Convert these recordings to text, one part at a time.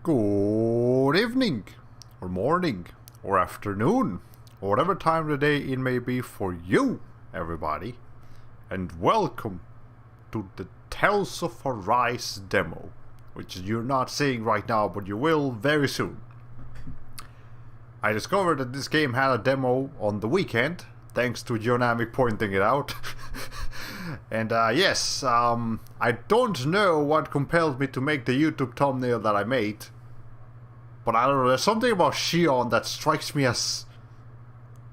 Good evening, or morning, or afternoon, or whatever time of the day it may be for you, everybody, and welcome to the Tales of Arise demo, which you're not seeing right now, but you will very soon. I discovered that this game had a demo on the weekend, thanks to Gianni pointing it out. And yes, I don't know what compelled me to make the YouTube thumbnail that I made, but I don't know, there's something about Shionne that strikes me as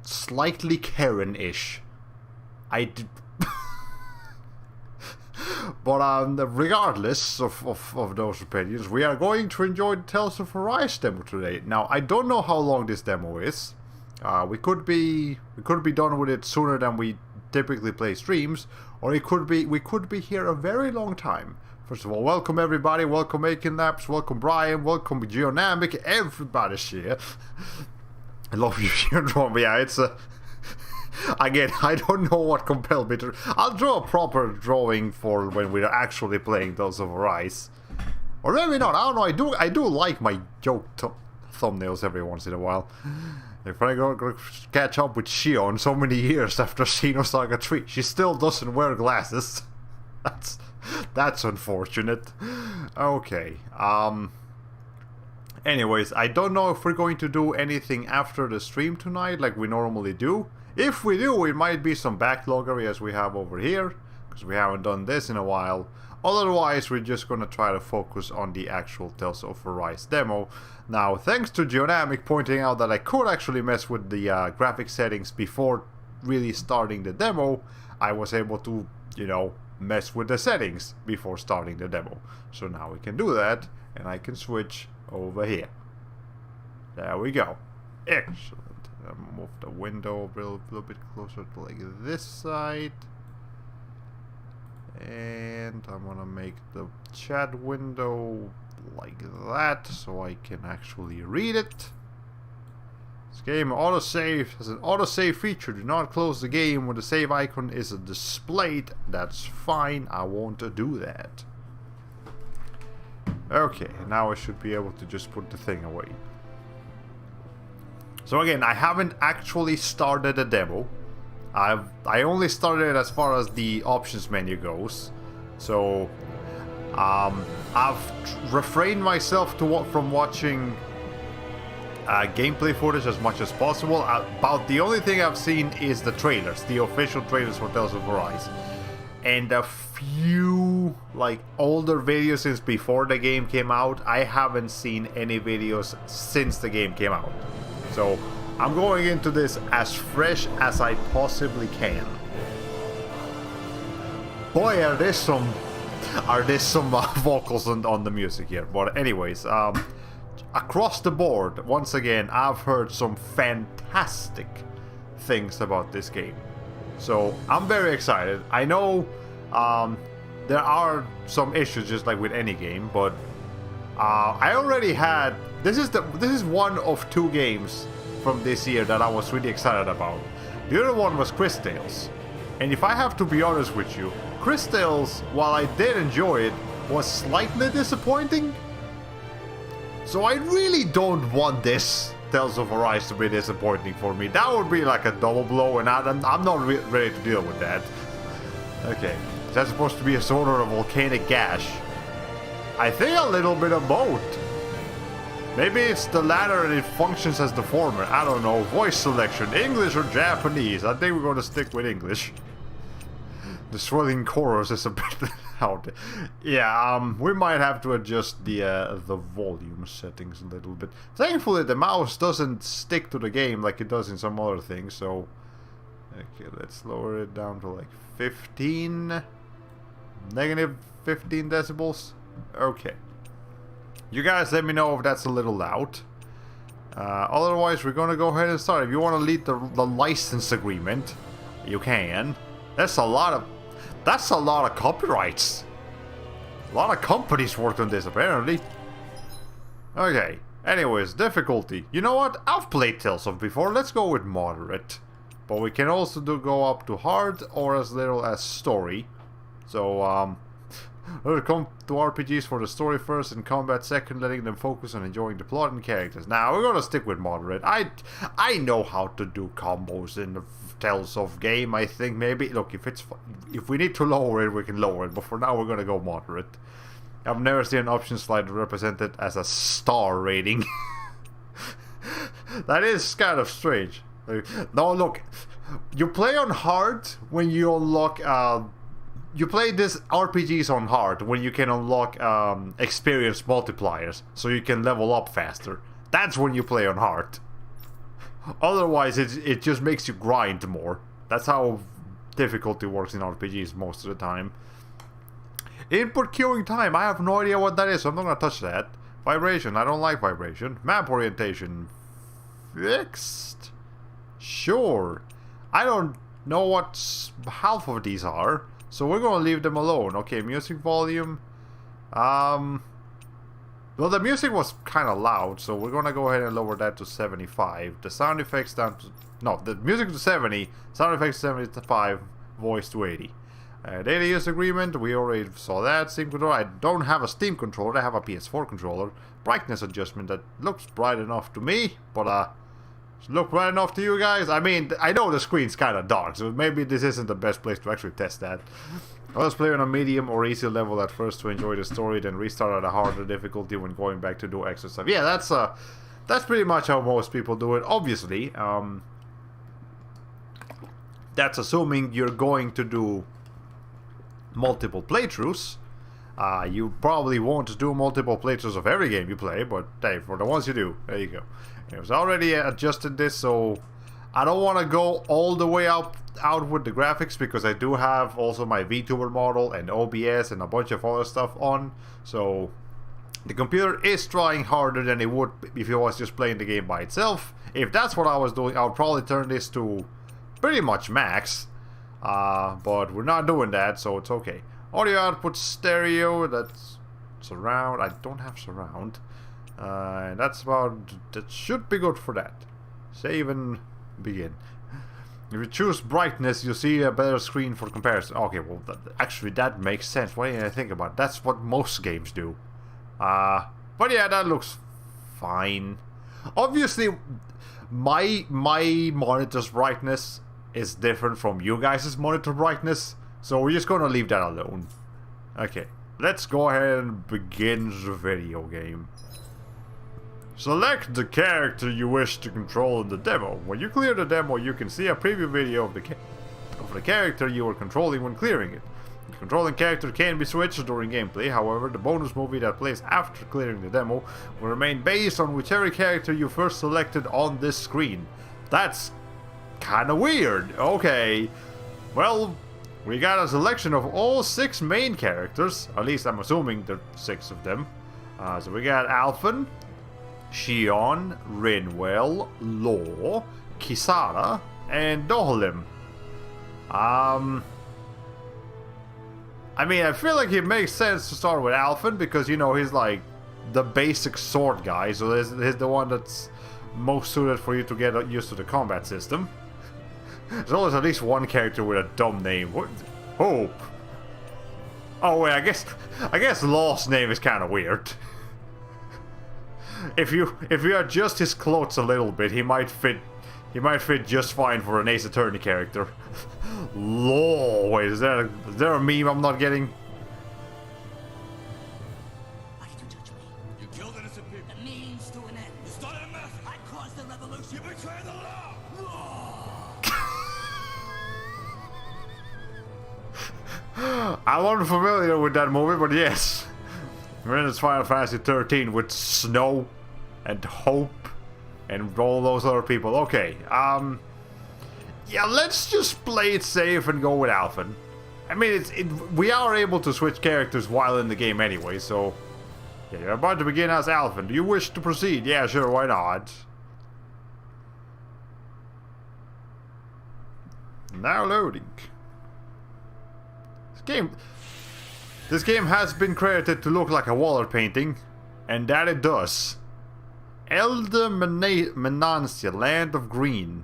slightly Karen-ish. But regardless of those opinions, we are going to enjoy the Tales of Arise demo today. Now, I don't know how long this demo is. We could be done with it sooner than we typically play streams, or we could be here a very long time. First of all, welcome everybody, welcome Making Laps, welcome Brian, welcome Gianni, everybody's here. I love you, Shionne. Yeah, it's a... Again, I don't know what compelled me to... I'll draw a proper drawing for when we're actually playing Tales of Arise. Or maybe not, I don't know, I do like my joke thumbnails every once in a while. If I go catch up with Shionne so many years after Xenosaga 3, she still doesn't wear glasses. That's unfortunate. Okay, anyways, I don't know if we're going to do anything after the stream tonight like we normally do. If we do, it might be some Backloggery as we have over here, because we haven't done this in a while. Otherwise, we're just going to try to focus on the actual Tales of Arise demo. Now, thanks to Gianni pointing out that I could actually mess with the graphic settings before really starting the demo, I was able to, you know, mess with the settings before starting the demo. So now we can do that, and I can switch over here. There we go. Excellent. Move the window a little bit closer to like this side. And I'm gonna make the chat window like that so I can actually read it. This game autosave has an autosave feature. Do not close the game when the save icon is displayed. That's fine, I won't do that. Okay, now I should be able to just put the thing away. So again, I haven't actually started the demo. I only started as far as the options menu goes. So I've refrained myself from watching gameplay footage as much as possible. About the only thing I've seen is the trailers, the official trailers for Tales of Arise, and a few like older videos since before the game came out. I haven't seen any videos since the game came out. So I'm going into this as fresh as I possibly can. Boy, are there some vocals on the music here. But anyways, across the board, once again, I've heard some fantastic things about this game. So I'm very excited. I know there are some issues just like with any game, but I already had... This is one of two games from this year that I was really excited about. The other one was Crystales. And if I have to be honest with you, Crystales, while I did enjoy it, was slightly disappointing. So I really don't want this Tales of Arise to be disappointing for me. That would be like a double blow, and I'm not ready to deal with that. Okay, that's supposed to be a sort of a volcanic gash. I think a little bit of both. Maybe it's the latter and it functions as the former. I don't know. Voice selection, English or Japanese? I think we're going to stick with English. The swelling chorus is a bit loud. Yeah, we might have to adjust the volume settings a little bit. Thankfully, the mouse doesn't stick to the game like it does in some other things. So, okay, let's lower it down to like 15, negative 15 decibels. Okay. You guys let me know if that's a little loud. Otherwise, we're gonna go ahead and start. If you want to lead the license agreement, you can. That's a lot of copyrights. A lot of companies worked on this, apparently. Okay. Anyways, difficulty. You know what? I've played Tales of before. Let's go with moderate. But we can also go up to hard or as little as story. So, Come to RPGs for the story first and combat second, letting them focus on enjoying the plot and characters. Now we're gonna stick with moderate. I know how to do combos in the Tales of game. I think maybe look if we need to lower it, we can lower it. But for now, we're gonna go moderate. I've never seen an option slide represented as a star rating. That is kind of strange. No, look, you play on hard when you unlock. You play this RPGs on hard when you can unlock experience multipliers, so you can level up faster. That's when you play on hard. Otherwise, it just makes you grind more. That's how difficulty works in RPGs most of the time. Input queuing time. I have no idea what that is, so I'm not gonna touch that. Vibration. I don't like vibration. Map orientation. Fixed. Sure. I don't know what half of these are, so we're gonna leave them alone. Okay, music volume. Well, the music was kind of loud, so we're gonna go ahead and lower that to 75. The sound effects down to... No, the music to 70, sound effects to 75, voice to 80. Data use agreement, we already saw that. Steam controller, I don't have a Steam controller, I have a PS4 controller. Brightness adjustment, that looks bright enough to me, but does it look bright enough to you guys? I mean, I know the screen's kind of dark, so maybe this isn't the best place to actually test that. Let's play on a medium or easy level at first to enjoy the story, then restart at a harder difficulty when going back to do extra stuff. Yeah, that's pretty much how most people do it. Obviously, that's assuming you're going to do multiple playthroughs. You probably won't do multiple playthroughs of every game you play, but hey, for the ones you do, there you go. It was already adjusted this, so I don't want to go all the way out with the graphics because I do have also my VTuber model and OBS and a bunch of other stuff on. So the computer is trying harder than it would if it was just playing the game by itself. If that's what I was doing, I would probably turn this to pretty much max. But we're not doing that, so it's okay. Audio output stereo, that's surround. I don't have surround. And that should be good for that. Save and begin. If you choose brightness, you see a better screen for comparison. Okay, well, actually that makes sense. Why didn't I think about it? That's what most games do. But yeah, that looks fine. Obviously, my monitor's brightness is different from you guys' monitor brightness, so we're just gonna leave that alone. Okay, let's go ahead and begin the video game. Select the character you wish to control in the demo. When you clear the demo, you can see a preview video of the character you are controlling when clearing it. The controlling character can be switched during gameplay, however, the bonus movie that plays after clearing the demo will remain based on whichever character you first selected on this screen. That's kinda weird. Okay, well, we got a selection of all 6 main characters, at least I'm assuming there are 6 of them. So we got Alphen, Shionne, Rinwell, Law, Kisara, and Dohalim. I mean, I feel like it makes sense to start with Alphen because, you know, he's like the basic sword guy, so he's the one that's most suited for you to get used to the combat system. There's always at least one character with a dumb name. What? Hope. Oh wait, I guess Law's name is kind of weird. If you adjust his clothes a little bit, he might fit just fine for an Ace Attorney character. Law. Wait, is there a meme I'm not getting? Why did you touch me? You killed innocent people. The means to an end. You started a massacre. I caused the revolution. You betrayed the law. I'm unfamiliar with that movie, but yes. We're in this Final Fantasy 13 with Snow and Hope and all those other people. Okay, yeah, let's just play it safe and go with Alphen. I mean, we are able to switch characters while in the game anyway, so... Yeah, you're about to begin as Alphen. Do you wish to proceed? Yeah, sure, why not? Now loading. This game has been credited to look like a water painting, and that it does. Elder Menancia, Land of Green.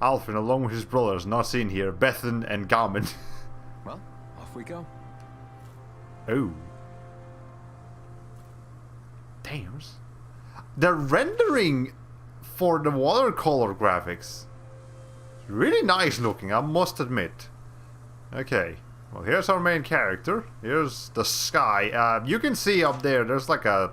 Alphen, along with his brothers, not seen here, Bethan and Gammon. Well, off we go. Oh. Damn. The rendering for the watercolor graphics. Really nice looking, I must admit. Okay. Well, here's our main character. Here's the sky. You can see up there, there's like a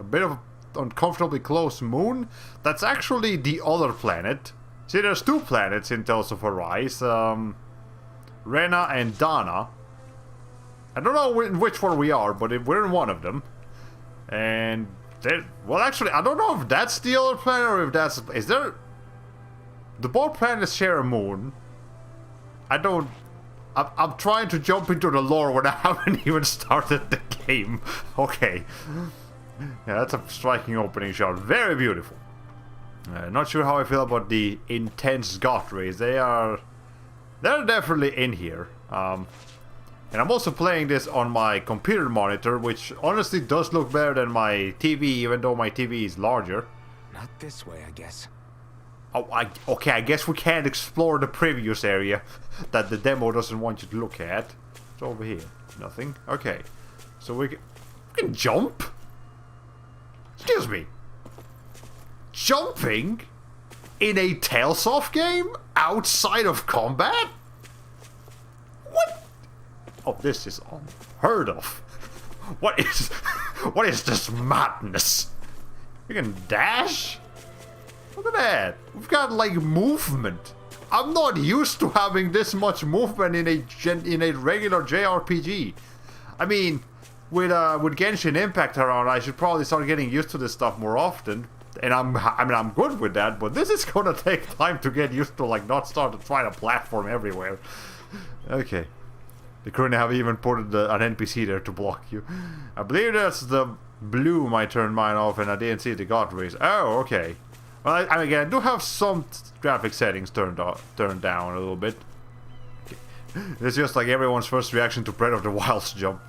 bit of uncomfortably close moon. That's actually the other planet. See, there's two planets in Tales of Arise. Rena and Dana. I don't know which one we are, but we're in one of them. And well, actually, I don't know if that's the other planet or if that's... Is there... The both planets share a moon. I'm trying to jump into the lore when I haven't even started the game. Okay. Yeah, that's a striking opening shot. Very beautiful. Not sure how I feel about the intense goth rays. They're definitely in here. And I'm also playing this on my computer monitor, which honestly does look better than my TV, even though my TV is larger. Not this way, I guess. Oh, okay, I guess we can't explore the previous area that the demo doesn't want you to look at. It's over here. Nothing. Okay. So we can jump? Excuse me. Jumping? In a Tales of game? Outside of combat? What? Oh, this is unheard of. What is this madness? You can dash? Look at that. We've got like movement. I'm not used to having this much movement in a regular JRPG. I mean, with Genshin Impact around, I should probably start getting used to this stuff more often. And I'm good with that, but this is gonna take time to get used to, like, not start to try to platform everywhere. Okay. They couldn't have even put an NPC there to block you. I believe that's the bloom I turned mine off and I didn't see the god rays. Oh, okay. Well, I do have some graphic settings turned down a little bit. Okay. It's just like everyone's first reaction to Breath of the Wild's jump.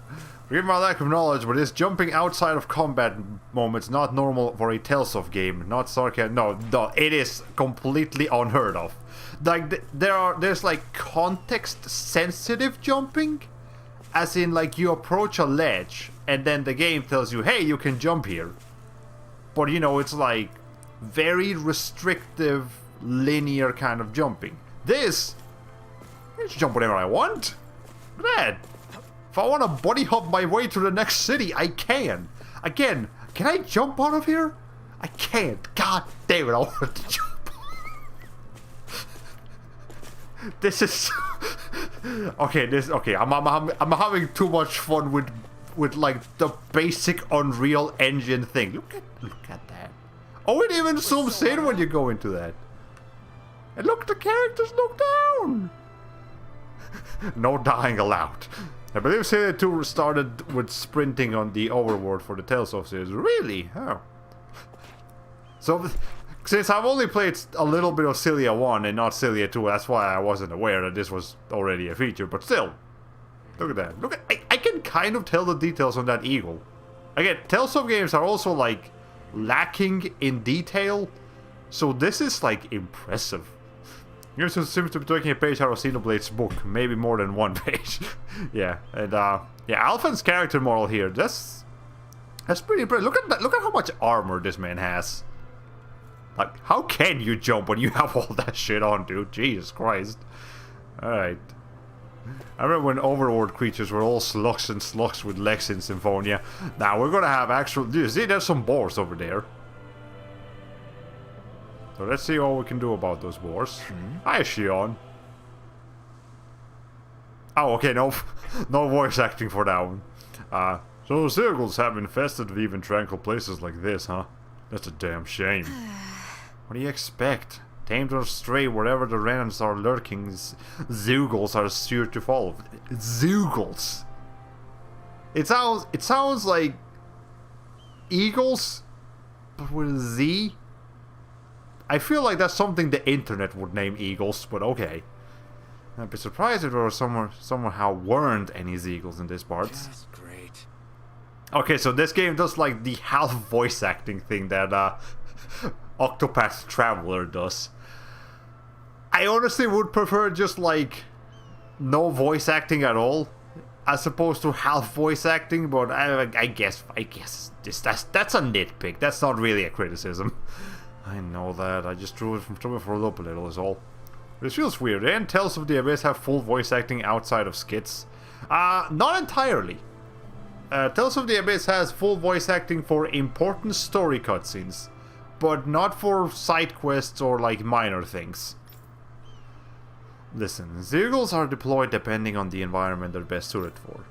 Forgive my lack of knowledge, but this jumping outside of combat moment's not normal for a Tales of game. Not sarcasm. No, it is completely unheard of. Like, there's like context-sensitive jumping, as in like you approach a ledge and then the game tells you, hey, you can jump here. But you know, it's like very restrictive, linear kind of jumping. This, I can jump whenever I want. Look at that. If I want to buddy hop my way to the next city, I can. Again, can I jump out of here? I can't. God damn it, I want to jump. This is okay. I'm having too much fun with like the basic Unreal Engine thing. Look at that. Oh, it even zooms in when you go into that. And look, the characters look down. No dying allowed. I believe Celia 2 started with sprinting on the overworld for the Tales of series. Really? Oh. So, since I've only played a little bit of Celia 1 and not Celia 2, that's why I wasn't aware that this was already a feature, but still. Look at that. I can kind of tell the details on that eagle. Again, Tales of games are also, like, lacking in detail, so this is, like, impressive. Here seems to be taking a page out of Xenoblade's book, maybe more than one page. Yeah, and, yeah, Alphen's character model here, that's pretty impressive. Look at that, look at how much armor this man has. Like, how can you jump when you have all that shit on, dude? Jesus Christ. Alright. I remember when overworld creatures were all slugs and slugs with legs in Symphonia. Now, we're gonna have actual... You see, there's some boars over there. So let's see what we can do about those boars. Hi, Shionne. Oh, okay, no voice acting for that one. So Zergals have infested even tranquil places like this, huh? That's a damn shame. What do you expect? Tamed or stray, wherever the Renans are lurking, Zeugles are sure to follow. Zeugles. It sounds like eagles, but with a Z. I feel like that's something the internet would name eagles, but okay. I'd be surprised if there were somehow weren't any Zeugles in this part. Just great. Okay, so this game does like the half voice acting thing that Octopath Traveler does. I honestly would prefer just like no voice acting at all. as opposed to half voice acting, but I guess that's a nitpick. That's not really a criticism. I know that. I just threw it for a loop a little is all. This feels weird. And Tales of the Abyss have full voice acting outside of skits. Not entirely. Tales of the Abyss has full voice acting for important story cutscenes, but not for side quests or like minor things. Listen, Zeugles are deployed depending on the environment they're best suited for.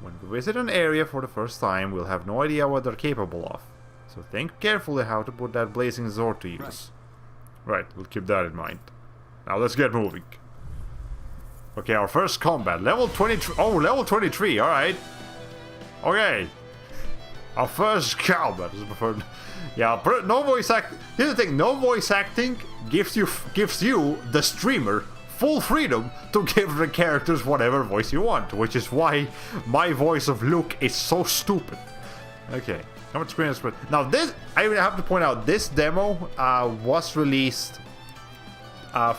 When we visit an area for the first time, we'll have no idea what they're capable of. So think carefully how to put that blazing sword to use. Right, we'll keep that in mind. Now let's get moving. Okay, our first combat, level 23. Oh, level 23, alright. Okay. Our first combat is preferred. Yeah, no voice acting. Here's the thing, no voice acting gives you, the streamer, full freedom to give the characters whatever voice you want, which is why my voice of Luke is so stupid. Okay, how much screen is spread? Now this, I have to point out, this demo was released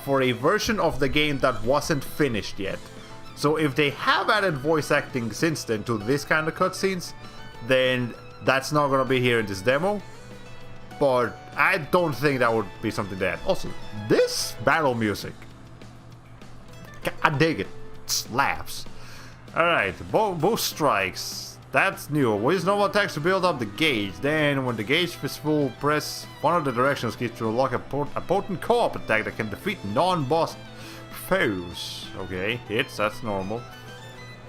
for a version of the game that wasn't finished yet. So if they have added voice acting since then to this kind of cutscenes, then that's not gonna be here in this demo. But I don't think that would be something to add. Also, this battle music, I dig it. It slaps. Alright, boost strikes. That's new. Use normal attacks to build up the gauge. Then, when the gauge is full, press one of the directions keys to unlock a potent co-op attack that can defeat non-boss foes. Okay, hits, that's normal.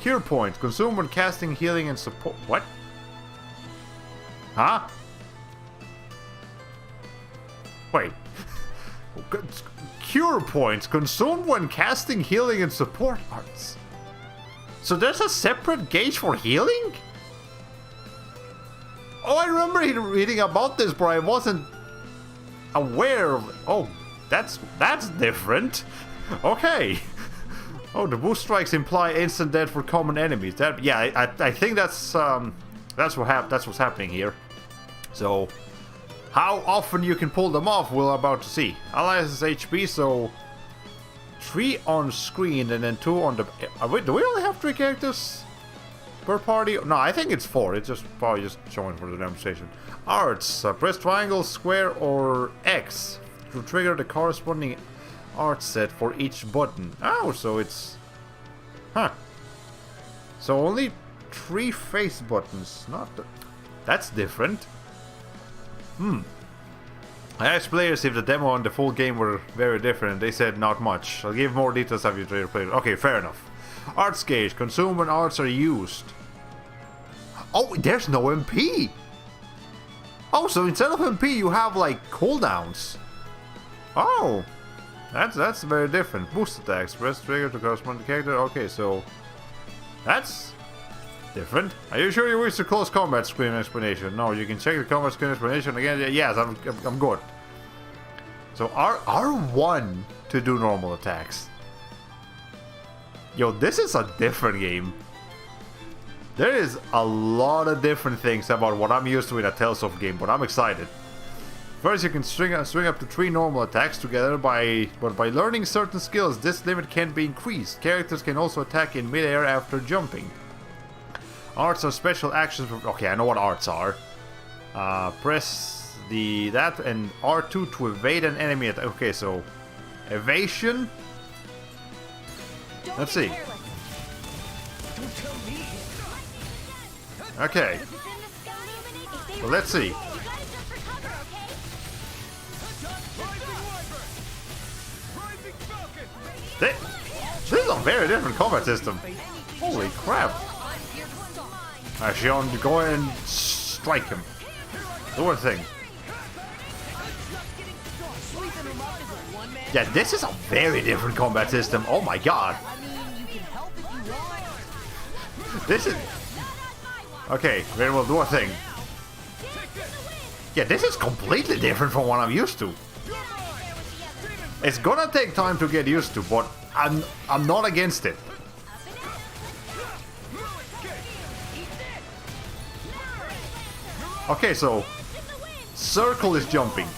Cure points. Consume when casting, healing, and support. What? Huh? Wait. Cure points consumed when casting healing and support arts. So there's a separate gauge for healing? Oh, I remember reading about this, but I wasn't aware of it. Oh, that's different. Okay. Oh, the boost strikes imply instant death for common enemies. That, yeah, I think that's what's happening here. So, how often you can pull them off, we're about to see. Allies HP, so 3 on screen and then 2 on the... wait, do we only have 3 characters per party? No, I think it's 4. It's just probably just showing for the demonstration. Arts. Press triangle, square, or X to trigger the corresponding art set for each button. Oh, so it's... Huh. So only 3 face buttons. Not the... That's different. I asked players if the demo and the full game were very different. They said not much. I'll give more details after you play it. Okay, fair enough. Arts gauge. Consume when arts are used. Oh, there's no MP. Oh, so instead of MP, you have like cooldowns. Oh, that's very different. Boost attacks. Press trigger to correspond to character. Okay, so that's different. Are you sure you wish the close combat screen explanation? No, you can check the combat screen explanation again. Yes, I'm good. So R1 to do normal attacks. Yo, this is a different game. There is a lot of different things about what I'm used to in a Tales of game, but I'm excited. First, you can string up to 3 normal attacks together, but by learning certain skills, this limit can be increased. Characters can also attack in midair after jumping. Arts are special actions for... Okay, I know what arts are. Press that and R2 to evade an enemy attack. Okay, so evasion. Let's see. Okay. So let's see. This is a very different combat system. Holy crap. Shionne, go ahead and strike him. Do one thing. Yeah, this is a very different combat system. Oh my god. This is... Okay, very well, do a thing. Yeah, this is completely different from what I'm used to. It's gonna take time to get used to, but I'm not against it. Okay, so circle is jumping.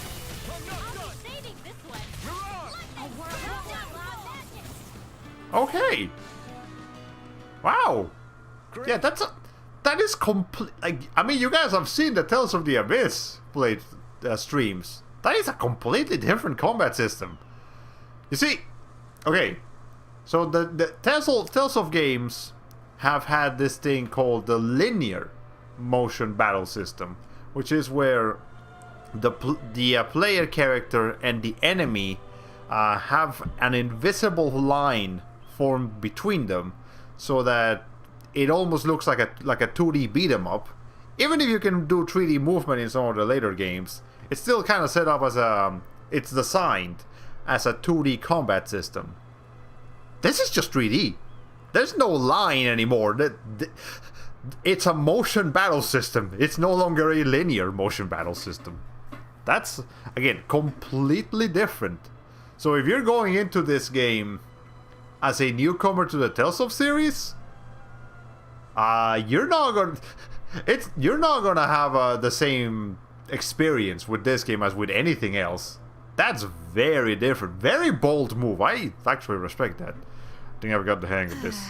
Okay. Wow. great. Yeah, that is complete. Like, I mean, you guys have seen the Tales of the Abyss played streams. That is a completely different combat system. You see, okay, so the Tales of games have had this thing called the linear motion battle system, which is where the player character and the enemy have an invisible line formed between them, so that it almost looks like a 2D beat 'em up. Even if you can do 3D movement in some of the later games, it's still kind of set up as it's designed as a 2D combat system. This is just 3D. There's no line anymore. It's a motion battle system. It's no longer a linear motion battle system. That's, again, completely different. So if you're going into this game as a newcomer to the Tales of series, you're not gonna have the same experience with this game as with anything else. That's very different. Very bold move. I actually respect that. I think I've got the hang of this.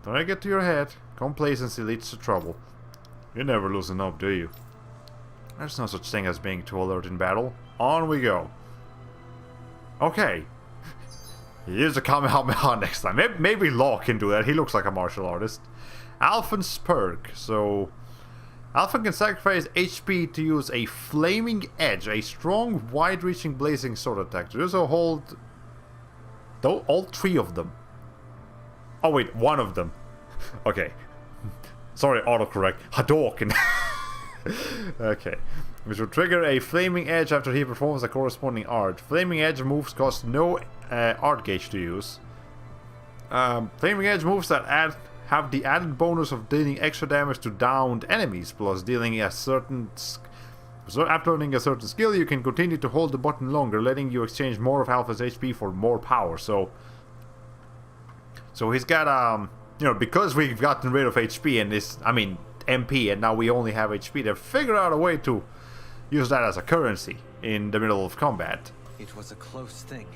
Don't I get to your head? Complacency leads to trouble. You never loosen up, do you? There's no such thing as being too alert in battle. On we go. Okay. Use a Kamehameha next time. Maybe Law can do that. He looks like a martial artist. Alphen's perk. So, Alphen can sacrifice HP to use a Flaming Edge, a strong, wide-reaching blazing sword attack. To do so, hold all three of them. Oh wait, one of them. Okay. Sorry, autocorrect. Hadouken. Okay. Which will trigger a Flaming Edge after he performs a corresponding art. Flaming Edge moves cost no art gauge to use. Flaming Edge moves that have the added bonus of dealing extra damage to downed enemies, plus dealing a certain... So after learning a certain skill, you can continue to hold the button longer, letting you exchange more of Alpha's HP for more power. So he's got, you know, because we've gotten rid of HP and this, I mean, MP, and now we only have HP, they've figured out a way to use that as a currency in the middle of combat. It was a close thing.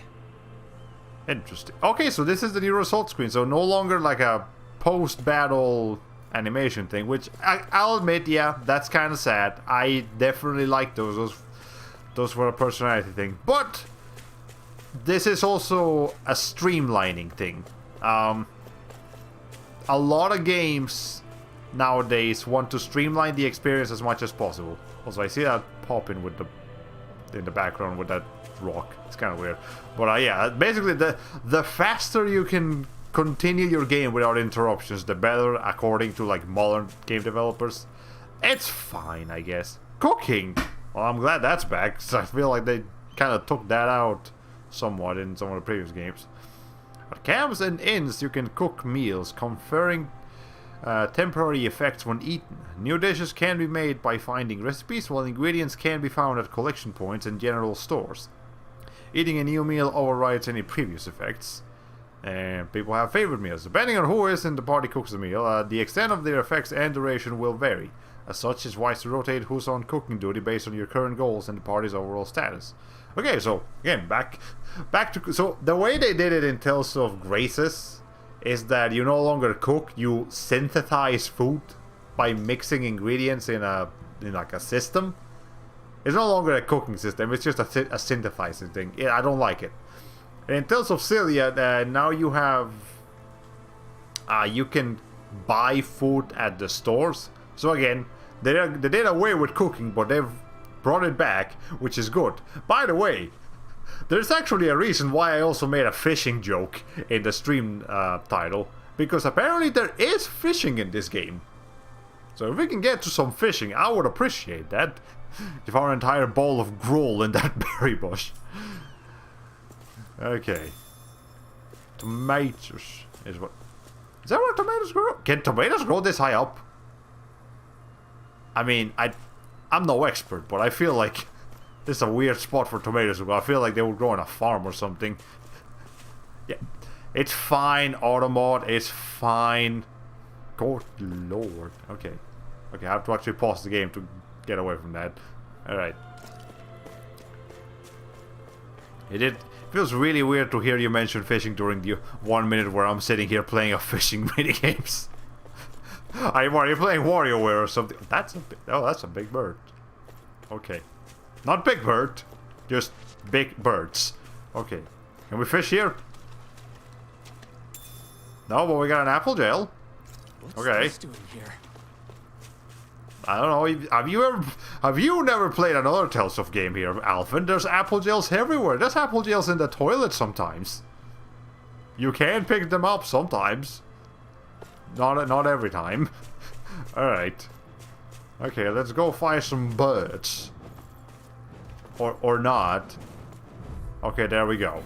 Interesting. Okay, so this is the new result screen, so no longer like a post-battle animation thing, which I'll admit, yeah, that's kind of sad. I definitely like those were a personality thing, but this is also a streamlining thing. A lot of games nowadays want to streamline the experience as much as possible. Also, I see that popping with in the background with that rock. It's kind of weird, but yeah, basically the faster you can continue your game without interruptions, the better, according to like modern game developers. It's fine, I guess. Cooking, well, I'm glad that's back, because I feel like they kind of took that out somewhat in some of the previous games. At camps and inns, you can cook meals, conferring temporary effects when eaten. New dishes can be made by finding recipes, while ingredients can be found at collection points and general stores. Eating a new meal overrides any previous effects. And people have favorite meals. Depending on who is in the party cooks the meal, the extent of their effects and duration will vary. As such, it's wise to rotate who's on cooking duty based on your current goals and the party's overall status. Okay, so again, back to... So the way they did it in Tales of Graces is that you no longer cook, you synthesize food by mixing ingredients in like a system. It's no longer a cooking system, it's just a synthesizing thing. Yeah, I don't like it. In Tales of Cilia, now you have... you can buy food at the stores. So again, they did away with cooking, but they've brought it back, which is good. By the way, there's actually a reason why I also made a fishing joke in the stream title. Because apparently there is fishing in this game. So if we can get to some fishing, I would appreciate that. If our entire bowl of gruel in that berry bush. Okay. Tomatoes is what... Is that where tomatoes grow? Can tomatoes grow this high up? I mean, I'm no expert, but I feel like this is a weird spot for tomatoes to grow. I feel like they would grow on a farm or something. Yeah. It's fine, Automod. It's fine. Good lord. Okay. Okay, I have to actually pause the game to get away from that. Alright. It feels really weird to hear you mention fishing during the 1 minute where I'm sitting here playing a fishing minigames. Are you playing WarioWare or something? That's a big bird. Okay. Not big bird, just big birds. Okay. Can we fish here? No, but we got an apple gel. What's Okay. this doing here? I don't know. Have you never played another Tales of game here, Alvin? There's apple gels everywhere. There's apple gels in the toilet sometimes. You can pick them up sometimes. Not every time. All right. Okay, let's go find some birds. Or not. Okay, there we go.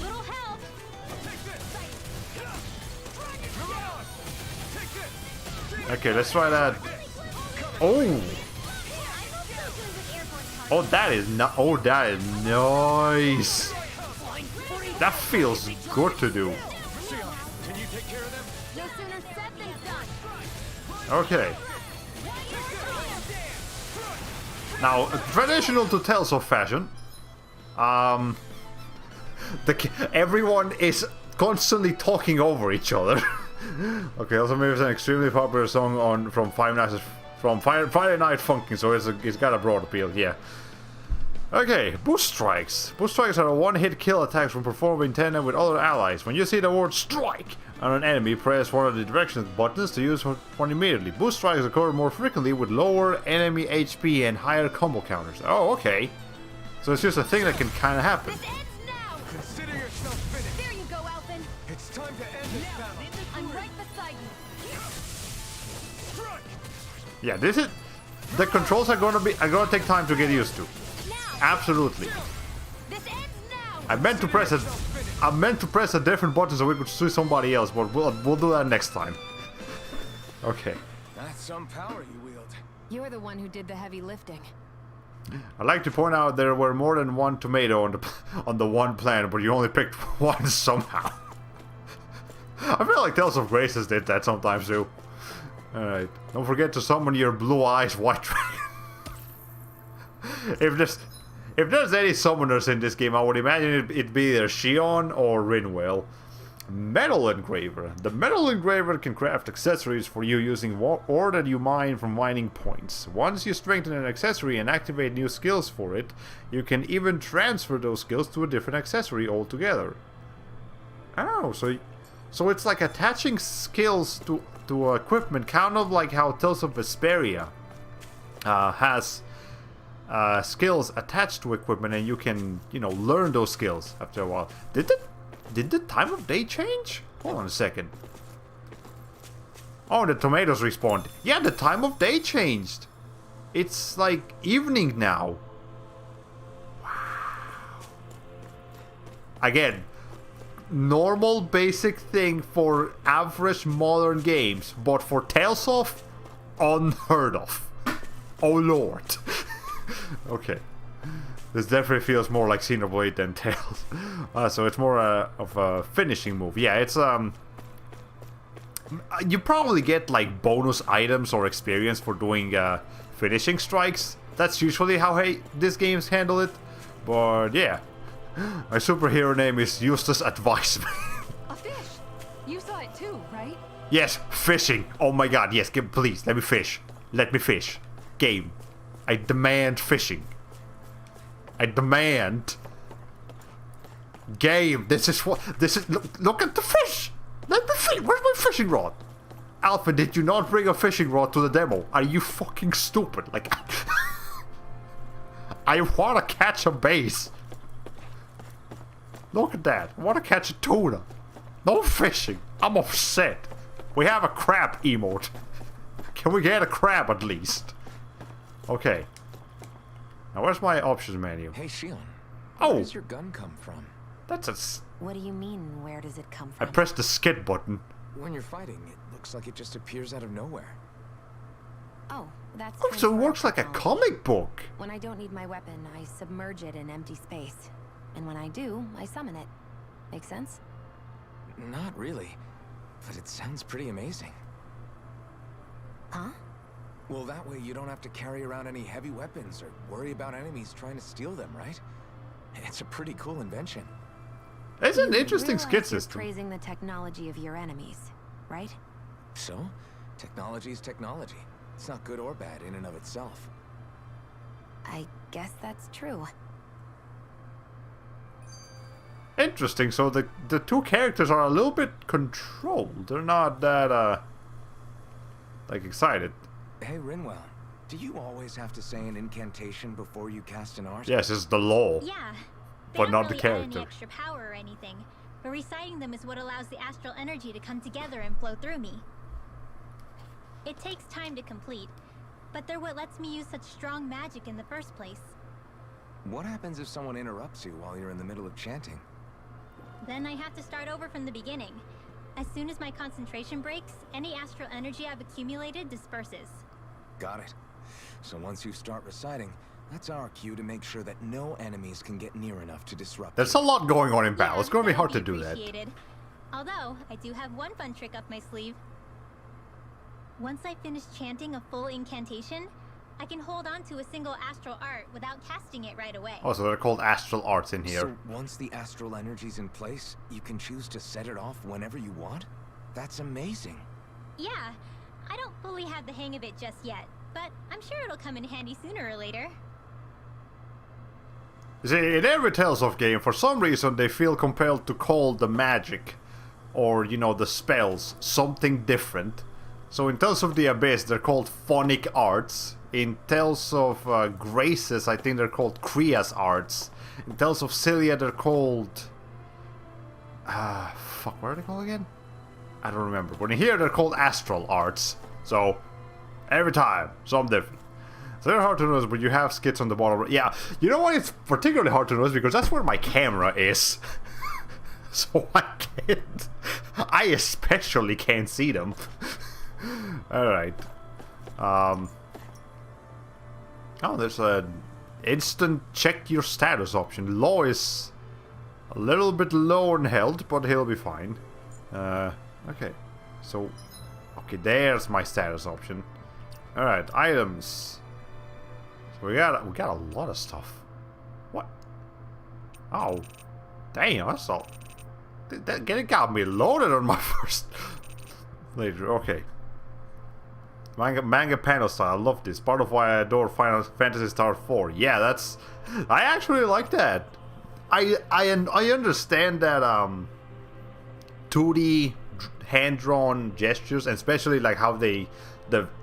Little help. Okay, let's try that. Oh. Oh, that is not. Oh, that is nice. That feels good to do. Can you take care of them? No sooner said than done. Okay. Now, traditional to Tales of fashion, everyone is constantly talking over each other. Okay, also maybe it's an extremely popular song from Friday Night Funkin', so it's got a broad appeal. Yeah. Okay, boost strikes. Boost strikes are a one-hit kill attacks when performed in tandem with other allies. When you see the word strike on an enemy, press one of the directions buttons to use one immediately. Boost strikes occur more frequently with lower enemy HP and higher combo counters. Oh, okay. So it's just a thing that can kind of happen. This ends now. Consider yourself finished. There you go, Alvin. It's time to end this battle. I'm right beside you. Yeah, this is the controls are gonna take time to get used to. Now. Absolutely. This ends now. I meant to press a different button so we could see somebody else, but we'll do that next time. Okay. That's some power you wield. You're the one who did the heavy lifting. I'd like to point out there were more than one tomato on the one planet, but you only picked one somehow. I feel like Tales of Graces did that sometimes too. Alright. Don't forget to summon your blue eyes white dragon. If there's any summoners in this game, I would imagine it'd be either Shionne or Rinwell. Metal Engraver. The Metal Engraver can craft accessories for you using ore that you mine from mining points. Once you strengthen an accessory and activate new skills for it, you can even transfer those skills to a different accessory altogether. Oh, so it's like attaching skills to equipment, kind of like how Tales of Vesperia has skills attached to equipment, and you can, learn those skills after a while. Did the time of day change? Hold on a second. Oh, the tomatoes respawned. Yeah, the time of day changed. It's like evening now. Wow. Again, normal basic thing for average modern games, but for Tales of, unheard of. Oh lord. Okay. This definitely feels more like Xenoblade than Tales. So it's more of a finishing move. Yeah, it's you probably get like bonus items or experience for doing finishing strikes. That's usually how this games handle it. But yeah. My superhero name is Eustace Advise Me. A fish. You saw it too, right? Yes, fishing. Oh my god, yes, please, let me fish. Let me fish. Game. I demand fishing. I demand. Game. This is. Look at the fish. Let me fish. Where's my fishing rod? Alpha, did you not bring a fishing rod to the demo? Are you fucking stupid? Like, I want to catch a bass. Look at that. I want to catch a tuna. No fishing. I'm upset. We have a crab emote. Can we get a crab at least? Okay. Now where's my options menu? Hey, Shionne. Oh. Where does your gun come from? That's a... What do you mean, where does it come I from? pressed the skip button. When you're fighting, it looks like it just appears out of nowhere. Oh, that's Oh, so it works like a transferable. comic book. When I don't need my weapon, I submerge it in empty space. And when I do, I summon it. Make sense? Not really, but it sounds pretty amazing. Huh? Well, that way you don't have to carry around any heavy weapons or worry about enemies trying to steal them, right? It's a pretty cool invention. It's an interesting Realize skit you're system. praising the technology of your enemies, right? So, Technology's technology. It's not good or bad in and of itself. I guess that's true. Interesting. So the two characters are a little bit controlled. They're not that like excited. Hey, Rinwell, do you always have to say an incantation before you cast an art? Yes, it's the law. Yeah. They But don't not the really add character. any extra power or anything, but reciting them is what allows the astral energy to come together and flow through me. It takes time to complete, but they're what lets me use such strong magic in the first place. What happens if someone interrupts you while you're in the middle of chanting? Then I have to start over from the beginning. As soon as my concentration breaks, any astral energy I've accumulated disperses. Got it. So once you start reciting, that's our cue to make sure that no enemies can get near enough to disrupt There's you. a lot going on in battle. Yeah, It's going to be that'll hard to do that. appreciated. Although, I do have one fun trick up my sleeve. Once I finish chanting a full incantation, I can hold on to a single astral art without casting it right away. Oh, so they're called astral arts in here. So once the astral energy's in place, you can choose to set it off whenever you want? That's amazing. Yeah, I don't fully have the hang of it just yet, but I'm sure it'll come in handy sooner or later. You see, in every Tales of game, for some reason, they feel compelled to call the magic, or, you know, the spells, something different. So in Tales of the Abyss, they're called phonic arts. In Tales of Graces, I think they're called Kriya's arts. In Tales of Cilia, they're called... fuck, what are they called again? I don't remember. But in here, they're called astral arts. So, every time, something different. So they're hard to notice, but you have skits on the bottom. Yeah, you know what? It's particularly hard to notice because that's where my camera is. So I especially can't see them. Alright. Oh, there's an instant check your status option. Law is a little bit low in health, but he'll be fine. Okay. So, okay, there's my status option. Alright, items. So we got a lot of stuff. What? Oh, damn! That's all. It got me loaded on my first. Later, okay. Manga panel style. I love this. Part of why I adore Final Fantasy Star 4. Yeah, that's. I actually like that. I understand that 2D hand-drawn gestures, and especially like how the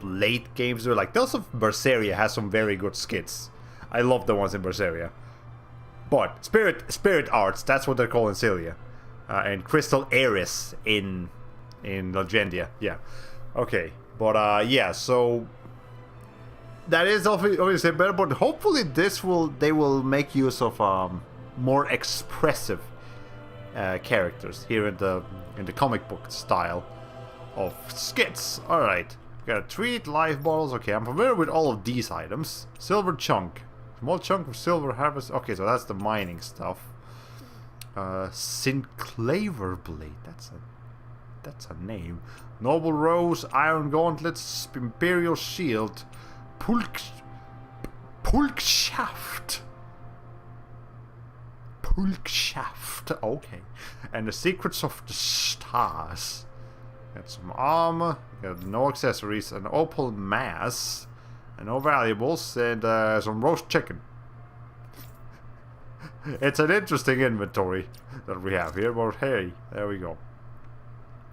late games do. Like Tales of Berseria has some very good skits. I love the ones in Berseria. But spirit arts, that's what they're called in Cilia, and Crystal Ares in Legendia. Yeah, okay, but yeah, so that is obviously better. But hopefully they will make use of more expressive characters here in the comic book style of skits. All right. Got a treat, life bottles. Okay, I'm familiar with all of these items. Silver chunk. Small chunk of silver harvest. Okay, so that's the mining stuff. Synclaver blade. That's a name. Noble rose, iron gauntlets, imperial shield, pulk shaft. Pulk shaft. Okay, and the secrets of the stars. Got some armor, got no accessories, an opal mass, and no valuables, and some roast chicken. It's an interesting inventory that we have here, but hey, there we go.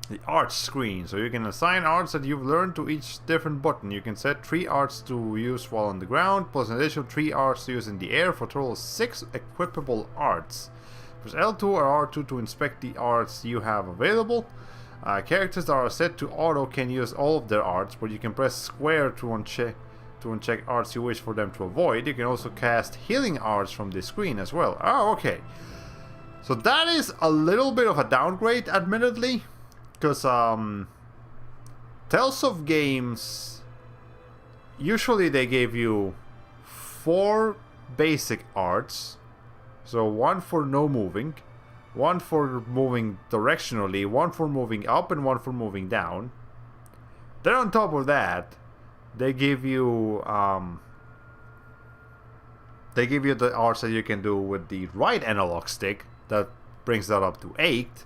The art screen, so you can assign arts that you've learned to each different button. You can set 3 arts to use while on the ground, plus an additional 3 arts to use in the air for a total of 6 equipable arts. Press L2 or R2 to inspect the arts you have available. Characters that are set to auto can use all of their arts, but you can press square to uncheck arts you wish for them to avoid. You can also cast healing arts from this screen as well. Oh, okay. So that is a little bit of a downgrade, admittedly, because Tales of games, usually they gave you 4 basic arts, so 1 for no moving, 1 for moving directionally, 1 for moving up, and 1 for moving down. Then on top of that, they give you the arts that you can do with the right analog stick. That brings that up to 8.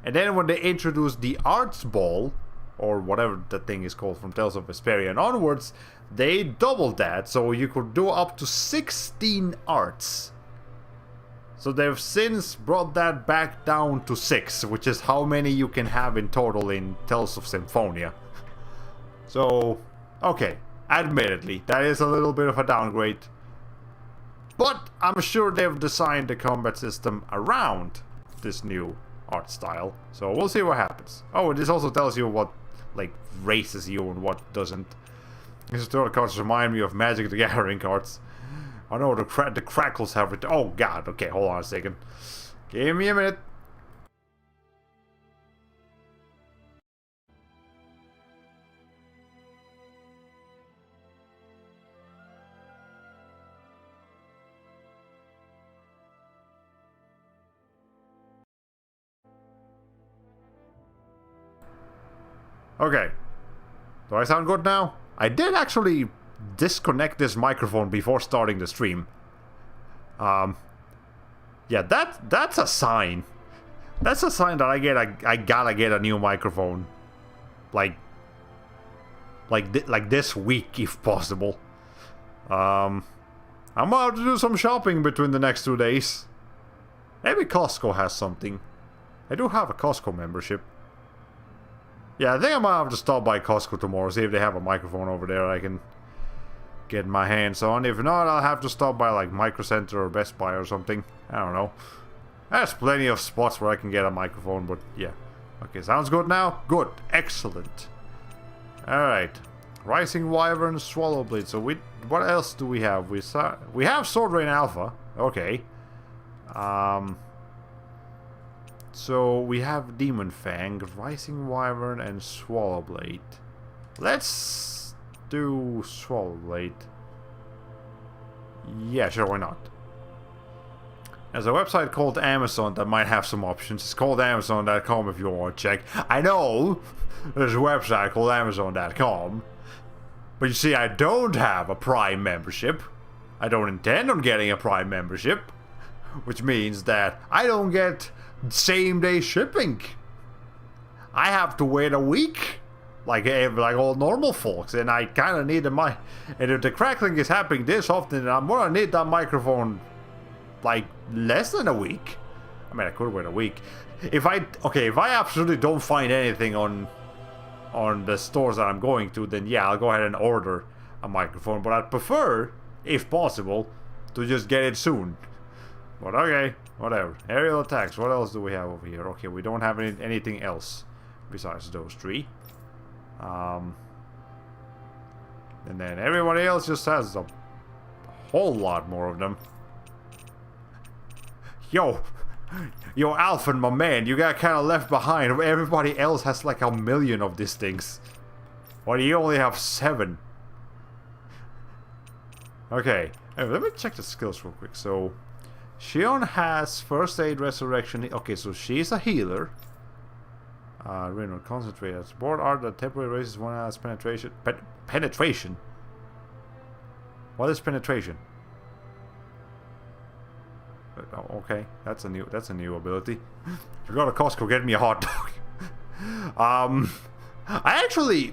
And then when they introduce the arts ball, or whatever the thing is called from Tales of Vesperia and onwards, they doubled that, so you could do up to 16 arts. So they've since brought that back down to 6, which is how many you can have in total in Tales of Symphonia. So, okay, admittedly, that is a little bit of a downgrade. But I'm sure they've designed the combat system around this new art style. So we'll see what happens. Oh, and this also tells you what, like, races you and what doesn't. These historical cards remind me of Magic the Gathering cards. I know the crackles have it. Oh god, okay, hold on a second. Give me a minute. Okay. Do I sound good now? I did actually disconnect this microphone before starting the stream. Yeah, that's a sign. That's a sign that I gotta get a new microphone. Like this week, if possible. I'm gonna have to do some shopping between the next 2 days. Maybe Costco has something. I do have a Costco membership. Yeah, I think I might have to stop by Costco tomorrow, see if they have a microphone over there I can get my hands on. If not, I'll have to stop by like Micro Center or Best Buy or something. I don't know. There's plenty of spots where I can get a microphone, but yeah. Okay, sounds good now? Good. Excellent. Alright. Rising Wyvern, Swallowblade. So what else do we have? We have Sword Rain Alpha. Okay. So we have Demon Fang, Rising Wyvern, and Swallowblade. Let's do Swallowblade. Yeah, sure, why not? There's a website called Amazon that might have some options. It's called Amazon.com if you want to check. I know there's a website called Amazon.com. But you see, I don't have a Prime membership. I don't intend on getting a Prime membership. Which means that I don't get same-day shipping. I have to wait a week. Like all normal folks. And I kind of need and if the crackling is happening this often, I'm gonna need that microphone like less than a week. I mean, I could wait a week. If I absolutely don't find anything on the stores that I'm going to, then yeah, I'll go ahead and order a microphone. But I'd prefer, if possible, to just get it soon. But okay, whatever. Aerial attacks. What else do we have over here? Okay, we don't have anything else besides those three. And then everybody else just has a whole lot more of them. Yo, Alphen, my man, you got kind of left behind. Everybody else has like 1 million of these things. Why do you only have 7? Okay, anyway, let me check the skills real quick. So, Shionne has First Aid, Resurrection. Okay, so she's a healer. Renewal, Concentrate. Board art that temporarily raises one as penetration. Penetration? What is penetration? Oh, okay, that's a new ability. If you go to Costco, get me a hot dog. I actually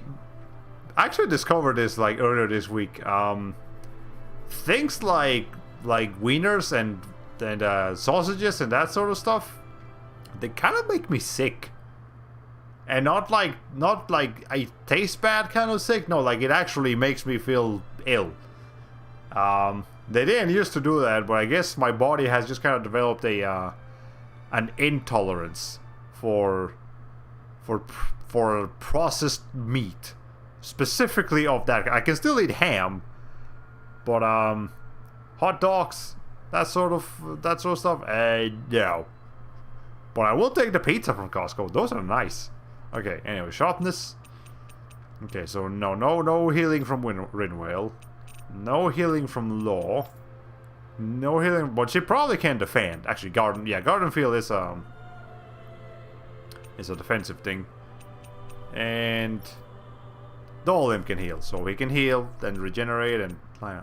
discovered this like earlier this week. Things like wieners and sausages and that sort of stuff, they kind of make me sick. And not like I taste bad kind of sick. No, like it actually makes me feel ill. They didn't used to do that, but I guess my body has just kind of developed an intolerance for processed meat, specifically of that. I can still eat ham, but hot dogs, that sort of stuff, no. But I will take the pizza from Costco. Those are nice. Okay, anyway, sharpness. Okay, so no healing from Rinwale. No healing from Law. No healing, but she probably can defend. Actually, Garden Field is a defensive thing. And Dolim can heal, so he can heal, then regenerate, and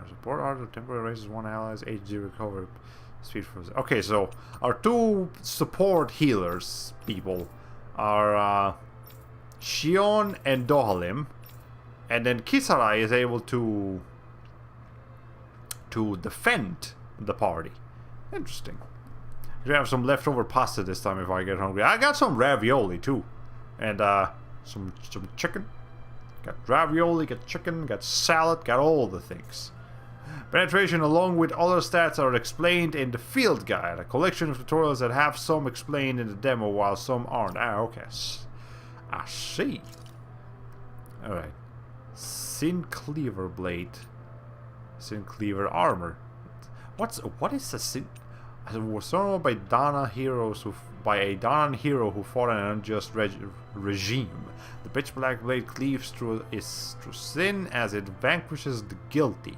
support art of temporary raises one ally's HG recover speed for. Okay, so our 2 support healers people are Shionne and Dohalim. And then Kisara is able to defend the party. Interesting. We have some leftover pasta this time if I get hungry. I got some ravioli too. And some chicken. Got ravioli, got chicken, got salad, got all the things. Penetration along with other stats are explained in the field guide. A collection of tutorials that have some explained in the demo while some aren't. Ah, okay. I see. Alright. Sin Cleaver Blade. Sin Cleaver Armor. What is a Sin... It was thrown by a Dana hero who fought an unjust regime. The pitch black blade cleaves through sin as it vanquishes the guilty.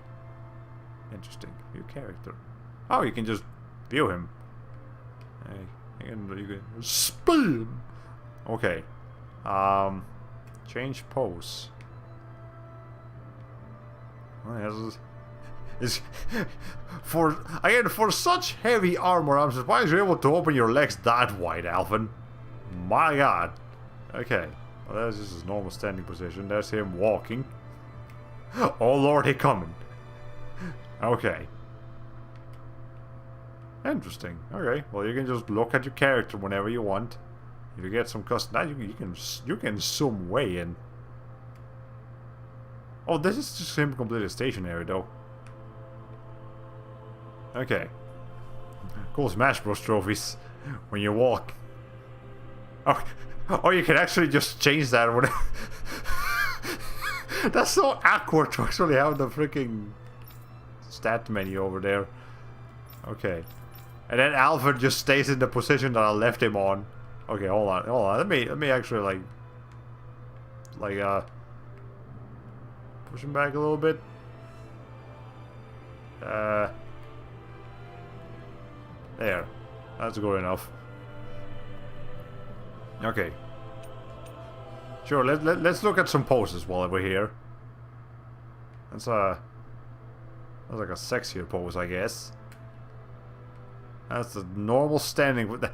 Interesting. View character. Oh, you can just view him. Hey, you can spin. Okay. Change pose. Is for such heavy armor, I'm surprised you're able to open your legs that wide, Alvin. My God. Okay. Well, that's just his normal standing position. There's him walking. Oh Lord, he coming. Okay. Interesting. Okay. Well, you can just look at your character whenever you want. If you get some custom, you can zoom way in. Oh, this is just him completely stationary though. Okay. Cool Smash Bros. Trophies when you walk. Oh, you can actually just change that. That's so awkward to actually have the freaking stat menu over there. Okay. And then Alfred just stays in the position that I left him on. Okay, hold on. Let me actually push him back a little bit. There. That's good enough. Okay. Sure, let's look at some poses while we're here. That's like a sexier pose, I guess. That's the normal standing with the...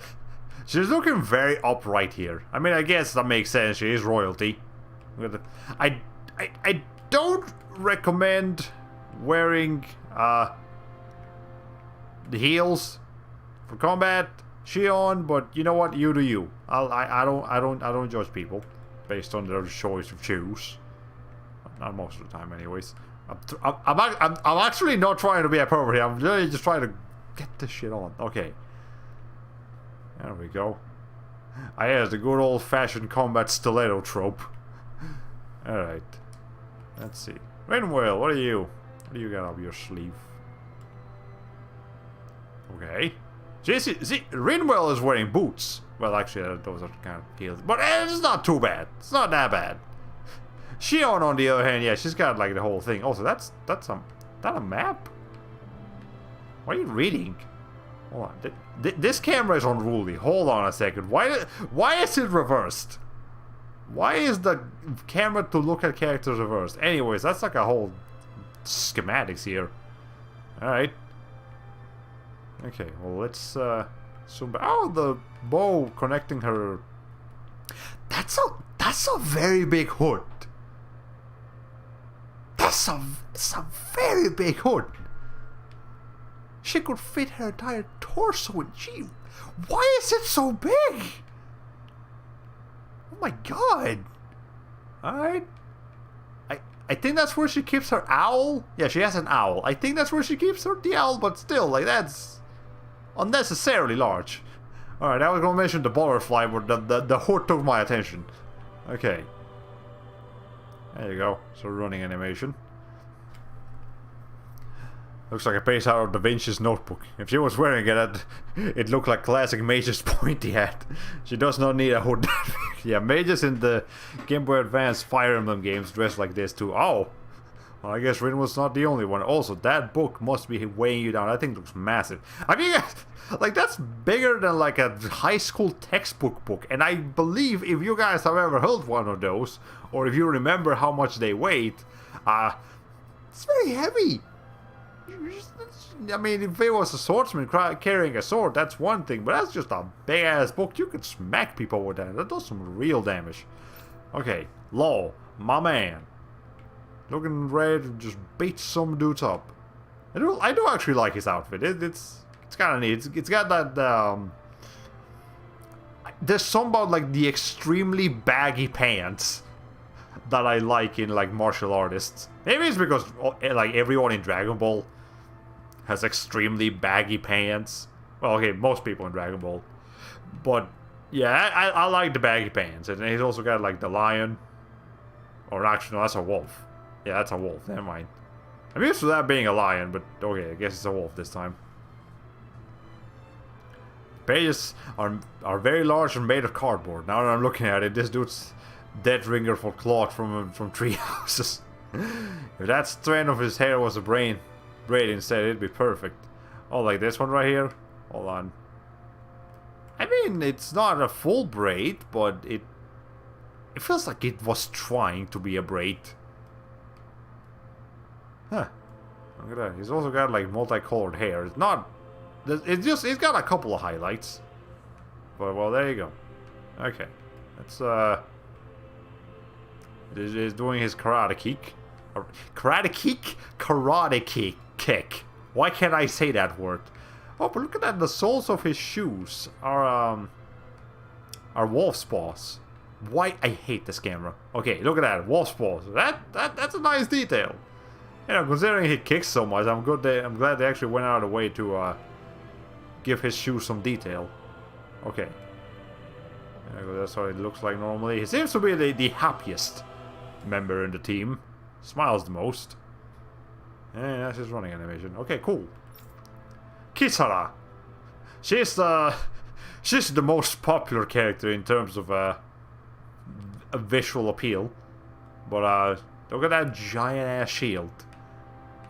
She's looking very upright here. I mean, I guess that makes sense. She is royalty. I don't recommend wearing the heels for combat, Shionne, but you know what? You do you. I don't judge people based on their choice of shoes. Not most of the time, anyways. I'm actually not trying to be a pervert here. I'm really just trying to get this shit on. Okay. There we go. It's the good old-fashioned combat stiletto trope. Alright. Let's see. Rinwell, what do you got up your sleeve? Okay. See, Rinwell is wearing boots. Well, actually, those are kind of heels. But it's not too bad. It's not that bad. Shionne, on the other hand, yeah, she's got like the whole thing. Also, that's a map? What are you reading? Hold on. This camera is unruly. Hold on a second. Why is it reversed? Why is the camera to look at characters reversed? Anyways, that's like a whole schematics here. Alright. Okay, well, let's zoom back. Oh, the bow connecting her. That's a very big hood. It's a very big hood. She could fit her entire torso in. Gee, why is it so big? Oh my God. Alright. I think that's where she keeps her owl. Yeah, she has an owl. I think that's where she keeps the owl, but still, like, that's unnecessarily large. Alright, I was gonna mention the butterfly, but the hood took my attention. Okay. There you go. So running animation. Looks like a page out of Da Vinci's notebook. If she was wearing it, it looked like classic mage's pointy hat. She does not need a hood. Yeah, mages in the Game Boy Advance Fire Emblem games dress like this too. Oh! Well, I guess Rin was not the only one. Also, that book must be weighing you down. That thing looks massive. I mean, like, that's bigger than like a high school textbook book. And I believe if you guys have ever held one of those, or if you remember how much they weighed, it's very heavy. I mean, if it was a swordsman carrying a sword, that's one thing, but that's just a big ass book. You could smack people with that. That does some real damage. Okay, Law, my man. Looking ready to just beat some dudes up. I do actually like his outfit. It's kind of neat. It's got that there's some about like the extremely baggy pants that I like in like martial artists. Maybe it's because like everyone in Dragon Ball has extremely baggy pants. Well, okay, most people in Dragon Ball. But yeah, I like the baggy pants. And he's also got like the lion. Or actually, no, that's a wolf. Yeah, that's a wolf. Never mind. I'm used to that being a lion, but okay, I guess it's a wolf this time. Pages are very large and made of cardboard. Now that I'm looking at it, this dude's dead ringer for cloth from tree houses. If that strand of his hair was a braid instead, it'd be perfect. Oh, like this one right here? Hold on. I mean, it's not a full braid, but it feels like it was trying to be a braid. Huh. Look at that. He's also got like multicolored hair. It's not... It's got a couple of highlights. But, well, there you go. Okay. That's, He's doing his karate kick. Karate kick? Karate kick. Why can't I say that word? Oh, but look at that. The soles of his shoes are wolf's paws. Why? I hate this camera. Okay, look at that. Wolf's paws. That's a nice detail. You know, considering he kicks so much, I'm glad they actually went out of the way to give his shoes some detail. Okay. That's how it looks like normally. He seems to be the happiest member in the team. Smiles the most. And that's his running animation. Okay, cool. Kisara. She's the most popular character in terms of a visual appeal. But look at that giant ass shield.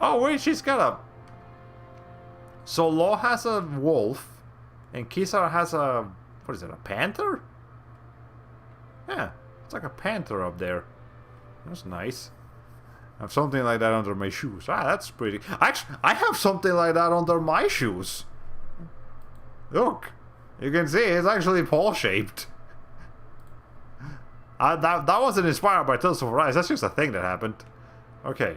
Oh wait, she's got a... So Law has a wolf, and Kisara has a... What is it, a panther? Yeah, it's like a panther up there. That's nice. I have something like that under my shoes. Ah, that's pretty... Actually, I have something like that under my shoes. Look, you can see it's actually paw-shaped. That wasn't inspired by Tales of Arise, that's just a thing that happened. Okay.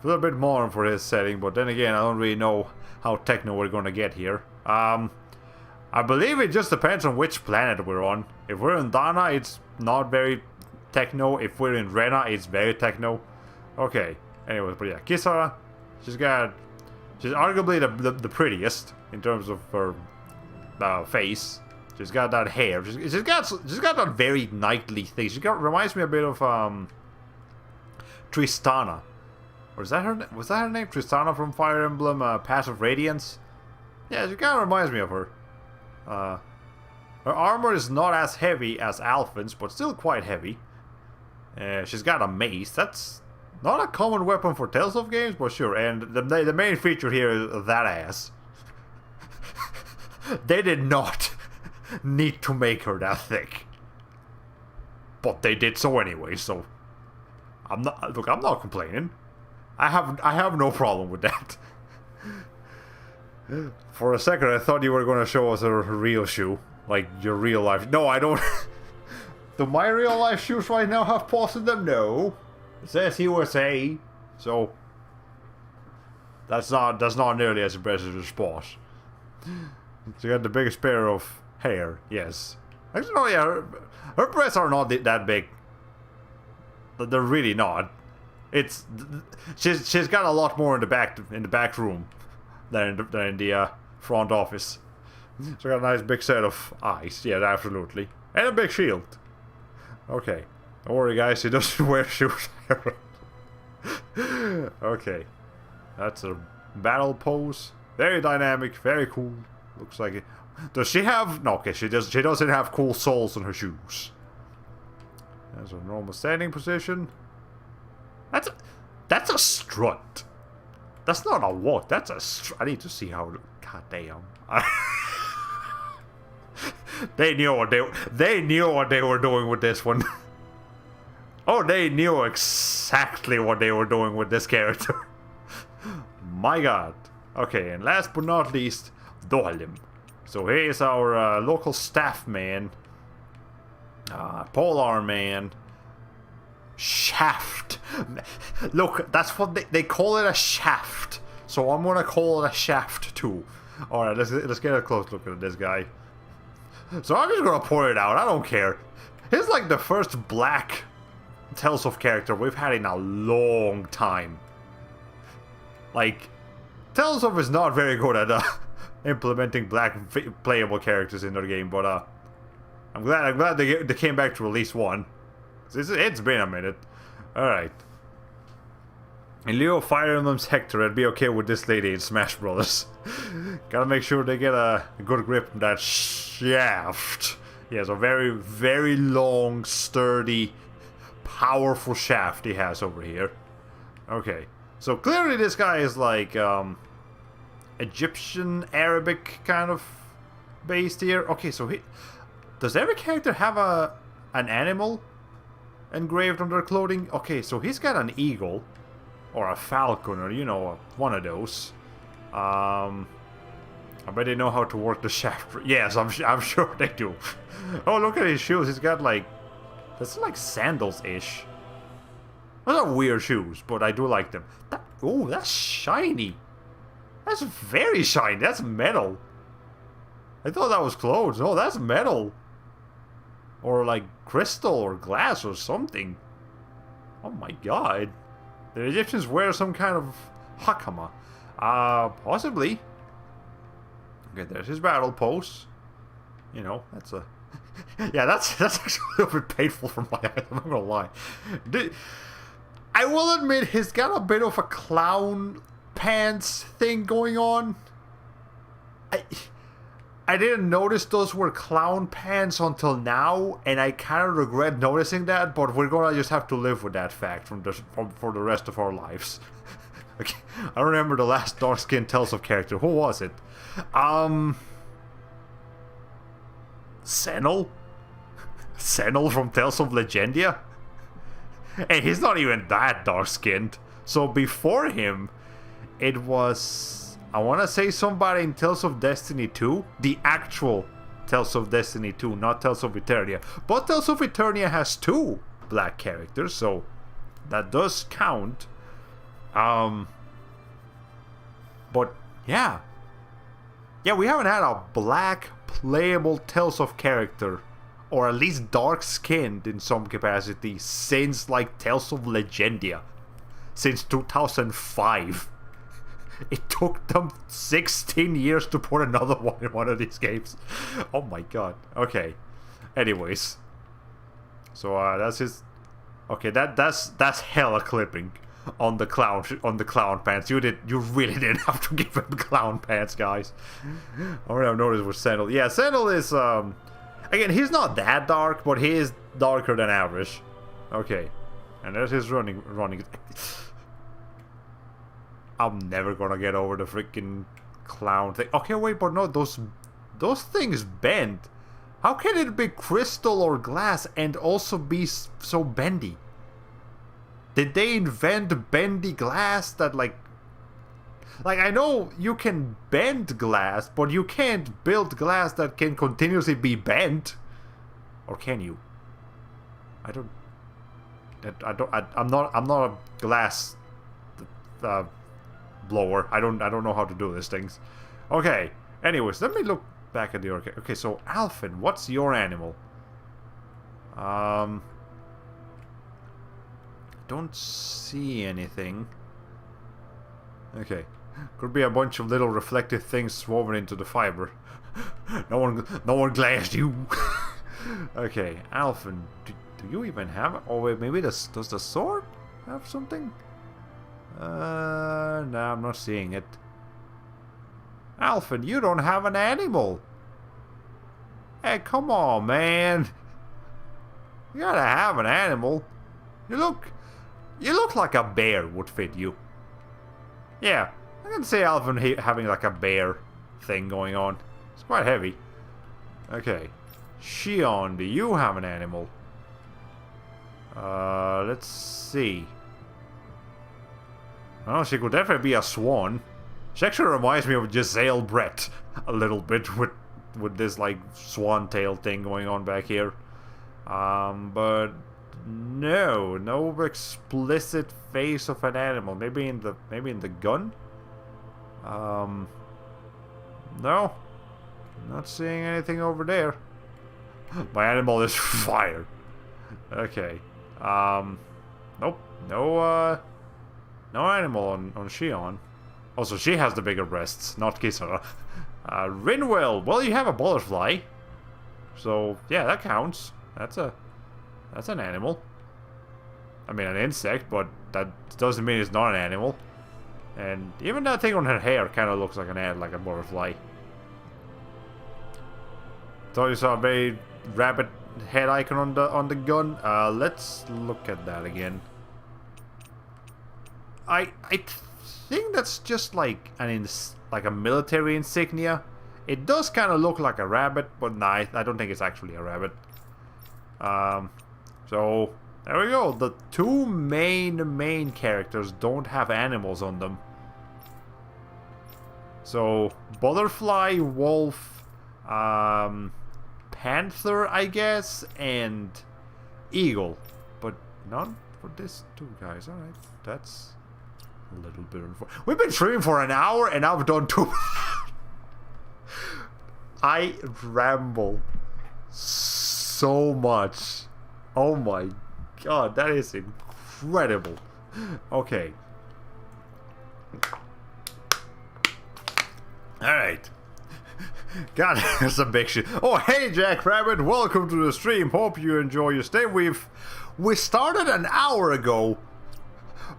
A little bit more for his setting, but then again, I don't really know how techno we're gonna get here. I believe it just depends on which planet we're on. If we're in Dana, it's not very techno. If we're in Rena, it's very techno. Okay. Anyway, but yeah, Kisara, she's arguably the prettiest in terms of her face. She's got that hair. She's got that very knightly thing. Reminds me a bit of Tristana. Or was that her name? Tristana from Fire Emblem Path of Radiance? Yeah, she kind of reminds me of her. Her armor is not as heavy as Alphin's, but still quite heavy. She's got a mace. That's not a common weapon for Tales of games, but sure. And the main feature here is that ass. They did not need to make her that thick. But they did so anyway, so... I'm not complaining. I have no problem with that. For a second, I thought you were going to show us a real shoe. Like, your real life... No, I don't... Do my real life shoes right now have paws in them? No. It says USA. So... That's not nearly as impressive as paws. She got the biggest pair of hair, yes. Actually, no, yeah, her breasts are not that big. They're really not. She's got a lot more in the back room than in the front office. She's got a nice big set of eyes, yeah, absolutely, and a big shield. Okay, don't worry, guys. She doesn't wear shoes. Okay, that's a battle pose. Very dynamic, very cool. Looks like it. Does she have... No, okay, she doesn't have cool soles on her shoes. That's a normal standing position. That's a strut. That's not a walk. That's a strut. I need to see how... God damn. They knew what they were doing with this one. Oh, they knew exactly what they were doing with this character. My god. Okay, and last but not least, Dohalim. So he is our local staff man, polearm man, Shaft. Look, that's what they call it, a shaft. So I'm gonna call it a shaft too. Alright, let's get a close look at this guy. So I'm just gonna point it out, I don't care. He's like the first black Tales of character we've had in a long time. Like, Tales of is not very good at implementing black playable characters in their game, but I'm glad they came back to release one. It's been a minute. Alright. In lieu of Fire Emblem's Hector, I'd be okay with this lady in Smash Brothers. Gotta make sure they get a good grip on that shaft. He has a very, very long, sturdy, powerful shaft he has over here. Okay. So clearly this guy is like Egyptian, Arabic kind of based here. Okay, so does every character have an animal engraved on their clothing? Okay, so he's got an eagle or a falcon, or you know, one of those. I bet they know how to work the shaft. Yes, I'm sure they do. Oh, look at his shoes. He's got like, that's like sandals-ish. Those are weird shoes, but I do like them. Oh, that's shiny. That's very shiny. That's metal. I thought that was clothes. No, that's metal. Or like crystal or glass or something. Oh my god. The Egyptians wear some kind of hakama. Possibly. Okay, there's his battle pose. You know, that's a... yeah, that's actually a little bit painful for my eyes, I'm not gonna lie. I will admit, he's got a bit of a clown pants thing going on. I didn't notice those were clown pants until now, and I kind of regret noticing that, but we're gonna just have to live with that fact for the rest of our lives. Okay, I remember the last dark-skinned Tales of character. Who was it? Senel? Senel from Tales of Legendia? And he's not even that dark-skinned. So before him, it was... I want to say somebody in Tales of Destiny 2. The actual Tales of Destiny 2, not Tales of Eternia. But Tales of Eternia has 2 black characters, so that does count. But yeah. Yeah, we haven't had a black playable Tales of character, or at least dark-skinned in some capacity, since like Tales of Legendia. Since 2005. It took them 16 years to put another one in one of these games. Oh my god. Okay. Anyways. So that's his... Okay, that's hella clipping on the clown pants. You really didn't have to give him clown pants, guys. All I've noticed was Senel. Yeah, Senel is again, he's not that dark, but he is darker than average. Okay. And there's his running. I'm never gonna get over the freaking clown thing. Okay, wait, but no, those things bend. How can it be crystal or glass and also be so bendy? Did they invent bendy glass that like I know you can bend glass, but you can't build glass that can continuously be bent. Or can you? I'm not a glass blower. I don't know how to do these things. Okay. Anyways, let me look back at the arcade. Okay, so Alphen, what's your animal? Don't see anything. Okay. Could be a bunch of little reflective things woven into the fiber. No one glassed you. Okay, Alphen, do you even have it? Oh wait, maybe does the sword have something? No, I'm not seeing it. Alphen, you don't have an animal. Hey, come on, man. You gotta have an animal. You look like a bear would fit you. Yeah, I can see Alphen having like a bear thing going on. It's quite heavy. Okay. Shionne, do you have an animal? Let's see. Well, she could definitely be a swan. She actually reminds me of Giselle Brett a little bit with this like swan tail thing going on back here. But No, no explicit face of an animal. Maybe in the gun. No, not seeing anything over there. My animal is fired. Okay. Nope. No. No animal on Shionne. Also, she has the bigger breasts, not Kisara. Rinwell. Well, you have a butterfly. So yeah, that counts. That's an animal. I mean, an insect, but that doesn't mean it's not an animal. And even that thing on her hair kind of looks like like a butterfly. Thought you saw a very rabbit head icon on the gun. Let's look at that again. I think that's just like like a military insignia. It does kind of look like a rabbit, but nah, I don't think it's actually a rabbit. So there we go. The two main characters don't have animals on them. So butterfly, wolf, panther, I guess, and eagle, but not for these two guys. All right, that's a little bit. We've been streaming for an hour, and I've done two. I ramble so much. Oh my god, that is incredible. Okay. Alright. God, that's a big shit. Oh, hey, Jack Rabbit. Welcome to the stream. Hope you enjoy your stay. We started an hour ago,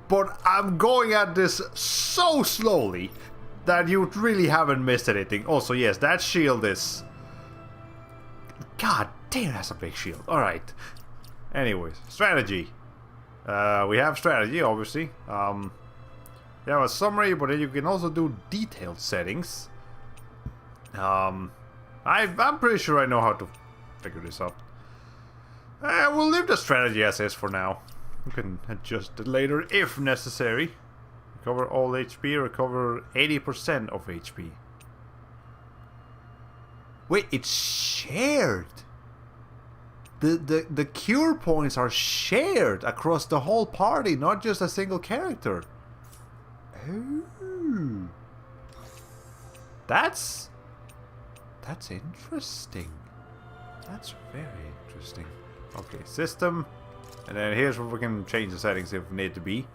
but I'm going at this so slowly that you really haven't missed anything. Also, yes, that shield is... God damn, that's a big shield. Alright. Anyways, strategy. We have strategy, obviously. You have a summary, but then you can also do detailed settings. I'm pretty sure I know how to figure this out. We'll leave the strategy as is for now. We can adjust it later if necessary. Recover all HP, recover 80% of HP. Wait, it's shared! The cure points are shared across the whole party, not just a single character. Oh. That's interesting. That's very interesting. Okay, system. And then here's where we can change the settings if we need to be.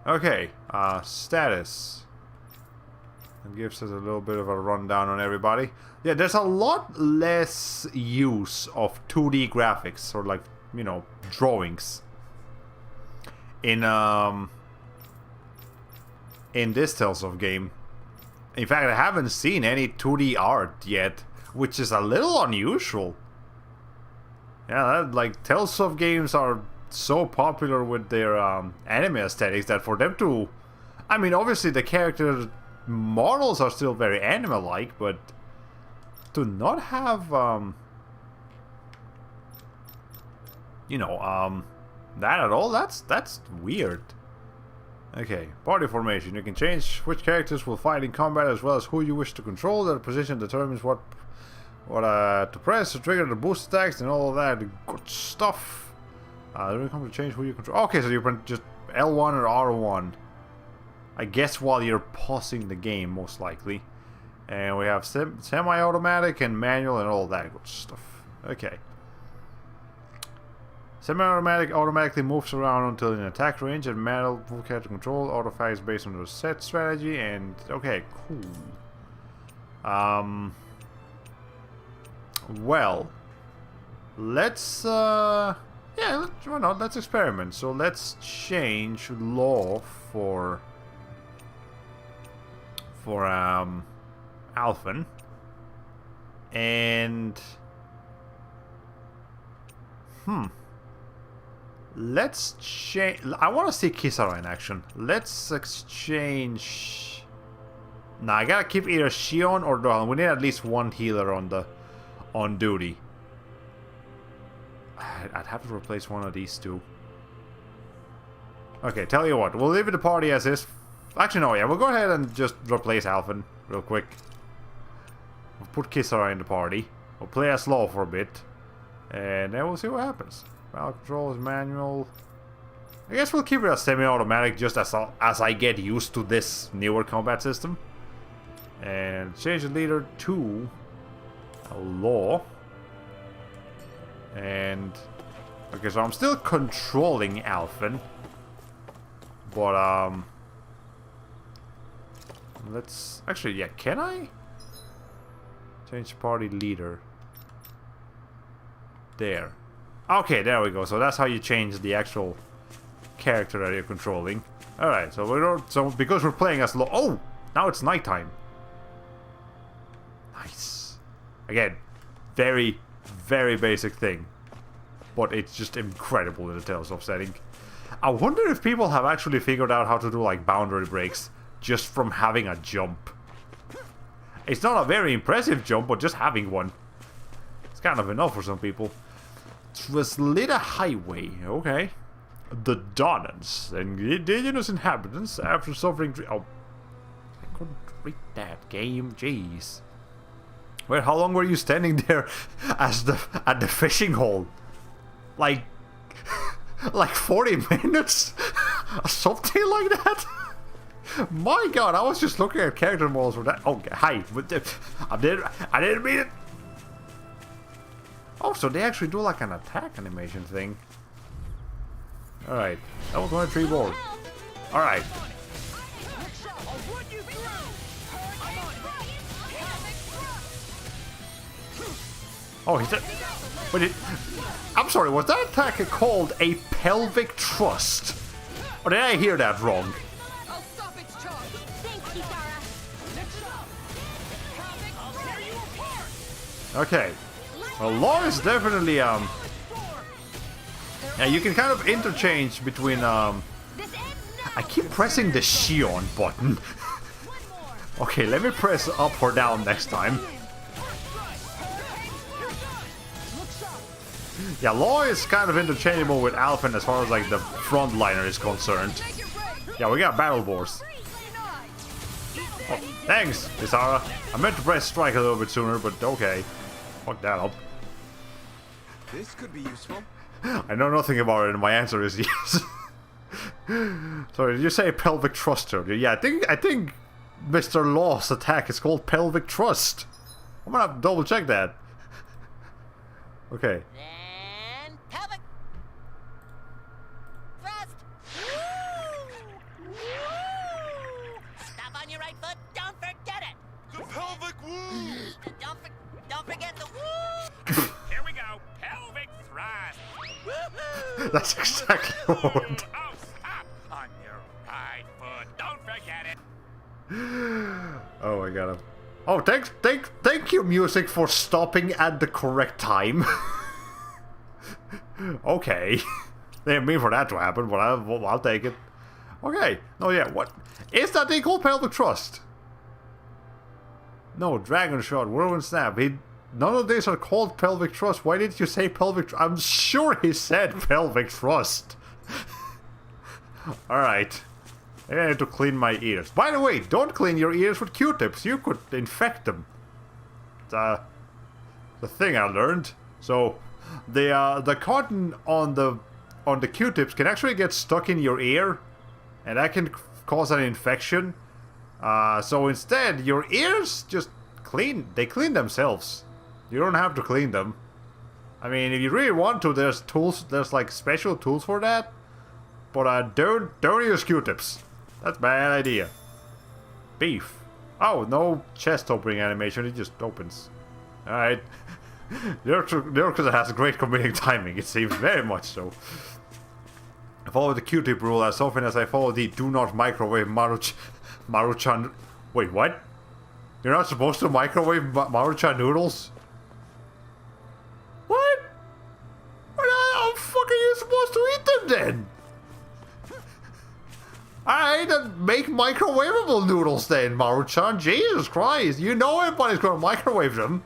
Okay, status. It gives us a little bit of a rundown on everybody. Yeah, there's a lot less use of 2D graphics, or like, you know, drawings in this Tales of game. In fact, I haven't seen any 2D art yet, which is a little unusual. Yeah, like Tales of games are so popular with their anime aesthetics that for them to... I mean, obviously the character models are still very anime-like, but to not have, you know, that at all, that's weird. Okay, party formation. You can change which characters will fight in combat as well as who you wish to control. Their position determines what to press to trigger the boost attacks and all of that good stuff. Then we come to change who you control. Okay, so you can just L1 or R1. I guess while you're pausing the game, most likely. And we have semi-automatic and manual and all that good stuff. Okay. Semi-automatic automatically moves around until in attack range, and manual full character control auto-fires based on the set strategy. And okay, cool. Well, let's yeah, why not? Let's experiment. So let's change law for Alphen, and let's change. I want to see Kisara in action. Let's exchange. Nah, I gotta keep either Shionne or Dolan. We need at least one healer on duty. I'd have to replace one of these two. Okay, tell you what, we'll leave the party as is. Actually, no, yeah, we'll go ahead and just replace Alphen real quick. We'll put Kisara in the party. We'll play as Law for a bit. And then we'll see what happens. Battle control is manual. I guess we'll keep it as semi-automatic just as I get used to this newer combat system. And change the leader to a law. And okay, so I'm still controlling Alphen. But let's actually, yeah, can I change party leader? There. Okay, there we go. So that's how you change the actual character that you're controlling. Alright, so because we're playing as low. Oh! Now it's nighttime. Nice. Again, very, very basic thing. But it's just incredible in the Tales-of setting. I wonder if people have actually figured out how to do like boundary breaks just from having a jump. It's not a very impressive jump, but just having one. It's kind of enough for some people. Translita Highway, okay. The Donnans, indigenous inhabitants, after suffering... Oh, I couldn't read that game, jeez. Wait, how long were you standing there at the fishing hole? Like 40 minutes? Something like that? My god, I was just looking at character models for that. Oh, hi. I didn't mean it. Oh, so they actually do like an attack animation thing. Alright, that was 1-3 board. Alright. Oh, he said... Wait, I'm sorry, was that attack called a pelvic thrust? Or did I hear that wrong? I'll stop its charge. Thanks, Kisara. Okay. Well, Law is definitely, yeah, you can kind of interchange between, I keep pressing the Shionne button. Okay, let me press up or down next time. Yeah, Law is kind of interchangeable with Alphen as far as, like, the frontliner is concerned. Yeah, we got battle boards. Oh, thanks, Kisara. I meant to press strike a little bit sooner, but okay. Fuck that up. This could be useful. I know nothing about it, and my answer is yes. Sorry, did you say pelvic thruster? Yeah, I think Mr. Law's attack is called pelvic thrust. I'm gonna have to double check that. Okay. And pelvic thrust. Woo! Woo! Stop on your right foot. Don't forget it. The pelvic woo! Don't forget the woo. Here we go. Pelvic thrust. Woohoo! That's exactly what. Oh, stop on your right foot. Don't forget it. Oh my god. Oh, thank you, music, for stopping at the correct time. Okay. Didn't mean for that to happen, but I'll take it. Okay. No, yeah, what? Is that thing called pelvic thrust? No, Dragon Shot, Whirlwind Snap. None of these are called pelvic thrust. Why didn't you say pelvic thrust? I'm sure he said pelvic thrust. Alright. I need to clean my ears. By the way, don't clean your ears with Q-tips. You could infect them. It's the thing I learned. So, the cotton on the Q-tips can actually get stuck in your ear, and that can cause an infection. So instead, your ears just clean. They clean themselves. You don't have to clean them. I mean, if you really want to, there's tools. There's like special tools for that. But don't use Q-tips. That's a bad idea. Beef. Oh, no chest opening animation. It just opens. Alright. Nurkusa has great comedic timing, it seems. Very much so. I follow the Q-tip rule as often as I follow the do not microwave Maruchan... Wait, what? You're not supposed to microwave Maruchan noodles? What? How the fuck are you supposed to eat them then? Alright, then make microwavable noodles then, Maruchan. Jesus Christ, you know everybody's gonna microwave them.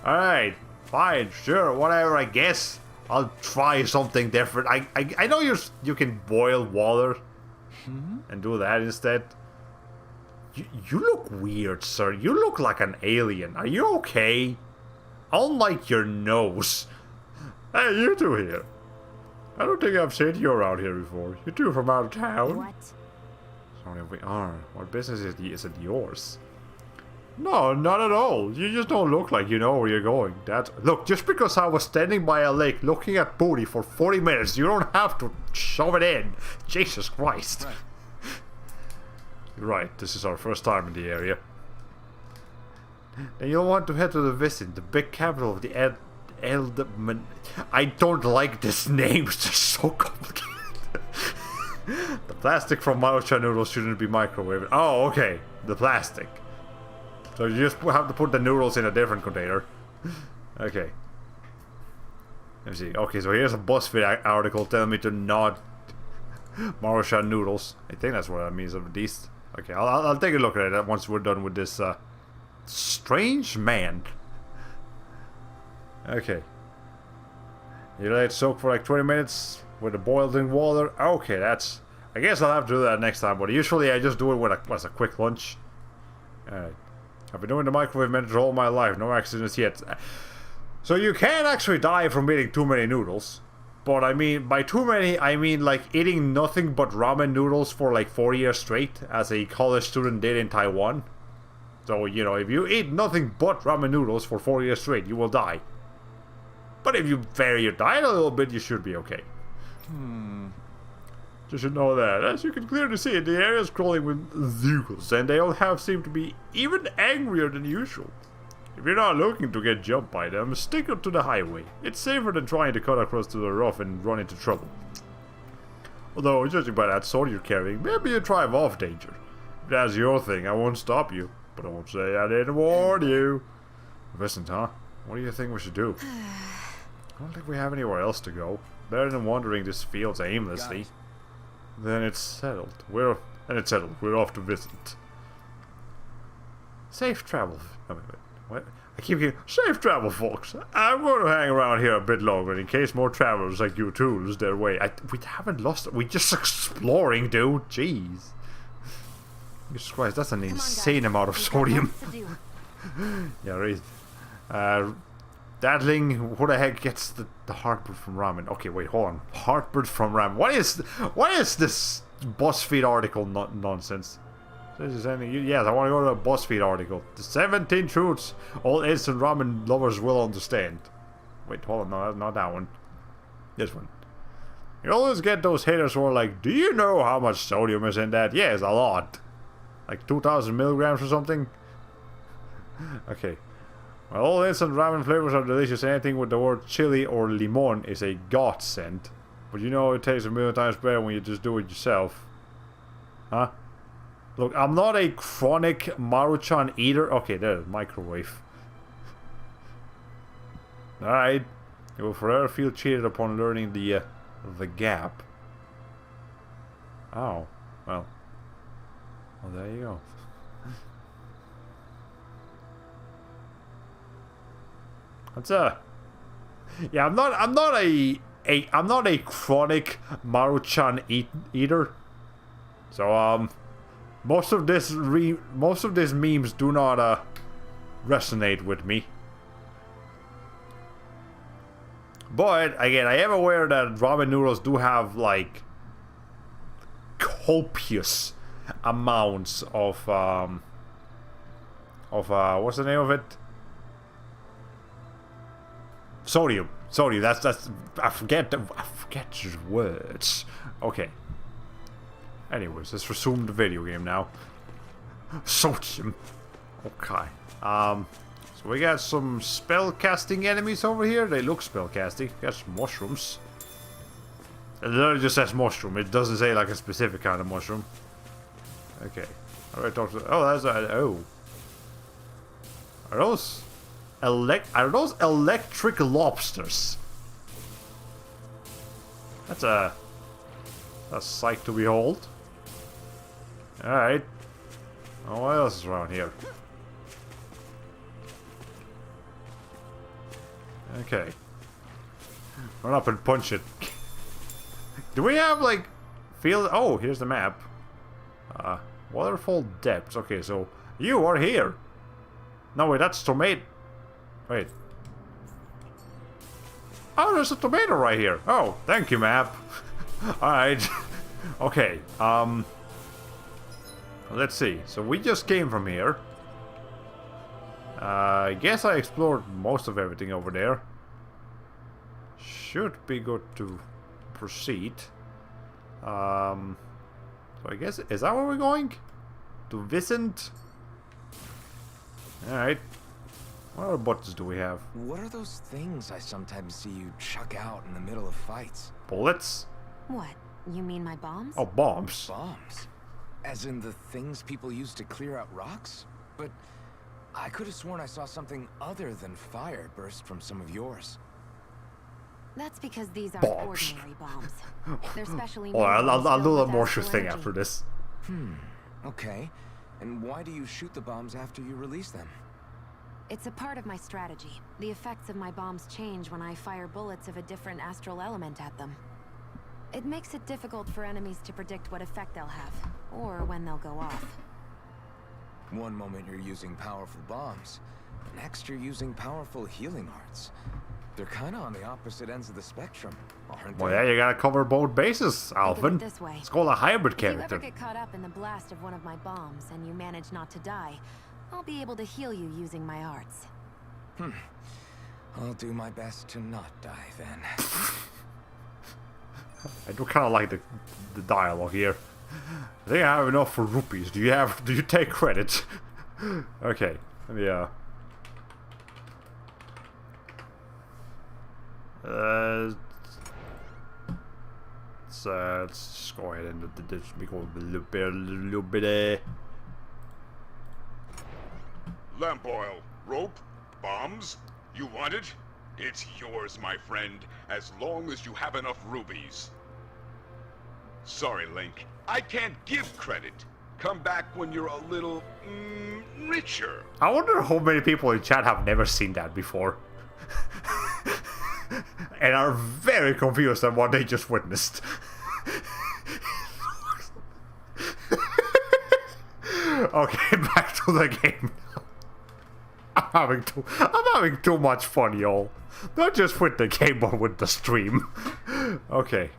Alright, fine, sure, whatever, I guess. I'll try something different. I know you can boil water and do that instead. You look weird, sir. You look like an alien. Are you okay? I don't like your nose. Hey, you two here. I don't think I've seen you around here before. You two from out of town? What? Sorry, we are. What business is it yours? No, not at all. You just don't look like you know where you're going. Look, just because I was standing by a lake looking at booty for 40 minutes, you don't have to shove it in. Jesus Christ. Right. You're right, this is our first time in the area. Then you'll want to head to the Visit, the big capital of the I don't like this name, it's just so complicated. The plastic from Maruchan noodles shouldn't be microwaved. Oh, okay, the plastic. So you just have to put the noodles in a different container. Okay. Let me see. Okay, so here's a BuzzFeed article telling me to not Maruchan noodles. I think that's what that means at least. Okay, I'll take a look at it once we're done with this strange man. Okay. You let it soak for like 20 minutes with the boiling water. Okay, that's... I guess I'll have to do that next time, but usually I just do it with a quick lunch. Alright. I've been doing the microwave methods all my life, no accidents yet. So you can actually die from eating too many noodles. But I mean, by too many, I mean like eating nothing but ramen noodles for like 4 years straight, as a college student did in Taiwan. So, you know, if you eat nothing but ramen noodles for 4 years straight, you will die. But if you vary your diet a little bit, you should be okay. You should know that. As you can clearly see, the area is crawling with vehicles, and they all seem to be even angrier than usual. If you're not looking to get jumped by them, stick up to the highway. It's safer than trying to cut across to the rough and run into trouble. Although, judging by that sword you're carrying, maybe you thrive off danger. If that's your thing, I won't stop you, but I won't say I didn't warn you. Listen, huh? What do you think we should do? I don't think we have anywhere else to go. Better than wandering these fields aimlessly. Then it's settled. We're off to visit. Safe travel. Oh, wait. What? I keep hearing safe travel, folks. I'm going to hang around here a bit longer in case more travelers like you two lose their way. We haven't lost it. We're just exploring, dude. Jeez. Jesus Christ, that's an insane amount of sodium. Yeah, right. Dadling, who the heck gets the heartburn from ramen? Okay, wait, hold on. Heartburn from ramen. What is this BuzzFeed article nonsense? Yes, I want to go to a BuzzFeed article. The 17 truths all instant ramen lovers will understand. Wait, hold on, no, not that one. This one. You always get those haters who are like, do you know how much sodium is in that? Yes, a lot. Like 2,000 milligrams or something? Okay. Well, all instant ramen flavors are delicious. Anything with the word chili or limon is a godsend. But you know it tastes a million times better when you just do it yourself. Huh? Look, I'm not a chronic Maruchan eater. Okay, there's microwave. Alright. You will forever feel cheated upon learning the gap. Oh. Well, there you go. That's yeah, I'm not a chronic Maruchan eater. So most of these memes do not resonate with me. But again, I am aware that ramen noodles do have like copious amounts of what's the name of it? Sodium. That's I forget the words. Okay. Anyways, let's resume the video game now. Sodium. Okay. So we got some spell-casting enemies over here. They look spell-casting. Got some mushrooms. It literally just says mushroom. It doesn't say like a specific kind of mushroom. Okay. Alright, talk to... Oh, that's a... Oh. Are those electric lobsters? That's a sight to behold. Alright. Oh, what else is around here? Okay. Run up and punch it. Do we have, like, field... Oh, here's the map. Waterfall Depths. Okay, so you are here. No, wait, that's tomato... Wait. Oh, there's a tomato right here. Oh, thank you, map. Alright. Okay, let's see. So we just came from here. I guess I explored most of everything over there. Should be good to proceed. So I guess, is that where we're going? To Vicent? Alright. What other buttons do we have? What are those things I sometimes see you chuck out in the middle of fights? Bullets? What? You mean my bombs? Oh, bombs. Bombs? As in the things people use to clear out rocks? But I could have sworn I saw something other than fire burst from some of yours. That's because these aren't Bombs. ordinary bombs. They're specially Oh, I'll do a more astral thing energy. after this. Okay. And why do you shoot the bombs after you release them? It's a part of my strategy. The effects of my bombs change when I fire bullets of a different astral element at them. It makes it difficult for enemies to predict what effect they'll have, or when they'll go off. One moment you're using powerful bombs, next you're using powerful healing arts. They're kind of on the opposite ends of the spectrum, aren't they? Well, yeah, you gotta cover both bases, Think of Alvin. it this way. It's called a hybrid If you character. ever get caught up in the blast of one of my bombs and you manage not to die, I'll be able to heal you using my arts. I'll do my best to not die then. I do kind of like the dialogue here. I think I have enough for rupees. Do you take credit? Okay, let me let's just go ahead and make a little bit. Lamp oil, rope, bombs. You want it? It's yours, my friend, as long as you have enough rubies. Sorry, Link. I can't give credit. Come back when you're a little, richer. I wonder how many people in chat have never seen that before. And are very confused on what they just witnessed. Okay, back to the game. I'm having too much fun, y'all. Not just with the game, but with the stream. Okay.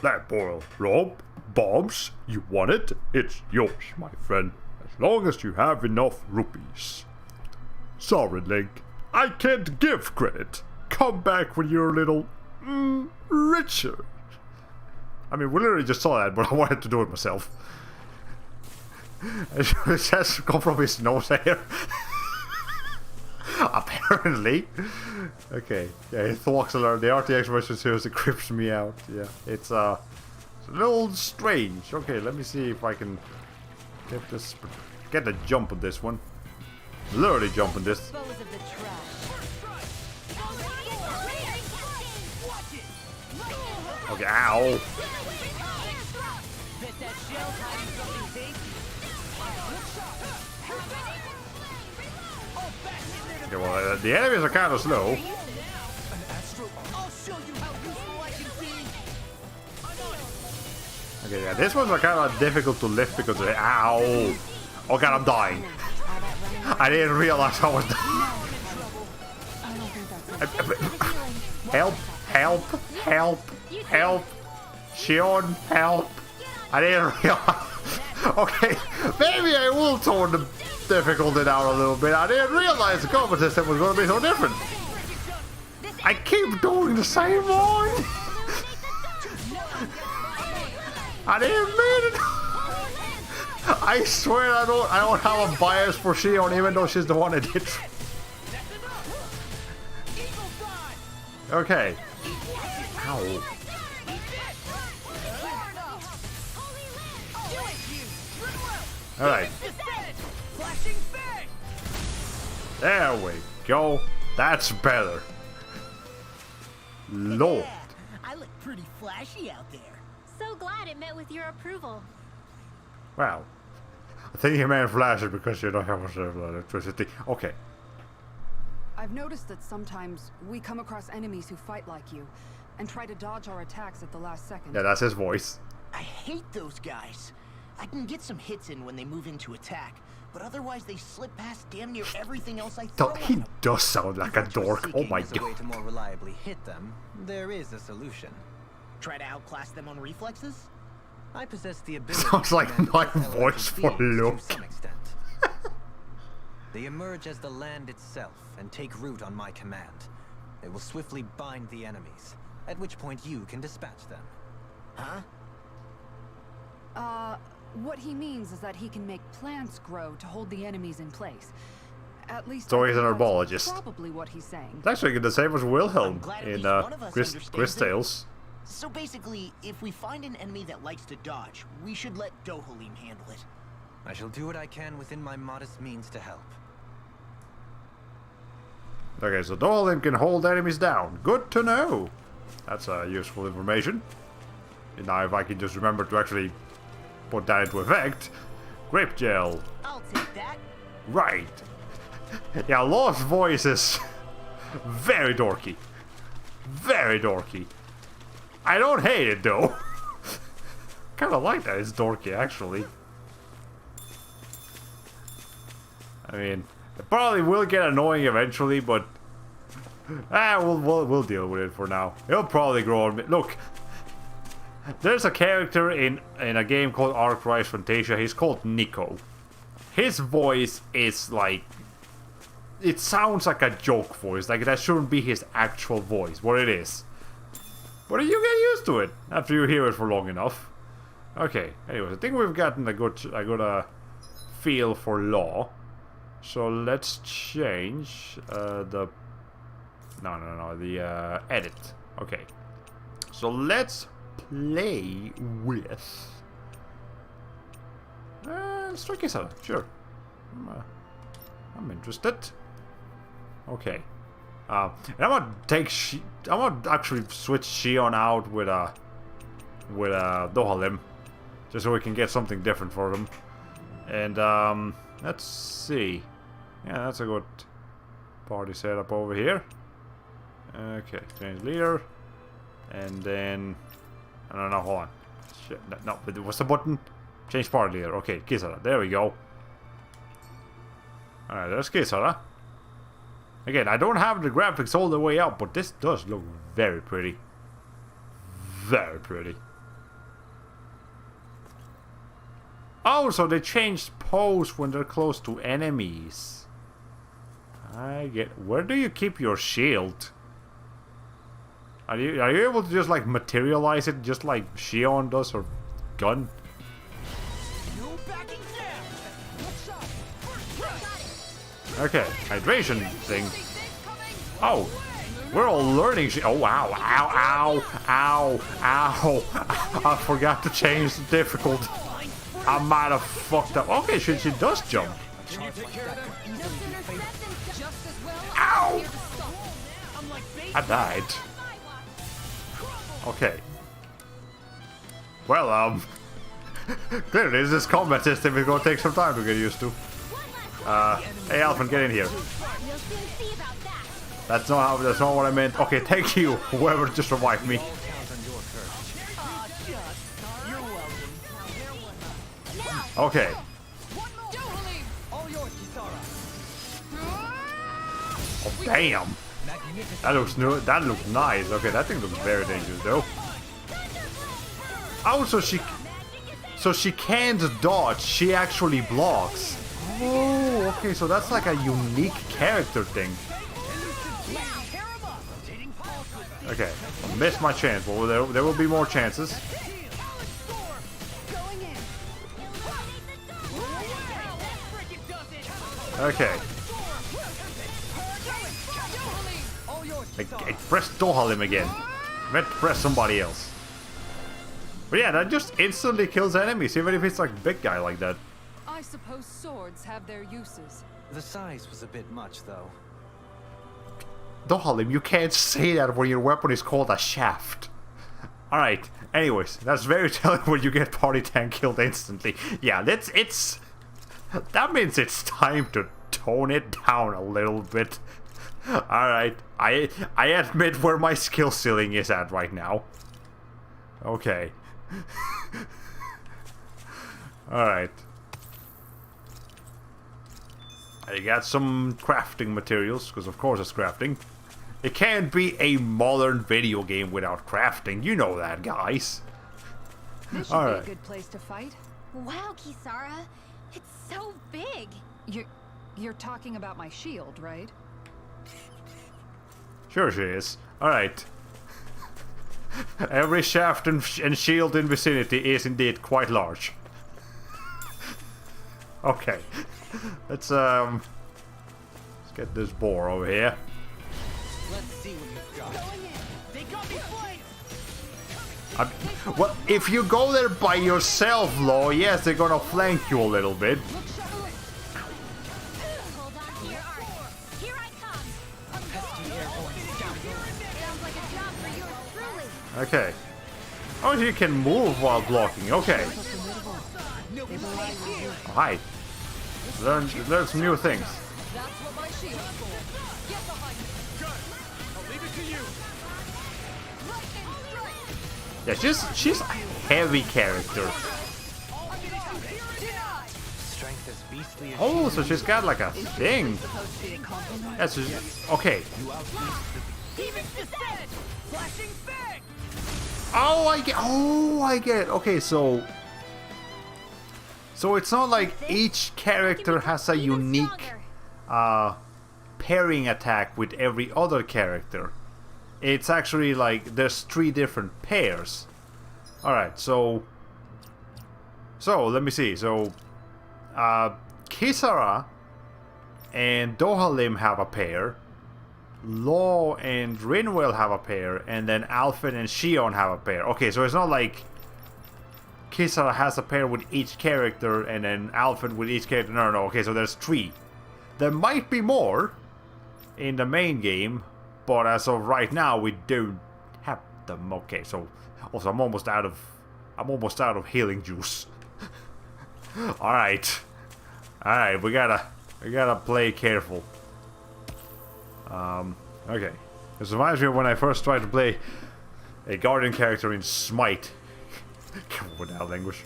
Lamp oil, rope, bombs. You want it? It's yours, my friend. As long as you have enough rupees. Sorry, Link. I can't give credit. Come back when you're a little, richer. I mean, we literally just saw that, but I wanted to do it myself. It has to come from his nose hair. Apparently. Okay. Yeah, it walks alert. The RTX version seriously creeps me out. Yeah. It's a little strange. Okay, let me see if I can get a jump on this one. Literally jump on this. Okay, ow. Okay, well, the enemies are kind of slow. Okay, yeah, this ones are kind of difficult to lift because of ow. Oh god, I'm dying. I didn't realize I was dying. Help, help, help, help. Shionne, help. I didn't realize. Okay, maybe I will tone the difficulty down a little bit. I didn't realize the combat system was going to be so different. I keep doing the same one. I didn't mean it. I swear I don't have a bias for Shionne, even though she's the one that did. Okay. Ow. Alright. There we go. That's better. Lord. I look pretty flashy out there. So glad it met with your approval. Wow. I think you meant flashy because you don't have much electricity. Okay. I've noticed that sometimes we come across enemies who fight like you and try to dodge our attacks at the last second. Yeah, that's his voice. I hate those guys. I can get some hits in when they move into attack, but otherwise they slip past damn near everything else I throw at He them. does sound like a dork. Oh my As a way god. to more reliably hit them, there is a solution. Try to outclass them on reflexes? I possess the ability Sounds to like command my elemental voice for beings Luke. to some extent. They emerge as the land itself and take root on my command. They will swiftly bind the enemies, at which point you can dispatch them. Huh? What he means is that he can make plants grow to hold the enemies in place. At least So I he's think an that's herbologist. Probably what he's saying. It's actually the same as Wilhelm I'm glad at in least one of us understands Gris it. Tales. So basically, if we find an enemy that likes to dodge, we should let Dohalim handle it. I shall do what I can within my modest means to help. Okay, so Dohalim can hold enemies down. Good to know. That's useful information. And now if I can just remember to actually put that into effect. Grape gel. I'll take that. Right. Yeah, Law's voice is very dorky. Very dorky. I don't hate it though. Kinda like that it's dorky actually. I mean, it probably will get annoying eventually, but we'll deal with it for now. He'll probably grow on me. Look, there's a character in a game called Ark Rise Fantasia. He's called Nico. His voice is like, it sounds like a joke voice. Like that shouldn't be his actual voice. What it is. But you get used to it after you hear it for long enough. Okay. Anyways, I think we've gotten a good feel for Law. So let's change the edit. Okay. So let's play with let's try Kisara. Sure. I'm interested. Okay. And I'm gonna actually switch Shionne out with Dohalim, just so we can get something different for them. And let's see. Yeah, that's a good party setup over here. Okay, change leader, and then no, hold on. Shit, no, what's the button? Change party leader. Okay, Kisara. There we go. All right, there's Kisara. Again, I don't have the graphics all the way up, but this does look very pretty. Very pretty. Oh, so they changed pose when they're close to enemies. I get. Where do you keep your shield? Are you able to just like materialize it, just like Shionne does her gun? No backing down. Okay, hydration thing. Oh, we're all learning. Oh wow! Ow! Ow! Ow! Ow! I forgot to change the difficulty. I might have fucked up. Okay, she does jump. Ow! I died. Okay. Well, clearly this combat system is gonna take some time to get used to. Hey, Alphen, get in here. That's not what I meant. Okay, thank you, whoever just revived me. Okay. Oh, damn. That looks new. That looks nice. Okay, that thing looks very dangerous though. Oh, so she can't dodge. She actually blocks. Oh, okay. So that's like a unique character thing. Okay, I missed my chance. Well, there will be more chances. Okay. I pressed Dohalim again. I meant to press somebody else. But yeah, that just instantly kills enemies, even if it's like a big guy like that. I suppose swords have their uses. The size was a bit much, though. Dohalim, you can't say that when your weapon is called a shaft. Alright, anyways, that's very telling when you get party tank killed instantly. Yeah, that means it's time to tone it down a little bit. Alright, I admit where my skill ceiling is at right now. Okay. Alright. I got some crafting materials, because of course it's crafting. It can't be a modern video game without crafting. You know that, guys. This should be a good place to fight. Wow, Kisara. It's so big. You're talking about my shield, right? Sure she is. Alright. Every shaft and shield in vicinity is indeed quite large. Okay. Let's get this boar over here. Let's see what you've got. They got me flanked. Well, if you go there by yourself, Law, yes, they're gonna flank you a little bit. Hold on to your arm. Here I come. Sounds like a job for yours truly. Okay. Oh, you can move while blocking. Okay. Oh, hi. Learn some new things. That's what my shield's for. Get behind me. I'll leave it to you. Yeah, she's a heavy character. Strength is beastly as Oh, so she's got like a thing. Supposed to be a compliment. That's just, okay. Demons descend. Flashing fang. Oh, I get it. Okay, so it's not like each character has a unique pairing attack with every other character. It's actually like there's 3 different pairs. Alright, so let me see. So Kisara and Dohalim have a pair. Law and Rinwell have a pair, and then Alfred and Shionne have a pair. Okay, so it's not like Kisara has a pair with each character, and then Alfred with each character. No. Okay, so there's 3. There might be more in the main game, but as of right now, we don't have them. Okay, so also I'm almost out of healing juice. All right, we gotta play careful. Okay. This reminds me of when I first tried to play a Guardian character in Smite. Come on with that language.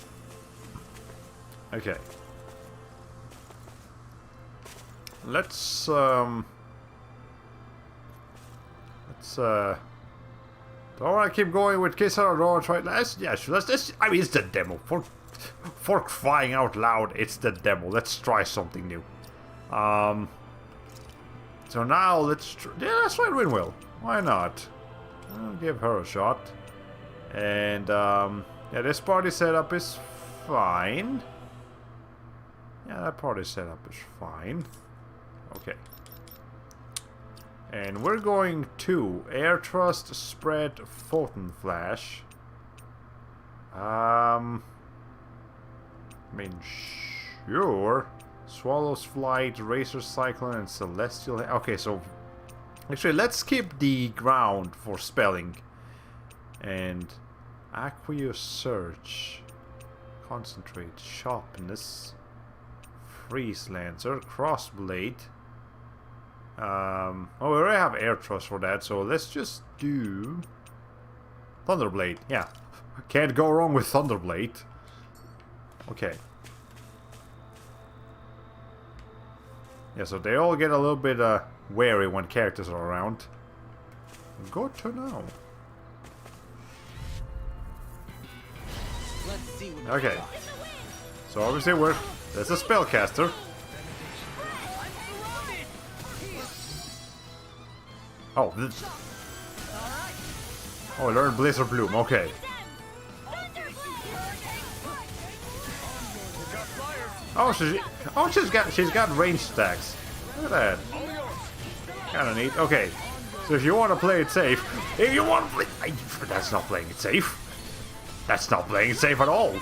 Okay. Let's don't wanna keep going with Kisara, don't wanna try. Let's I mean, it's the demo. For crying out loud, it's the demo. Let's try something new. So now let's try Rinwell. Why not? I'll give her a shot. And yeah, this party setup is fine. Yeah, that party setup is fine. Okay. And we're going to Air Thrust, Spread, Photon Flash. I mean, sure. Swallow's Flight, Razor Cyclone, and Celestial... Okay, so... Actually, let's skip the ground for spelling. And... Aqueous Surge. Concentrate. Sharpness. Freeze Lancer. Crossblade. Oh, we already have Air Thrust for that, so let's just do... Thunderblade, yeah. Can't go wrong with Thunderblade. Okay. Yeah, so they all get a little bit wary when characters are around. Good to know. Let's see what Okay. So obviously there's a spellcaster. Oh, this. Oh, I learned Blizzard Bloom. Okay. Oh, she's got range stacks. Look at that. Kind of neat. Okay. So if you want to play it safe, that's not playing it safe. That's not playing it safe at all.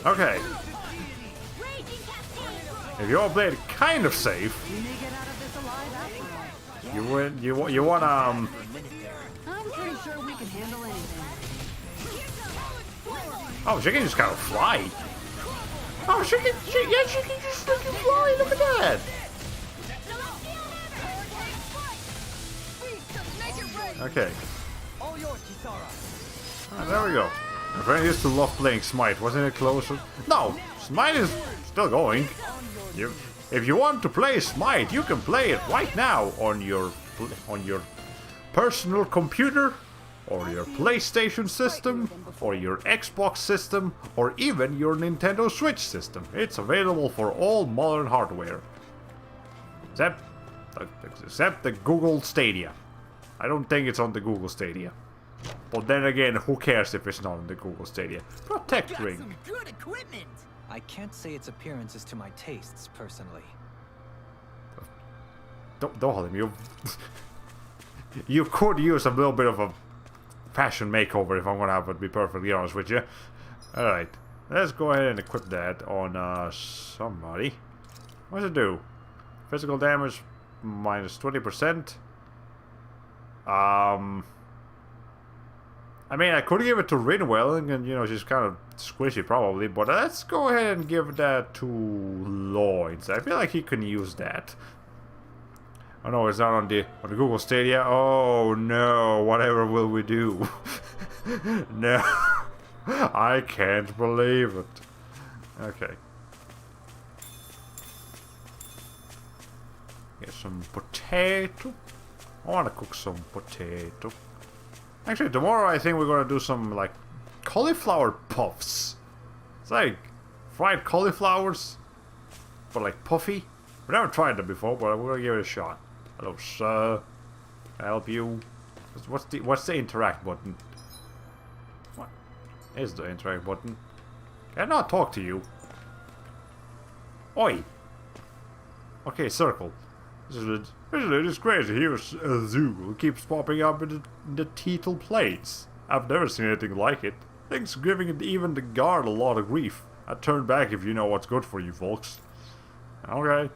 Okay. If you want to play it kind of safe, you want I'm pretty sure we can handle anything. Oh, she can just kind of fly. Oh, she can just freaking fly. Look at that. Okay. all yours, Kisara. There we go. My friend used to love playing Smite. Wasn't it closer? No, Smite is still going. If you want to play Smite, you can play it right now on your personal computer, or your PlayStation system, or your Xbox system, or even your Nintendo Switch system. It's available for all modern hardware. Except the Google Stadia. I don't think it's on the Google Stadia. But then again, who cares if it's not on the Google Stadia? Protect Ring. Some good equipment. I can't say its appearance is to my tastes, personally. Don't hold him. You could use a little bit of a fashion makeover if I'm gonna have to be perfectly honest with you. Alright. Let's go ahead and equip that on somebody. What does it do? Physical damage minus 20%. I mean, I could give it to Rinwell, and you know, she's kind of squishy probably, but let's go ahead and give that to Lloyd. I feel like he can use that. Oh no, it's not on the Google Stadia. Oh no, whatever will we do? No, I can't believe it. Okay. Get some potato. I want to cook some potato. Actually, tomorrow I think we're gonna do some like cauliflower puffs. It's like fried cauliflowers, but like puffy. We've never tried them before, but we're gonna give it a shot. Hello, sir. Can I help you? What's the interact button? What is the interact button? Can I not talk to you? Oi! Okay, circle. This is crazy. Here's a zoo. It keeps popping up in the title plates. I've never seen anything like it. Things giving it even the guard a lot of grief. I turn back if you know what's good for you folks. Okay.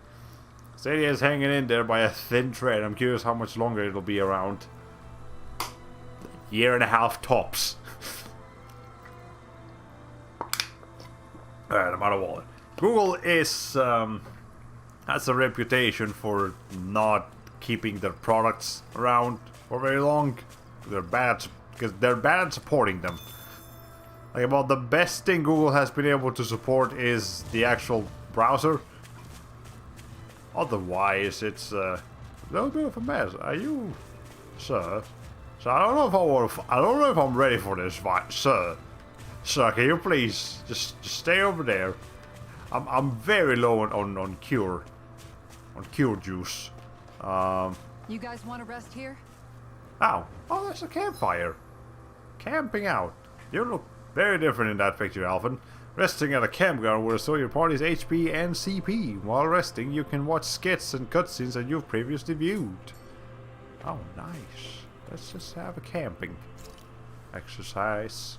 Stadia is hanging in there by a thin thread. I'm curious how much longer it'll be around. Year and a half tops. Alright, I'm out of wallet. Google is has a reputation for not keeping their products around for very long. They're bad because they're bad at supporting them. Like, about the best thing Google has been able to support is the actual browser. Otherwise, it's a little bit of a mess. Are you, sir? So I don't know if I'm ready for this, sir. Sir, can you please just stay over there? I'm very low on cure juice. You guys want to rest here? Oh, there's a campfire. Camping out. You look very different in that picture, Alvin. Resting at a campground will restore your party's HP and CP. While resting, you can watch skits and cutscenes that you've previously viewed. Oh, nice. Let's just have a camping exercise.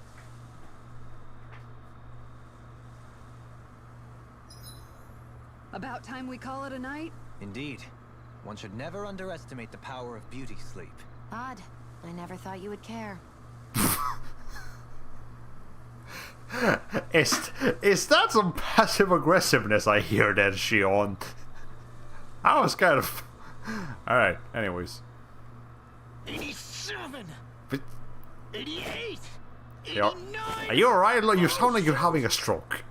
About time we call it a night? Indeed. One should never underestimate the power of beauty sleep. Odd. I never thought you would care. Is that some passive aggressiveness I hear that, Shionne? I was kind of... Alright, anyways. 87! But... 88! Yeah. 89! Are you alright? You sound like you're having a stroke.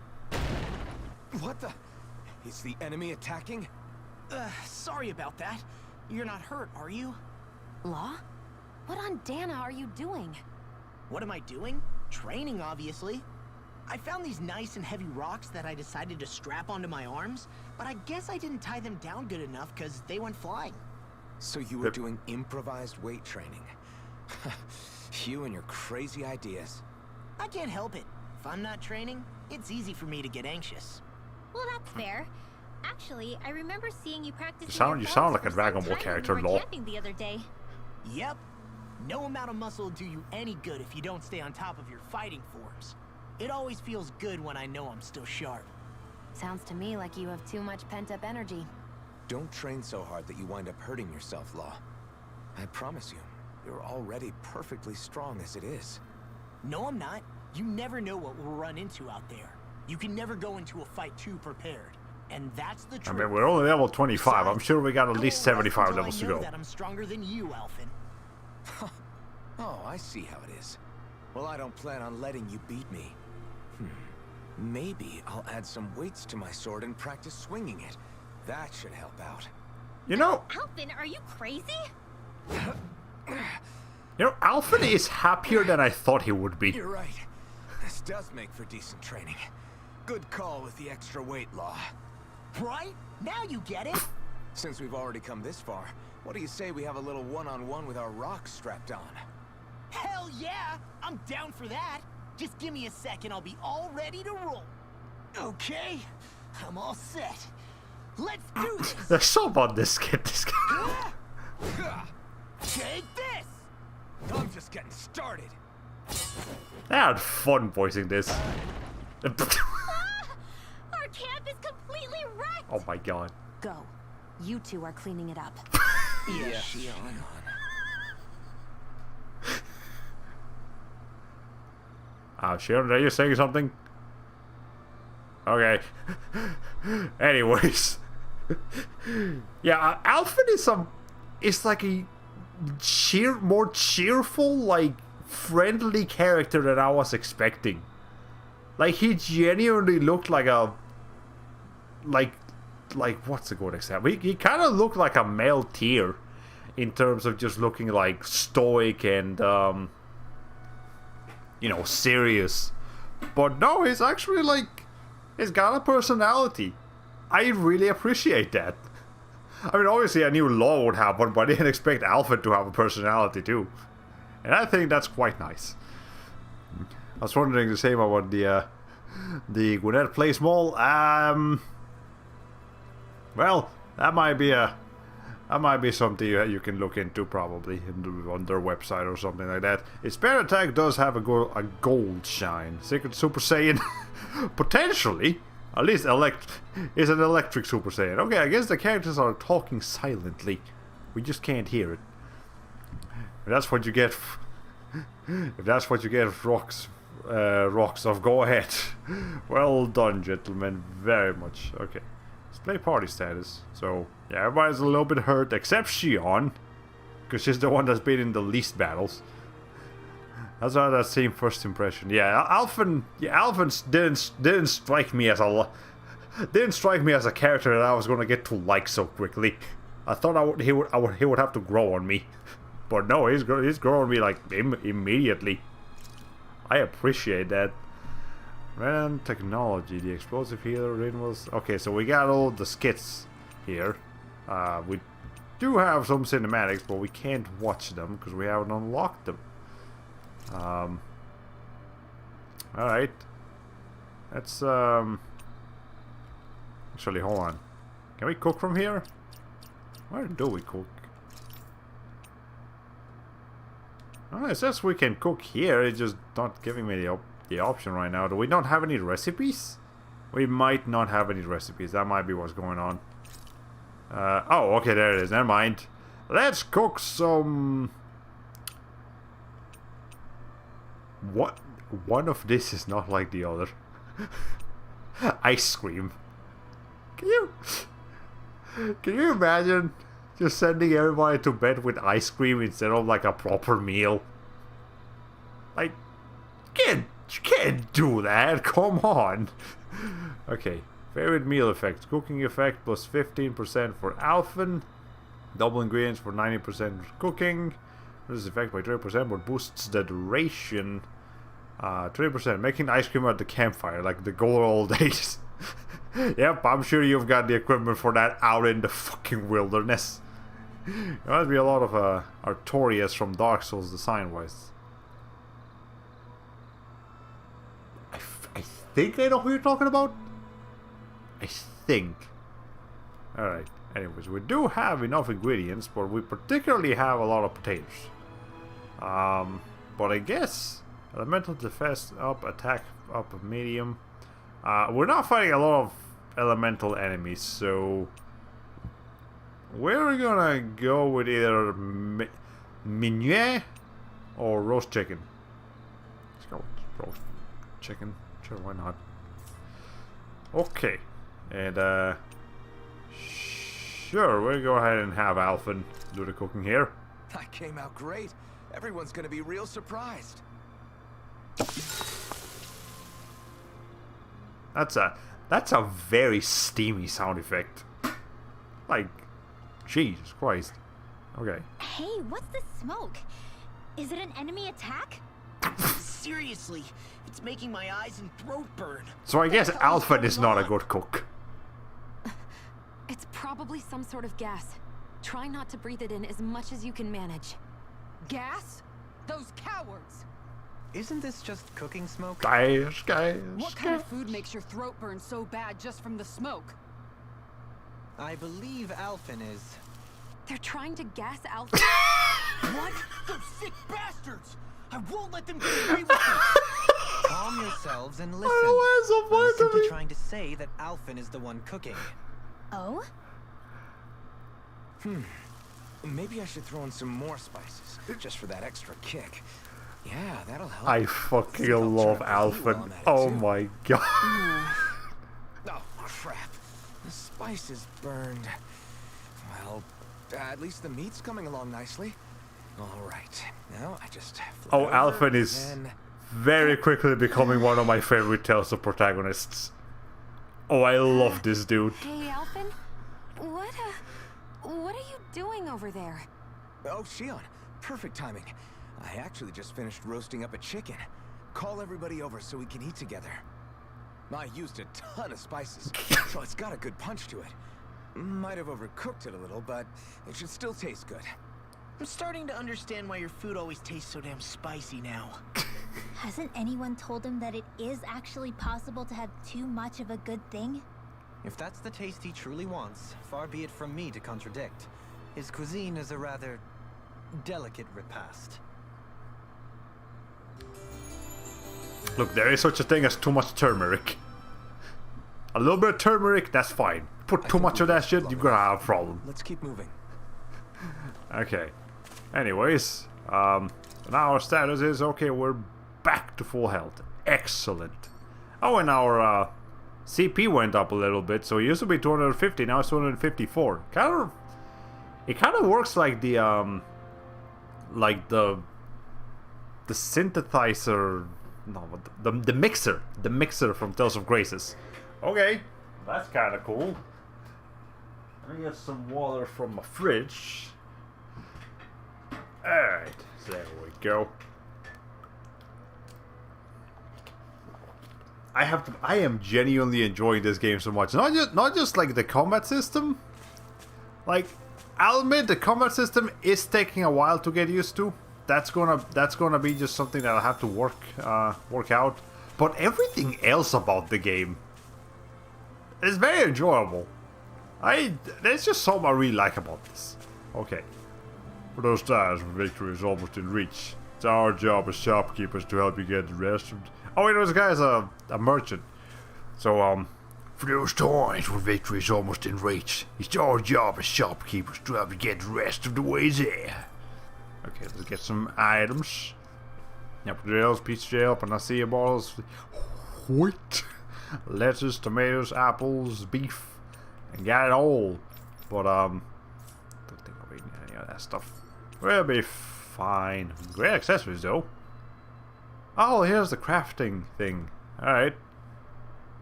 What the? Is the enemy attacking? Sorry about that. You're not hurt, are you? Law? What on Dana are you doing? What am I doing? Training, obviously. I found these nice and heavy rocks that I decided to strap onto my arms, but I guess I didn't tie them down good enough because they went flying. So you were doing improvised weight training. You and your crazy ideas. I can't help it. If I'm not training, it's easy for me to get anxious. Well, that's fair. Actually, I remember seeing you practicing. You sound like a Dragon Ball character, lol. Camping the other day. Yep. No amount of muscle will do you any good if you don't stay on top of your fighting forms. It always feels good when I know I'm still sharp. Sounds to me like you have too much pent-up energy. Don't train so hard that you wind up hurting yourself, Law. I promise you, you're already perfectly strong as it is. No, I'm not. You never know what we'll run into out there. You can never go into a fight too prepared. And that's the truth. I mean, we're only level 25. I'm sure we got at least 75 levels to go. That I'm stronger than you, Alphen. Oh, I see how it is. Well, I don't plan on letting you beat me. Maybe I'll add some weights to my sword and practice swinging it. That should help out. You know... Alphen, are you crazy? You know, Alphen is happier than I thought he would be. You're right. This does make for decent training. Good call with the extra weight law. Right? Now you get it. Since we've already come this far, what do you say we have a little one-on-one with our rocks strapped on? Hell yeah! I'm down for that. Just give me a second, I'll be all ready to roll. Okay, I'm all set. Let's do this. There's so about this kid. Take this. I'm just getting started. They had fun voicing this. Our camp is completely wrecked! Oh my god. Go. You two are cleaning it up. Yes, Shionne. Shionne, are you saying something? Okay. Anyways. Yeah, Alphen is like a more cheerful, like, friendly character than I was expecting. Like, he genuinely looked like a... Like, what's a good example? He kind of looked like a male tier in terms of just looking like stoic and, you know, serious. But no, he's actually like, he's got a personality. I really appreciate that. I mean, obviously I knew Law would have one, but I didn't expect Alphen to have a personality too. And I think that's quite nice. I was wondering the same about the Gwinnett Place Mall. Well, that might be something you can look into probably on their website or something like that. Its bear attack does have a gold shine. Secret Super Saiyan, potentially, at least is an electric Super Saiyan. Okay, I guess the characters are talking silently. We just can't hear it. If that's what you get. If that's what you get, rocks of go ahead. Well done, gentlemen, very much. Okay. Play party status. So, yeah, everybody's a little bit hurt except Shionne, because she's the one that's been in the least battles. That's how that same first impression. Yeah, Alphen didn't strike me as a character that I was gonna get to like so quickly. I thought he would have to grow on me, but no, he's growing on me like immediately. I appreciate that. Random technology, the explosive healer, Rainwell's... Okay, so we got all the skits here. We do have some cinematics, but we can't watch them because we haven't unlocked them. Alright. Let's, actually, hold on. Can we cook from here? Where do we cook? Oh, it says we can cook here, it's just not giving me the option right now. Do we not have any recipes? We might not have any recipes. That might be what's going on. Oh, okay, there it is. Never mind. Let's cook some... What? One of this is not like the other. Ice cream. Can you imagine just sending everybody to bed with ice cream instead of like a proper meal? Like, you can't do that. Come on. Okay. Favorite meal effects. Cooking effect plus 15% for Alphen. Double ingredients for 90% cooking. This effect by 30% but boosts the duration. 30%. Making ice cream at the campfire. Like the good old days. Yep, I'm sure you've got the equipment for that out in the fucking wilderness. There must be a lot of Artorias from Dark Souls design-wise. I think I know who you're talking about. I think. Alright, anyways, we do have enough ingredients, but we particularly have a lot of potatoes. But I guess elemental defense up, attack up, medium. We're not fighting a lot of elemental enemies, so we're gonna go with either mignon or roast chicken. Let's go with roast chicken. Sure, why not? Okay, and sure, we'll go ahead and have Alphen do the cooking here. That came out great. Everyone's gonna be real surprised. That's a very steamy sound effect. Like, Jesus Christ. Okay. Hey, what's the smoke? Is it an enemy attack? Seriously, it's making my eyes and throat burn. So I guess What the hell Alfred is not a going on? good cook. It's probably some sort of gas. Try not to breathe it in as much as you can manage. Gas? Those cowards! Isn't this just cooking smoke? Guys. What kind of food makes your throat burn so bad just from the smoke? I believe Alphen is. They're trying to gas Alfred. What? Those sick bastards! I won't let them get away with this! Calm yourselves and listen. Oh, where's the I was point of simply it? trying to say that Alphen is the one cooking. Oh? Maybe I should throw in some more spices, just for that extra kick. Yeah, that'll help. I See if fucking I'll love turn up the heat while Alfred. I'm at it, Oh too. my god. Oh, crap. The spice is burned. Well, at least the meat's coming along nicely. All right. Now I just flip Oh, it over Alfred is and... very quickly becoming one of my favorite Tales of protagonists. Oh, I love this dude. Hey, Alphen? What are you doing over there? Oh, Shionne. Perfect timing. I actually just finished roasting up a chicken. Call everybody over so we can eat together. I used a ton of spices, so it's got a good punch to it. Might have overcooked it a little, but it should still taste good. I'm starting to understand why your food always tastes so damn spicy now. Hasn't anyone told him that it is actually possible to have too much of a good thing? If that's the taste he truly wants, far be it from me to contradict. His cuisine is a rather delicate repast. Look, there is such a thing as too much turmeric. A little bit of turmeric, that's fine. Put too much of that shit, you're gonna have a problem. Let's keep moving. Okay. Anyways, now our status is okay, we're back to full health. Excellent. Oh, and our CP went up a little bit, so it used to be 250, now it's 254. It kind of works like the synthesizer, no, the mixer from Tales of Graces. Okay, that's kind of cool. Let me get some water from my fridge. Alright, there we go. I am genuinely enjoying this game so much. Not just like the combat system. Like, I'll admit the combat system is taking a while to get used to. That's gonna be just something that I'll have to work out. But everything else about the game is very enjoyable. There's just something I really like about this. Okay. For those times when victory is almost in reach, it's our job as shopkeepers to help you get the rest of... Oh wait, this guy's a merchant. So, for those times when victory is almost in reach, it's our job as shopkeepers to help you get the rest of the way there. Okay, let's get some items. Apple gels, pizza gel, panacea bottles. What? Lettuce, tomatoes, apples, beef. And got it all. But, don't think I'll be needing any of that stuff. We'll be fine. Great accessories, though. Oh, here's the crafting thing. Alright.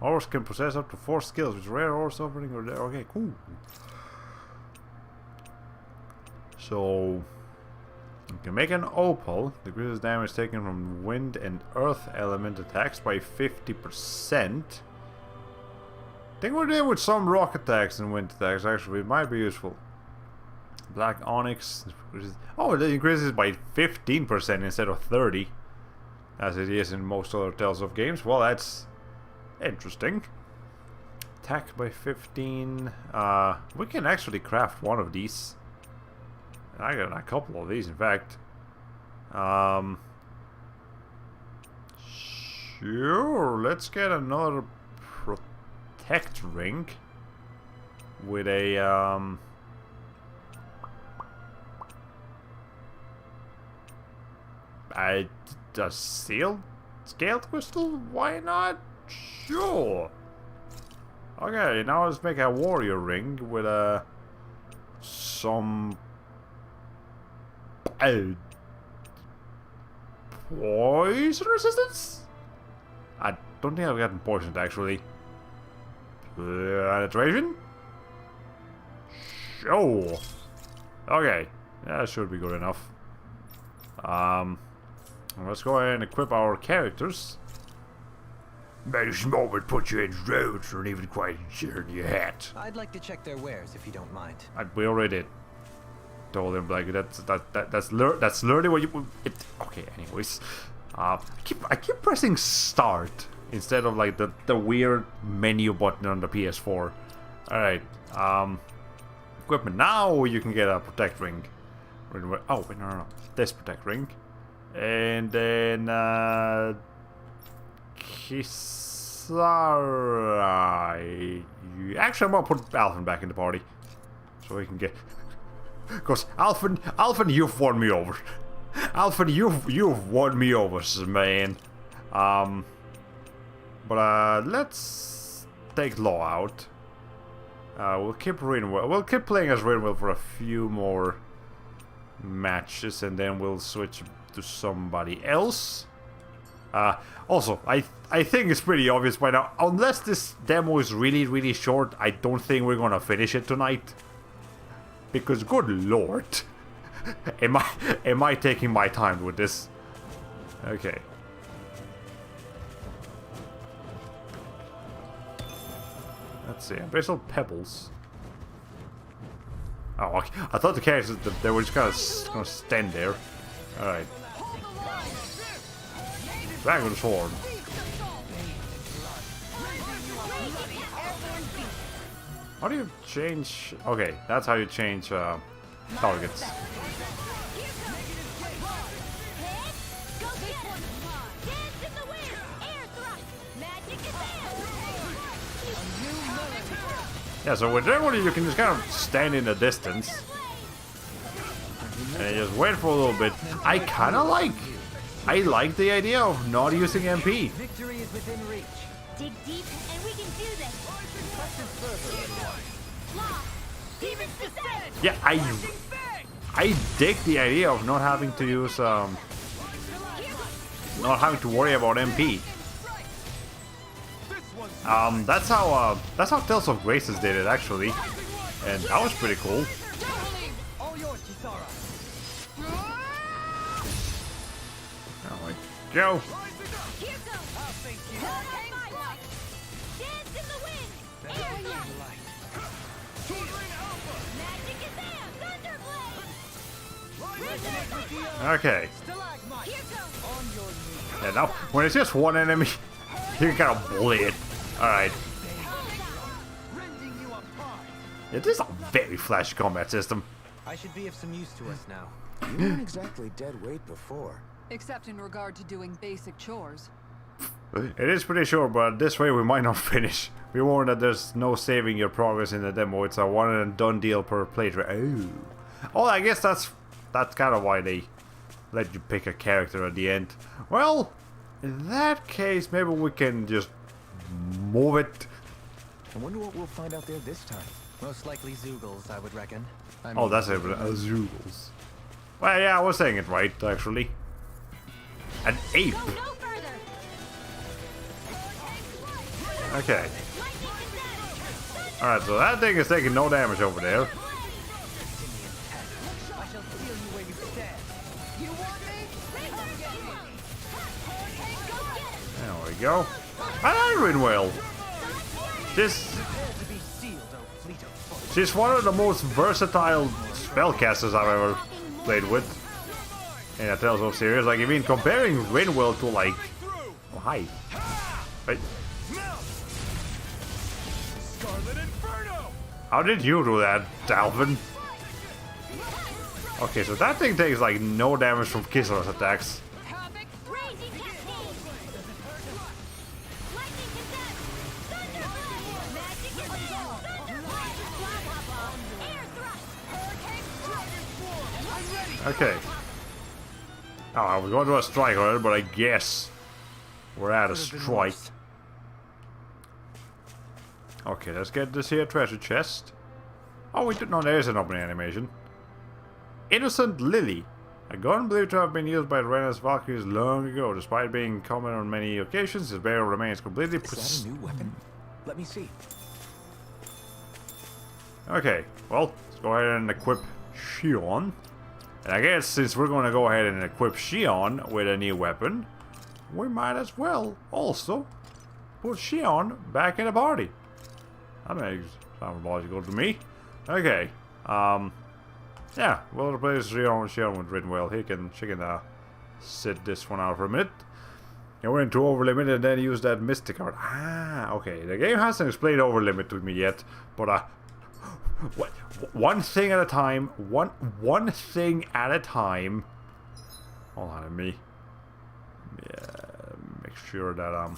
Ores can possess up to 4 skills, which rare ores opening or... Okay, cool. So... you can make an opal. Decreases damage taken from wind and earth element attacks by 50%. I think we're dealing with some rock attacks and wind attacks, actually. It might be useful. Black onyx. Oh, it increases by 15% instead of 30%. As it is in most other Tales of games. Well, that's interesting. Attack by 15. We can actually craft one of these. I got a couple of these, in fact. Sure, let's get another protect ring with a a sealed scaled crystal? Why not? Sure. Okay, now let's make a warrior ring with some poison resistance? I don't think I've gotten poisoned actually. Penetration? Sure. Okay, that should be good enough. Let's go ahead and equip our characters. This moment put you in roads or even quite in your hat. I'd like to check their wares if you don't mind. We already told him like that's literally what you. Okay, anyways, I keep pressing start instead of like the weird menu button on the PS4. All right, equipment. Now you can get a protect ring. Oh wait, no, this protect ring, and then Kisara. Actually, I'm gonna put Alphen back in the party so we can get. Because Alphen, you've won me over. Alphen, you've won me over, man. But let's take Law out. We'll keep Rinwell. We'll keep playing as Rinwell for a few more matches, and then we'll switch to somebody else. Also, I think it's pretty obvious by now. Unless this demo is really short, I don't think we're gonna finish it tonight. Because good lord, am I taking my time with this? Okay. Let's see. Abyssal Pebbles. Oh, okay. I thought the characters they were just gonna stand there. All right. Dragon Sword. How do you change? Okay, that's how you change targets. Yeah, so with Dragon you can just kind of stand in the distance and just wait for a little bit. I like the idea of not using MP. Victory is within reach. Dig deep, and we can do this. Yeah, I dig the idea of not having to use not having to worry about MP. That's how Tales of Graces did it actually, and that was pretty cool. All yours, Kisara. Oh my go! Okay. Yeah, now when it's just one enemy, you can kind of bully it. Alright. It is a very flashy combat system. I should be of some use to us now. You weren't exactly dead weight before. Except in regard to doing basic chores. It is pretty short, but this way we might not finish. We warned that there's no saving your progress in the demo. It's a one and done deal per playthrough. Oh, I guess that's kind of why they let you pick a character at the end. Well, in that case, maybe we can just move it. I wonder what we'll find out there this time. Most likely Zoogles, I would reckon. Oh, that's it. Zoogles. Well, yeah, I was saying it right, actually. An ape. Okay. Alright, so that thing is taking no damage over there. There we go. And Rinwell. She's one of the most versatile spellcasters I've ever played with in a Tales of series. Like, I mean, comparing Rinwell to like, oh hi, wait. How did you do that, Alvin? Okay, so that thing takes like no damage from Kisara's attacks. Okay. Oh, I was going to a strike already, but I guess we're at a strike. Okay, let's get this here treasure chest. Oh, we did not. There's an opening animation. Innocent Lily. A gun believed to have been used by the Rena's Valkyries long ago. Despite being common on many occasions, its barrel remains completely... Is that a new weapon? Let me see. Okay, well, let's go ahead and equip Shionne. And I guess since we're going to go ahead and equip Shionne with a new weapon, we might as well also put Shionne back in the party. That makes sound logical to me. Okay, yeah, well, replace Shionne with Ridwell. She can sit this one out for a minute. I went to Overlimit and then use that Mystic card. Ah, okay. The game hasn't explained Overlimit to me yet, but one thing at a time. One thing at a time. Hold on, let me make sure that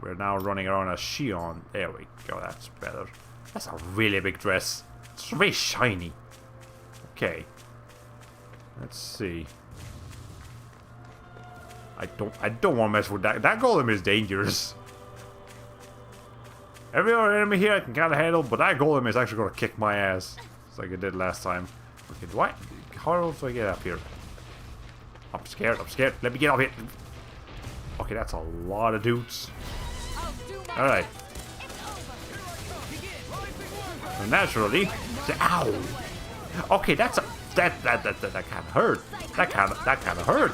we're now running around as Shionne. There we go. That's better. That's a really big dress. It's very shiny. Okay. Let's see. I don't want to mess with that. That golem is dangerous. Every other enemy here I can kind of handle, but that golem is actually going to kick my ass. Just like it did last time. Okay, how else do I get up here? I'm scared, Let me get up here. Okay, that's a lot of dudes. Alright. So naturally... Ow! Okay, that kind of hurt. That kind of hurt.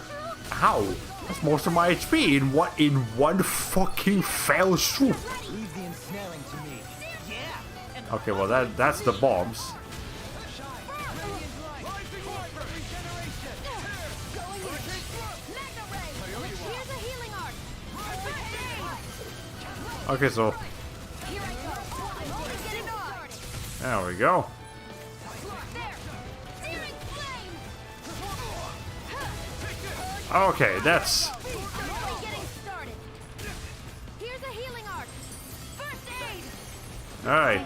Ow! That's most of my HP in one fucking fell swoop. Okay, well that's the bombs. Okay, so there we go. Okay, that's... Alright.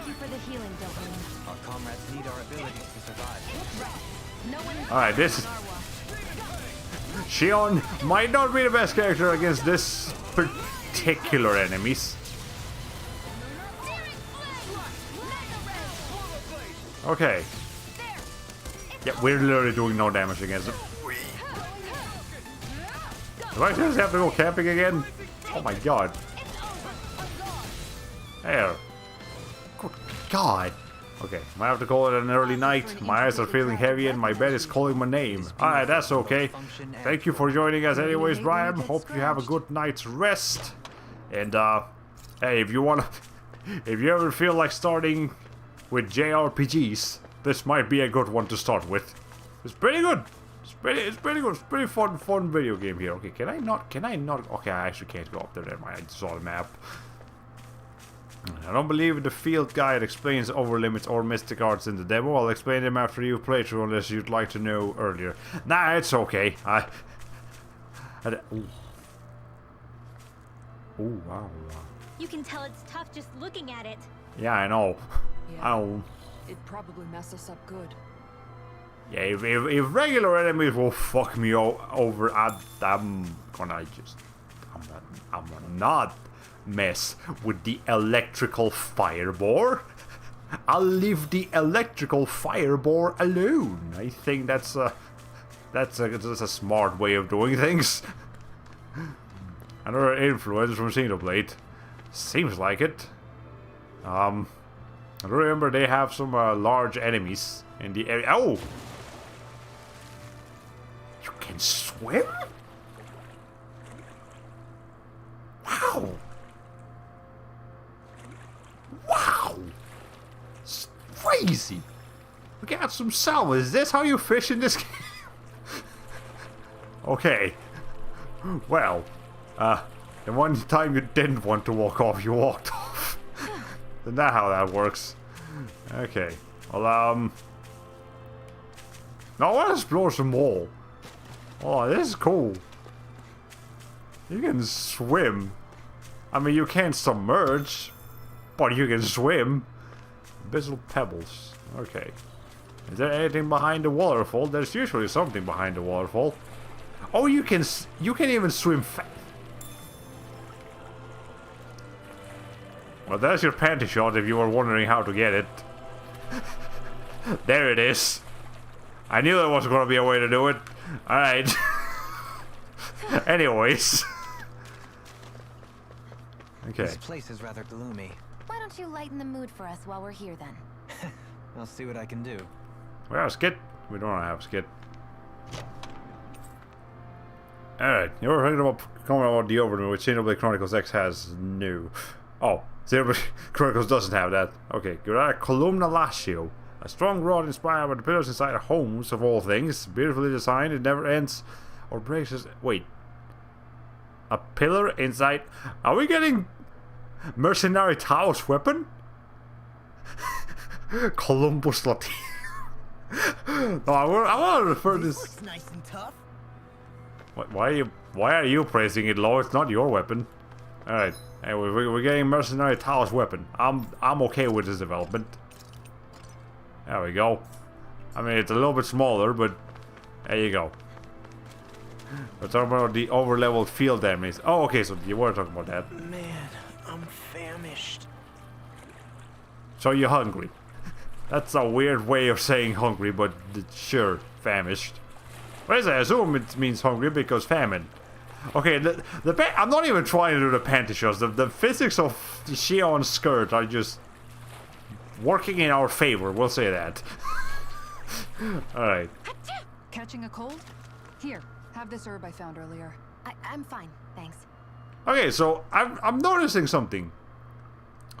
Our comrades need our abilities to survive. Alright, this... Shionne might not be the best character against this particular enemies. Okay. Yeah, we're literally doing no damage against it. Do I just have to go camping again? Oh my god. There. Good god. Okay, might have to call it an early night. My eyes are feeling heavy and my bed is calling my name. Alright, that's okay. Thank you for joining us anyways, Brian. Hope you have a good night's rest. And, hey, if you ever feel like starting with JRPGs, this might be a good one to start with. It's pretty good. It's pretty good. It's pretty fun video game here. Okay, can I not? Okay, I actually can't go up there. Never mind, I saw the map. I don't believe the field guide explains overlimits or mystic arts in the demo. I'll explain them after you play through unless you'd like to know earlier. Nah, it's okay. Ooh, wow. You can tell it's tough just looking at it. Yeah, I know. Yeah. It'd probably mess us up good. Yeah, if regular enemies will fuck me over, I'm gonna not mess with the electrical fireball. I'll leave the electrical fireball alone. I think that's a smart way of doing things. Another influence from Xenoblade. Seems like it. I remember they have some large enemies in the area. Oh! You can swim? Wow! Wow! It's crazy! We got some salmon. Is this how you fish in this game? Okay. Well, the one time you didn't want to walk off, you walked off. Isn't that how that works? Okay. Well, now I want to explore some more. Oh, this is cool. You can swim. I mean, you can't submerge, but you can swim. Abyssal pebbles. Okay. Is there anything behind the waterfall? There's usually something behind the waterfall. Oh, you can even swim Well, there's your panty shot if you were wondering how to get it. There it is. I knew there was going to be a way to do it. Alright. Anyways. Okay. This place is rather gloomy. Why don't you lighten the mood for us while we're here then? I'll see what I can do. We have a skit. We don't have a skit. Alright, you ever heard about coming about the overview which Xenoblade Chronicles X has new? Oh, Xenoblade Chronicles doesn't have that. Okay, you're at a columna latio. A strong rod inspired by the pillars inside a homes of all things. Beautifully designed, it never ends or breaks. Wait. A pillar inside. Are we getting Mercenary Tao's weapon? Columbus Latino. No, I want to refer This this. looks nice and tough. Why are you praising it, Lo? It's not your weapon. Alright. Anyway, we're getting Mercenary Tao's weapon. I'm okay with this development. There we go. I mean, it's a little bit smaller, but there you go. We're talking about the over-leveled field damage. Oh, okay, so you were talking about that. Man, I'm famished. So you're hungry. That's a weird way of saying hungry, but sure, famished. Well, I assume it means hungry because famine. Okay, I'm not even trying to do the panty shots. The physics of Shionne's skirt are just working in our favor, we'll say that. Alright. Catching a cold? Here, have this herb I found earlier. I'm fine, thanks. Okay, so I'm noticing something.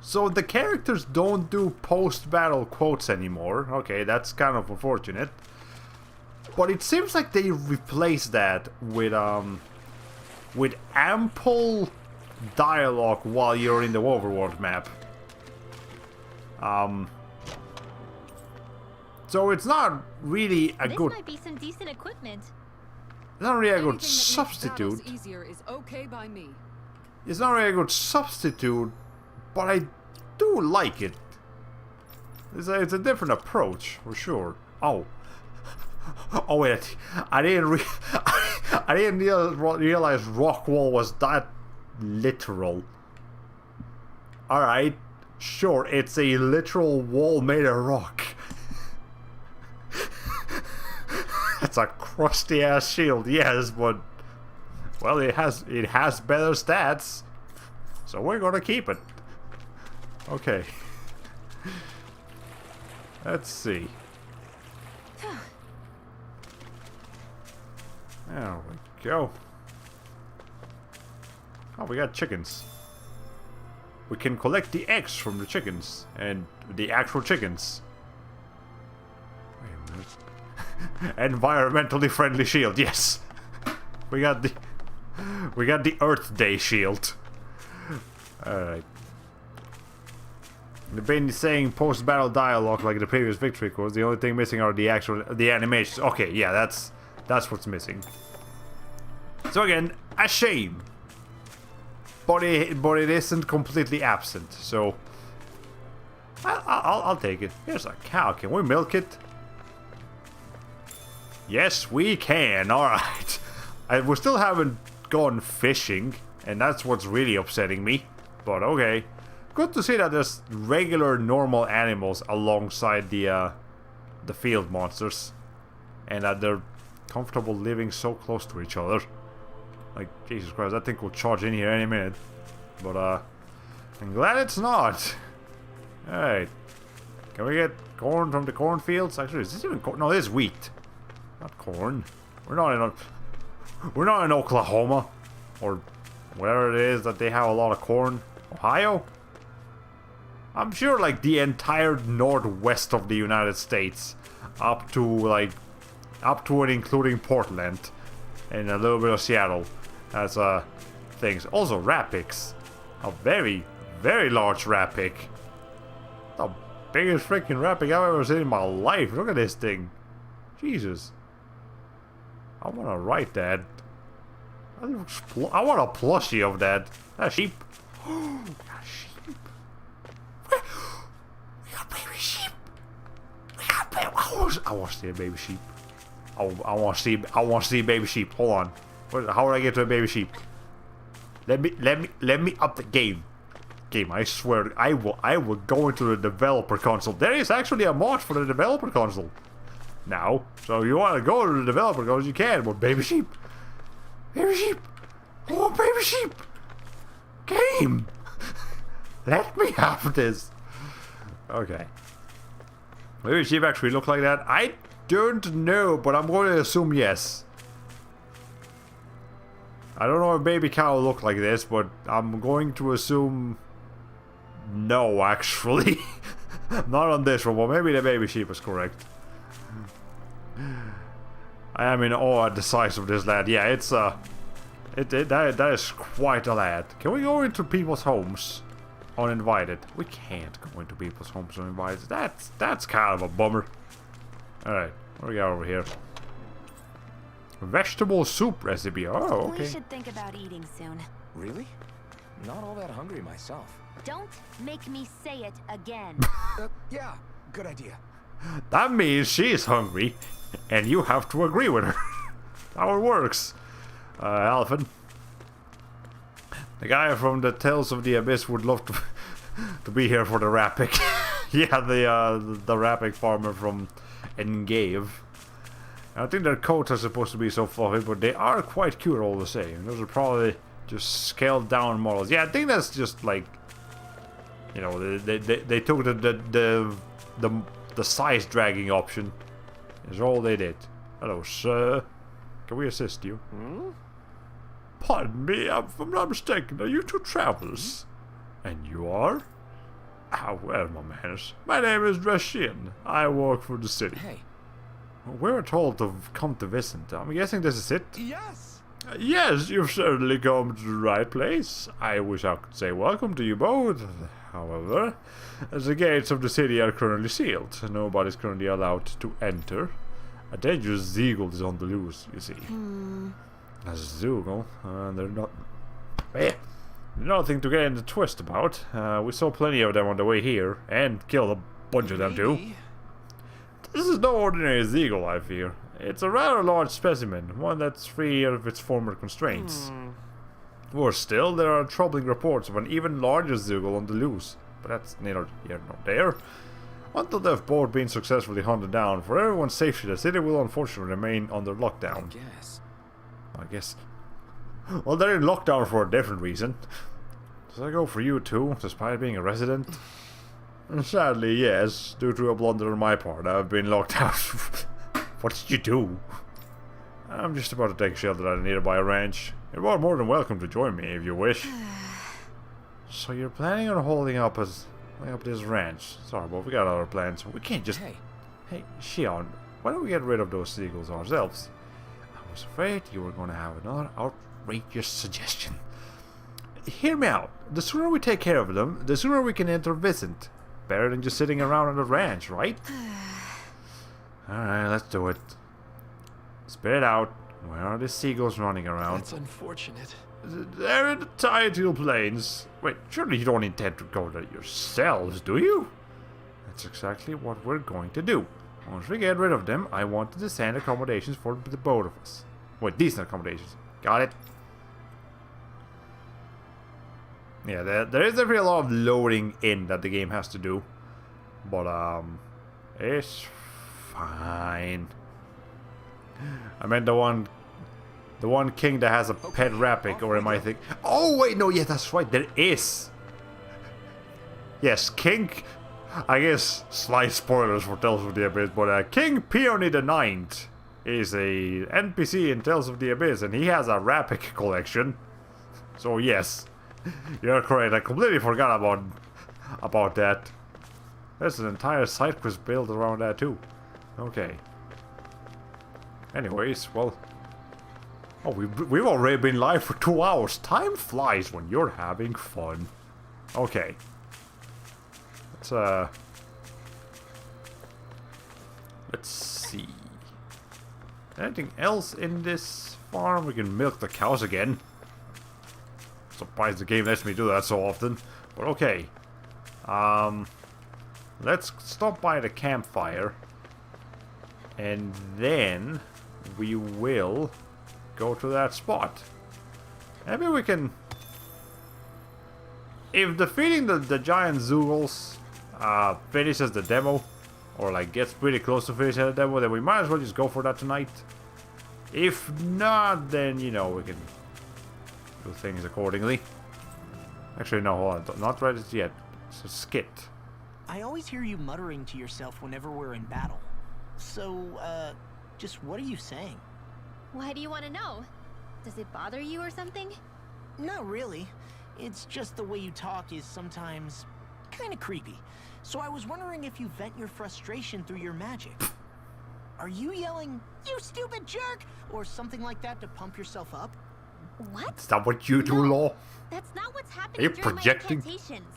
So the characters don't do post-battle quotes anymore. Okay, that's kind of unfortunate. But it seems like they replaced that with ample dialogue while you're in the overworld map. So it's not really a good. This might be some decent equipment. Not really a good Anything that makes substitute. battles easier is okay by me. It's not really a good substitute, but I do like it. It's a different approach for sure. Oh. Oh wait, I didn't realize Rockwall was that literal. Alright, sure, it's a literal wall made of rock. It's a crusty ass shield, yes, but well, it has better stats, so we're gonna keep it. Okay. Let's see. There we go. Oh, we got chickens. We can collect the eggs from the chickens and the actual chickens. Wait a minute. Environmentally friendly shield, yes. We got the Earth Day shield. Alright. They've been saying post-battle dialogue like the previous victory course. The only thing missing are the animations. Okay, yeah, that's what's missing. So again, a shame. But it isn't completely absent. So I'll take it. Here's a cow. Can we milk it? Yes, we can. All right. We still haven't gone fishing, and that's what's really upsetting me. But okay. Good to see that there's regular, normal animals alongside the field monsters, and that they're comfortable living so close to each other. Like, Jesus Christ, that thing will charge in here any minute. But I'm glad it's not. Alright. Can we get corn from the cornfields? Actually, is this even corn? No, this is wheat. Not corn. We're not in Oklahoma, or wherever it is that they have a lot of corn. Ohio? I'm sure like the entire northwest of the United States, up to and including Portland, and a little bit of Seattle, has things. Also Rapics, a very, very large Rapic. The biggest freaking Rapic I've ever seen in my life. Look at this thing, Jesus. I want to write that. I want a plushie of that. That sheep. A sheep. We got baby sheep. We got baby. I want to see a baby sheep. I want to see a baby sheep. Hold on. How would I get to a baby sheep? Let me up the game. I swear, I will go into the developer console. There is actually a mod for the developer console. now. So you want to go to the developer goes, you can. But baby sheep. Baby sheep. Oh, baby sheep. Game. Let me have this. Okay. Maybe sheep actually look like that. I don't know, but I'm going to assume yes. I don't know if baby cow look like this, but I'm going to assume no, actually. Not on this one, but maybe the baby sheep is correct. I am in awe at the size of this lad. Yeah, it's that is quite a lad. Can we go into people's homes uninvited? We can't go into people's homes uninvited. That's kind of a bummer. Alright, what do we got over here? Vegetable soup recipe. Oh, okay. We should think about eating soon. Really? Not all that hungry myself. Don't make me say it again. Yeah, good idea. That means she's hungry, and you have to agree with her. How it works. Alvin. The guy from the Tales of the Abyss would love to be here for the Rappic. Yeah, the Rappic farmer from Engraver. I think their coats are supposed to be so fluffy, but they are quite cute all the same. Those are probably just scaled down models. Yeah, I think that's just like, you know, they took the size dragging option. Is all they did. Hello, sir. Can we assist you? Hmm? Pardon me, if I'm not mistaken, are you two travelers? And you are? Ah, well, my manners. My name is Shionne. I work for the city. Hey. We were told to come to visit. I'm guessing this is it? Yes! Yes, you've certainly come to the right place. I wish I could say welcome to you both. However, as the gates of the city are currently sealed, nobody's currently allowed to enter. A dangerous Zeegle is on the loose, you see. A Zeegle? They're not... Nothing to get in the twist about. We saw plenty of them on the way here, and killed a bunch of them too. This is no ordinary Zeegle, I fear. It's a rather large specimen, one that's free of its former constraints. Worse still, there are troubling reports of an even larger Zeegle on the loose, but that's neither here nor there. Until they've both been successfully hunted down, for everyone's safety, the city will unfortunately remain under lockdown. I guess. Well, they're in lockdown for a different reason. Does that go for you too, despite being a resident? Sadly, yes. Due to a blunder on my part, I've been locked out. What did you do? I'm just about to take shelter at a nearby ranch. You're more than welcome to join me if you wish. So you're planning on holding up this ranch? Sorry, but we got other plans. We can't just... Hey, Shionne, why don't we get rid of those seagulls ourselves? I was afraid you were going to have another outrageous suggestion. Hear me out. The sooner we take care of them, the sooner we can enter Vicent. Better than just sitting around on the ranch, right? Alright, let's do it. Spit it out. Where are the seagulls running around? That's unfortunate. They're in the tidal plains. Wait, surely you don't intend to go there yourselves, do you? That's exactly what we're going to do. Once we get rid of them, I want to design accommodations for the both of us. Wait, decent accommodations. Got it? Yeah, there is definitely a lot of loading in that the game has to do. But, it's fine. I meant the one king that has a pet Rappic, or am I think... Oh, wait, no, yeah, that's right, there is. Yes, King... I guess, slight spoilers for Tales of the Abyss, but King Peony the Ninth is a NPC in Tales of the Abyss, and he has a Rappic collection. So, yes. You're correct, I completely forgot about that. There's an entire side quest built around that too. Okay. Anyways, well... Oh, we've already been live for 2 hours. Time flies when you're having fun. Okay. Let's see. Anything else in this farm? We can milk the cows again. Surprised the game lets me do that so often. But okay. Let's stop by the campfire. And then we will go to that spot. Maybe we can... If defeating the giant Zeugles finishes the demo, or like gets pretty close to finishing the demo, then we might as well just go for that tonight. If not, then you know we can do things accordingly. Actually, no, hold on, not ready yet. It's a skit. I always hear you muttering to yourself whenever we're in battle. So, just what are you saying? Why do you want to know? Does it bother you or something? Not really. It's just the way you talk is sometimes kind of creepy. So I was wondering if you vent your frustration through your magic. Are you yelling, "You stupid jerk," or something like that to pump yourself up? What? Is that what you do, No, Law? That's not what's Are happening you during projecting? my incantations.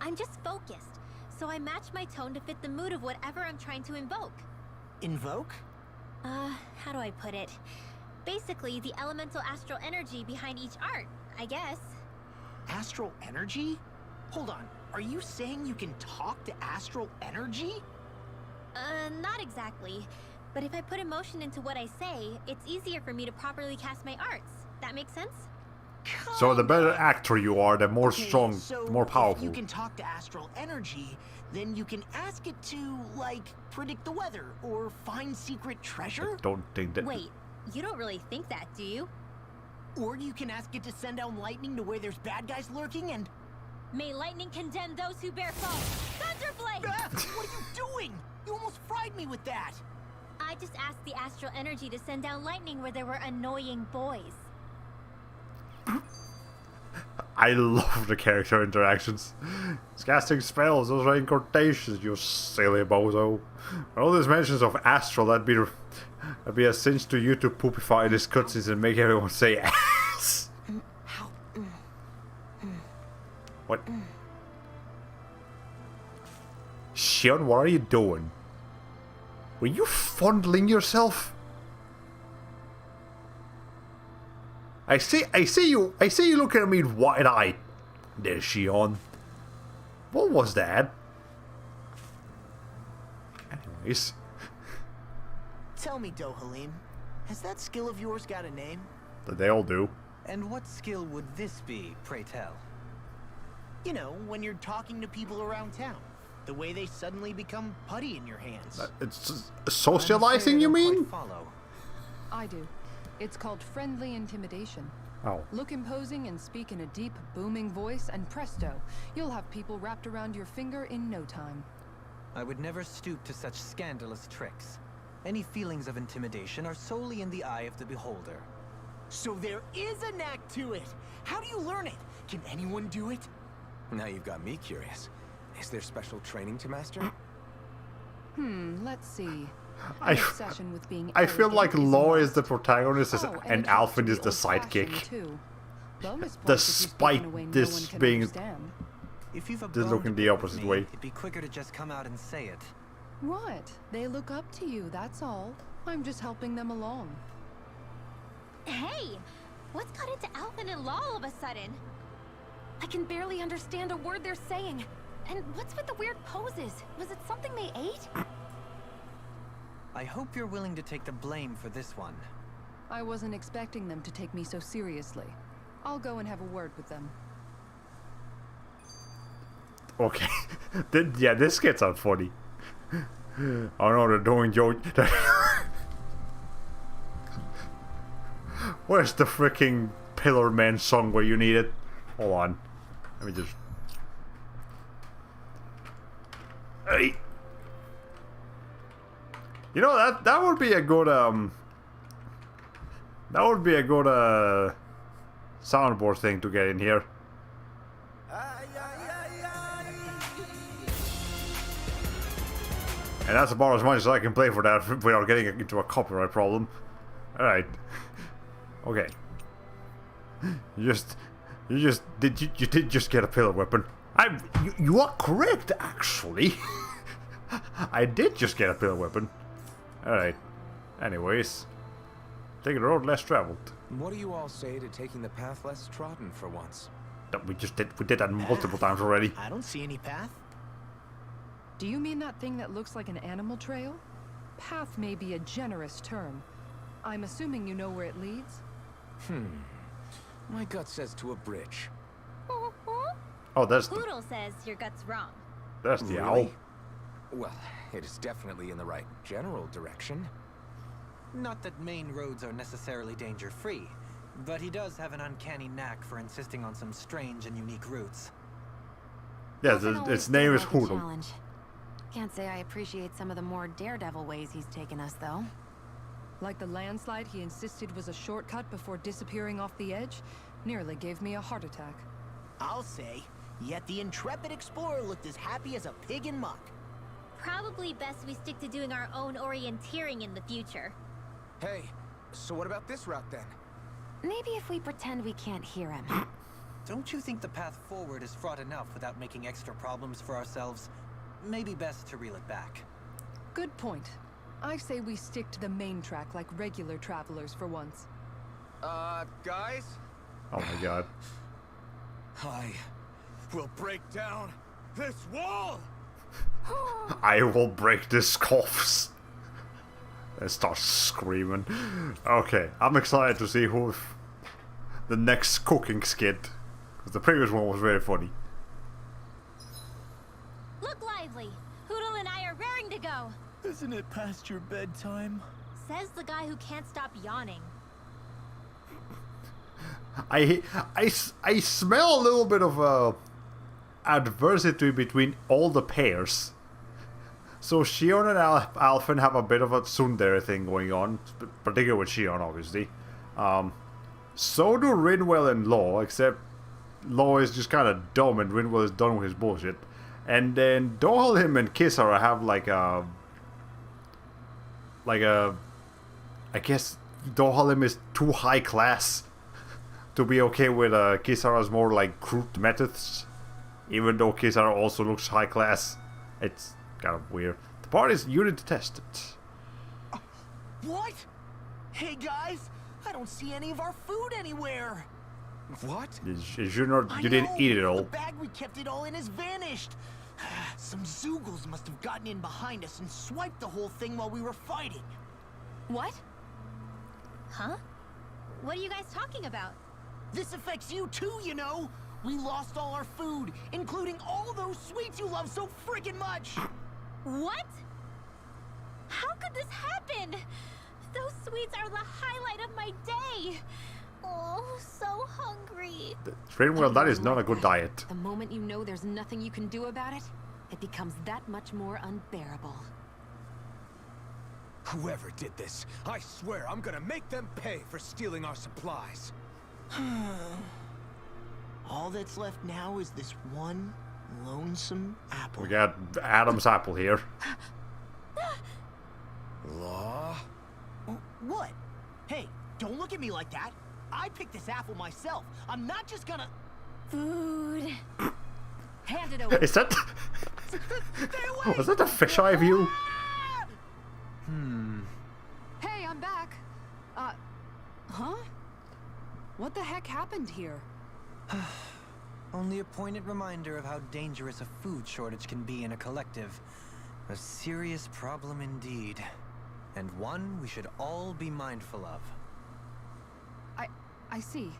I'm just focused, so I match my tone to fit the mood of whatever I'm trying to invoke. Invoke? How do I put it? Basically, the elemental astral energy behind each art, I guess. Astral energy? Hold on. Are you saying you can talk to astral energy? Not exactly. But if I put emotion into what I say, it's easier for me to properly cast my arts. That makes sense? So the better actor you are, the more Okay, strong, so more powerful. if you can talk to astral energy, then you can ask it to, like, predict the weather or find secret treasure? Don't think that. Wait, you don't really think that, do you? Or you can ask it to send down lightning to where there's bad guys lurking and... May lightning condemn those who bear false. Thunderblade! Ah, what are you doing? You almost fried me with that! I just asked the astral energy to send down lightning where there were annoying boys. I love the character interactions. It's casting spells, those are incantations, you silly bozo. All these mentions of astral, that'd be a cinch to you to poopify these cutscenes and make everyone say ass. What? Shionne, what are you doing? Were you fondling yourself? I see you looking at me wide-eyed. There's Shionne. What was that? Anyways. Tell me, Dohalim, has that skill of yours got a name? They all do. And what skill would this be, pray tell? You know, when you're talking to people around town. The way they suddenly become putty in your hands. It's socializing, you mean? Follow. I do. It's called friendly intimidation. Oh. Look imposing and speak in a deep, booming voice, and presto, you'll have people wrapped around your finger in no time. I would never stoop to such scandalous tricks. Any feelings of intimidation are solely in the eye of the beholder. So there is a knack to it. How do you learn it? Can anyone do it? Now you've got me curious. Is there special training to master? Let's see. I feel like Law is the protagonist and Alvin is the sidekick. Despite this being If you've a Just bone looking to the pick with opposite me, way. It'd be quicker to just come out and say it. What? They look up to you, that's all. I'm just helping them along. Hey! What's got into Alvin and Law all of a sudden? I can barely understand a word they're saying. And what's with the weird poses? Was it something they ate? I hope you're willing to take the blame for this one. I wasn't expecting them to take me so seriously. I'll go and have a word with them. Okay. Yeah, this gets out funny. Oh no, they're doing Joe. Where's the freaking Pillar Man song where you need it? Hold on. Let me just. Hey. You know that would be a good that would be a good soundboard thing to get in here. And that's about as much as I can play for that without getting into a copyright problem. Alright. Okay. You did just get a pillar weapon. You are correct, actually. I did just get a pillar weapon. Alright. Anyways. Taking the road less traveled. What do you all say to taking the path less trodden for once? We did that multiple times already. I don't see any path. Do you mean that thing that looks like an animal trail? Path may be a generous term. I'm assuming you know where it leads? My gut says to a bridge. Oh, that's Poodle says your gut's wrong. the owl. Well, it is definitely in the right general direction. Not that main roads are necessarily danger-free, but he does have an uncanny knack for insisting on some strange and unique routes. Yeah, Doesn't always its name feel is like a Hoodle. challenge. Can't say I appreciate some of the more daredevil ways he's taken us, though. Like the landslide he insisted was a shortcut before disappearing off the edge, nearly gave me a heart attack. I'll say, yet the intrepid explorer looked as happy as a pig in muck. Probably best we stick to doing our own orienteering in the future. Hey, so what about this route then? Maybe if we pretend we can't hear him. Don't you think the path forward is fraught enough without making extra problems for ourselves? Maybe best to reel it back. Good point. I say we stick to the main track like regular travelers for once. Guys? Oh my god. I will break down this wall! I will break this corpse. And start screaming. Okay, I'm excited to see who the next cooking skit. Because the previous one was very funny. Look lively! Hoodle and I are raring to go! Isn't it past your bedtime? Says the guy who can't stop yawning. I smell a little bit of adversity between all the pairs. So Shionne and Alphen have a bit of a tsundere thing going on, particularly with Shionne, obviously. So do Rinwell and Law, except Law is just kind of dumb and Rinwell is done with his bullshit. And then Dohalim and Kisara have like a... I guess Dohalim is too high class to be okay with Kisara's more like crude methods. Even though Kisara also looks high class. It's kind of weird. The part is unit to test it. What? Hey guys, I don't see any of our food anywhere. What? You didn't eat it all. The bag we kept it all in has vanished. Some Zoogles must have gotten in behind us and swiped the whole thing while we were fighting. What? Huh? What are you guys talking about? This affects you too, you know. We lost all our food, including all those sweets you love so friggin' much. What? How could this happen? Those sweets are the highlight of my day. Oh, so hungry. Rinwell, that is not a good diet. The moment you know there's nothing you can do about it, it becomes that much more unbearable. Whoever did this, I swear I'm gonna make them pay for stealing our supplies. All that's left now is this one lonesome apple. We got Adam's apple here. Law? What? Hey, don't look at me like that. I picked this apple myself. I'm not just gonna... Food. Hand it over. Is that... Was that a fisheye view? Hey, I'm back. Huh? What the heck happened here? Only a poignant reminder of how dangerous a food shortage can be in a collective. A serious problem indeed. And one we should all be mindful of. I see.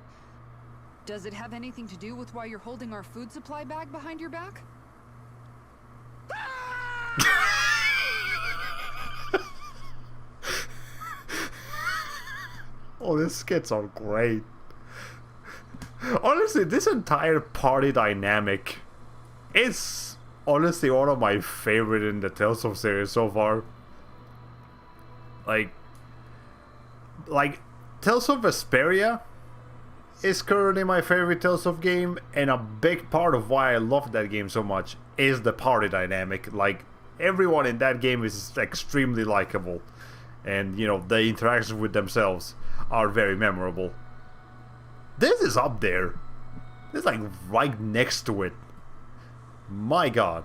Does it have anything to do with why you're holding our food supply bag behind your back? Oh, these skits are great. Honestly, this entire party dynamic is honestly one of my favorite in the Tales of series so far. Like Tales of Vesperia is currently my favorite Tales of game, and a big part of why I love that game so much is the party dynamic. Like, everyone in that game is extremely likable, and you know, the interactions with themselves are very memorable. This is up there. This is like right next to it. My god.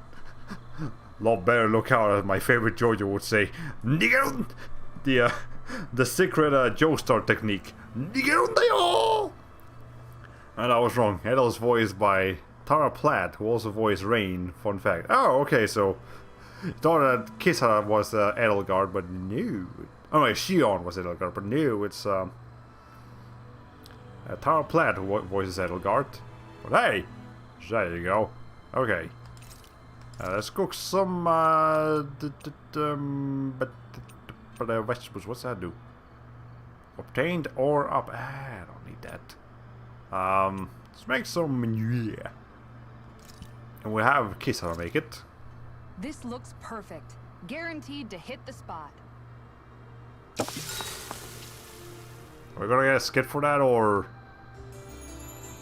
Love better look out, as my favorite Jojo would say. The secret Joestar technique. And I was wrong. Edel is voiced by Tara Platt, who also voiced Rain. Fun fact. Oh, okay, so thought that Kisara was Edelgard, but no. Oh no, Shionne was Edelgard, but no, it's Tara Platt who voices Edelgard. But hey, there you go. Okay. Let's cook some vegetables. What's that do? Obtained or up? I don't need that. Let's make some menu. And we'll have Kisara make it. This looks perfect. Guaranteed to hit the spot. We're gonna get a skit for that, or...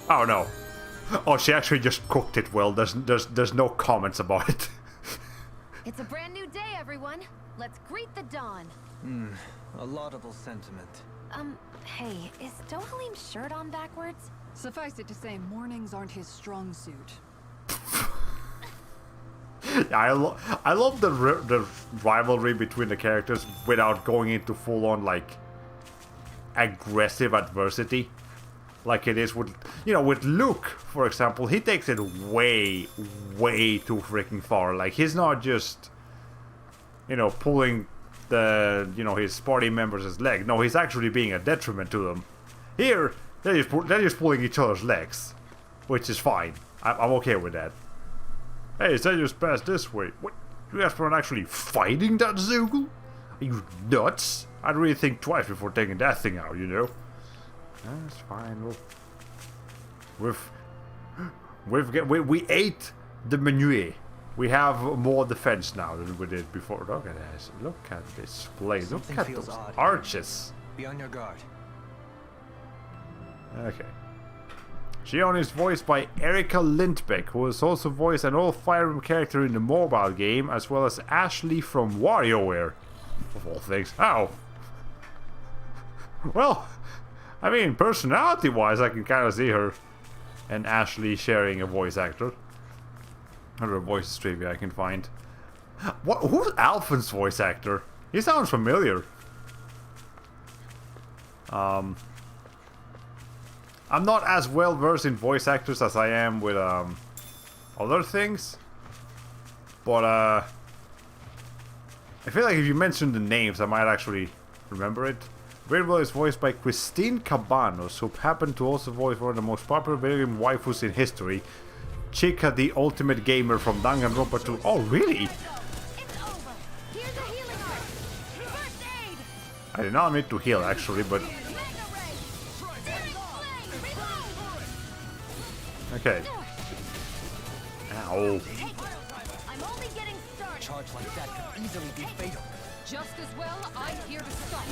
Oh no. Oh, she actually just cooked it well. There's no comments about it. It's a brand new day, everyone. Let's greet the dawn. A laudable sentiment. Hey, is Dohalim's shirt on backwards? Suffice it to say, mornings aren't his strong suit. Yeah, I love the rivalry between the characters without going into full-on, like, aggressive adversity. Like it is with, you know, with Luke, for example. He takes it way, way too freaking far. Like, he's not just, you know, pulling the, you know, his party members' leg. No, he's actually being a detriment to them. Here, they're just pulling each other's legs, which is fine. I'm okay with that. Hey, they just passed this way. What? You guys weren't actually fighting that Zoogle? Are you nuts? I'd really think twice before taking that thing out, you know? That's fine. We ate the menu. We have more defense now than we did before. Look at this. Look at this place. Something Look at feels those odd. arches. Be on your guard. Okay. Shionne is voiced by Erika Lindbeck, who has also voiced an old Fire Emblem character in the mobile game, as well as Ashley from WarioWare. Of all things. Ow! Well, I mean, personality-wise, I can kind of see her and Ashley sharing a voice actor. Or a voice trivia I can find. What? Who's Alphen's voice actor? He sounds familiar. I'm not as well versed in voice actors as I am with other things, but I feel like if you mention the names, I might actually remember it. Rainbow is voiced by Christine Cabanos, who happened to also voice one of the most popular video game waifus in history, Chica the Ultimate Gamer from Danganronpa 2. Oh, really? I did not mean to heal, actually, but... Okay. Ow. I'm only getting started. Charge like that could easily be fatal. Just as well, I'm here to stop.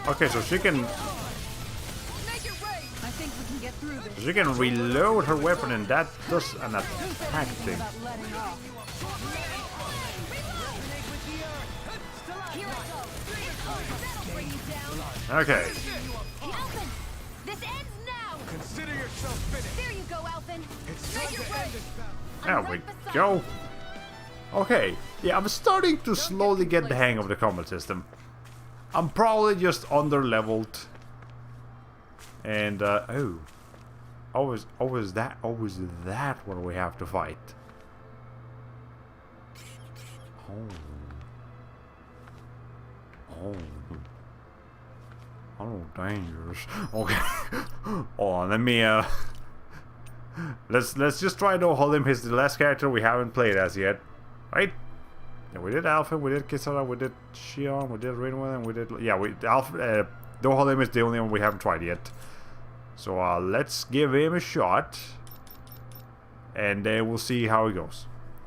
Okay, so she can... I think we can get through this. She can reload her weapon, and that does an attack thing. About letting off. Okay. Alphen, this ends now. Consider yourself finished. There you go, Alphen. It's time to end this battle. There we go. Okay. Yeah, I'm starting to slowly get the hang of the combat system. I'm probably just under-leveled. And, oh. Was that what we have to fight? Oh. Oh, dangerous. Okay. Hold on, let me, Let's just try to hold him. He's the last character we haven't played as yet. Right? Yeah, we did Alpha, we did Kisara, we did Shionne, we did Rainbow, and we did... Yeah, Dohalim is the only one we haven't tried yet. So, let's give him a shot. And then we'll see how it goes.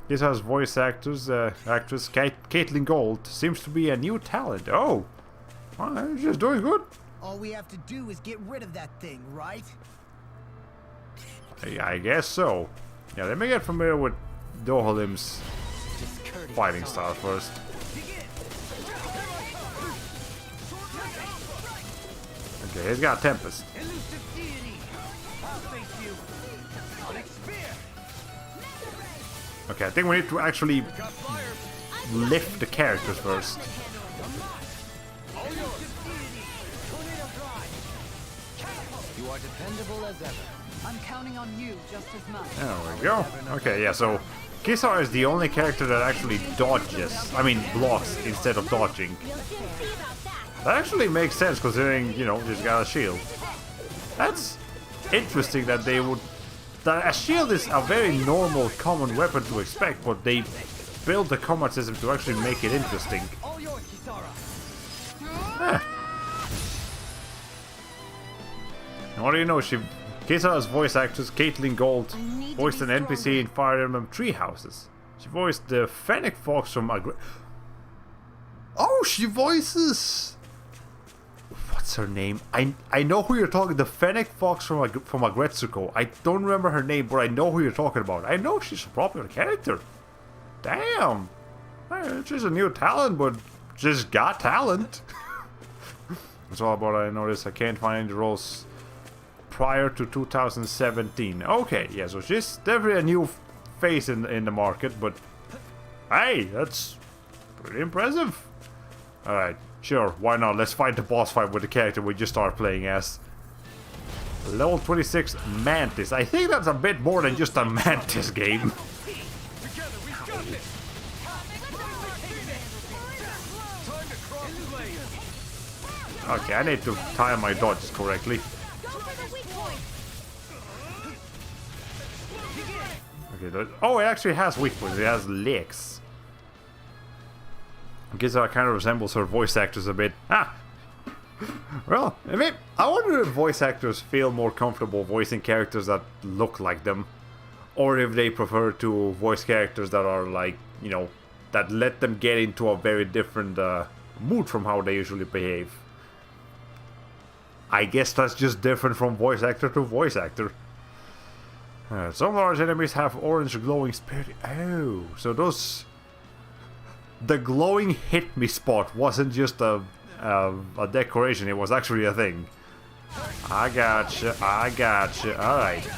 Kisara's voice actress Caitlin Gold seems to be a new talent. Oh! Well, she's doing good. All we have to do is get rid of that thing, right? I guess so. Yeah, let me get familiar with Dohalim's fighting style first. Okay, he's got Tempest. Okay, I think we need to actually lift the characters first. You are dependable as ever. I'm counting on you just as much. There we go. Okay, yeah, so Kisara is the only character that actually dodges. I mean, blocks instead of dodging. That actually makes sense considering, you know, she's got a shield. That's interesting that they would... That a shield is a very normal, common weapon to expect, but they built the combat system to actually make it interesting. Huh. And what do you know, Kisara's voice actress, Caitlin Gold, voiced an NPC in Fire Emblem Three Houses. She voiced the Fennec Fox from Oh, she voices... What's her name? I know who you're talking. The Fennec Fox from Agretsuko. I don't remember her name, but I know who you're talking about. I know she's a popular character. Damn. She's a new talent, but she's got talent. That's all about I noticed. I can't find any roles prior to 2017. Okay, yeah, so she's definitely a new face in the market, but hey, that's pretty impressive. Alright, sure, why not? Let's fight the boss fight with the character we just started playing as. Level 26 Mantis. I think that's a bit more than just a Mantis game. Okay, I need to time my dodges correctly. Okay, oh, it actually has weak points. It has legs. I guess that kind of resembles her voice actors a bit. Ah! Well, I wonder if voice actors feel more comfortable voicing characters that look like them. Or if they prefer to voice characters that are like, you know, that let them get into a very different mood from how they usually behave. I guess that's just different from voice actor to voice actor. Some large enemies have orange glowing spirit. Oh, so those... The glowing hit me spot wasn't just a decoration, it was actually a thing. I gotcha, alright.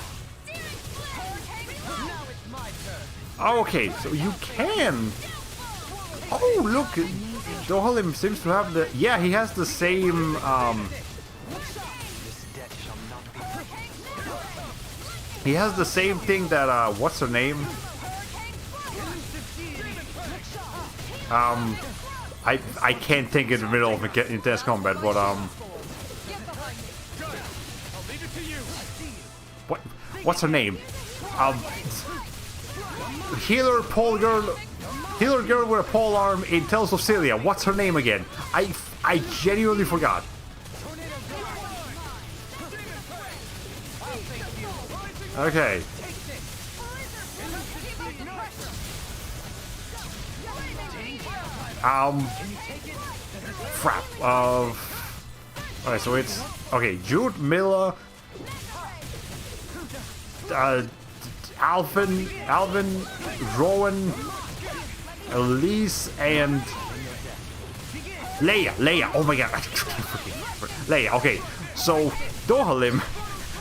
Okay, so you can... Oh, look! Dohalim seems to have the... Yeah, he has the same... He has the same thing that, what's her name? I can't think in the middle of intense combat, but, what's her name? Healer girl with a pole arm in Tales of Celia. What's her name again? I genuinely forgot. Okay. Crap. Alright, so it's... Okay, Jude, Milla... Alvin, Rowan, Elise, and... Leia, oh my god. Leia, okay. So, Dohalim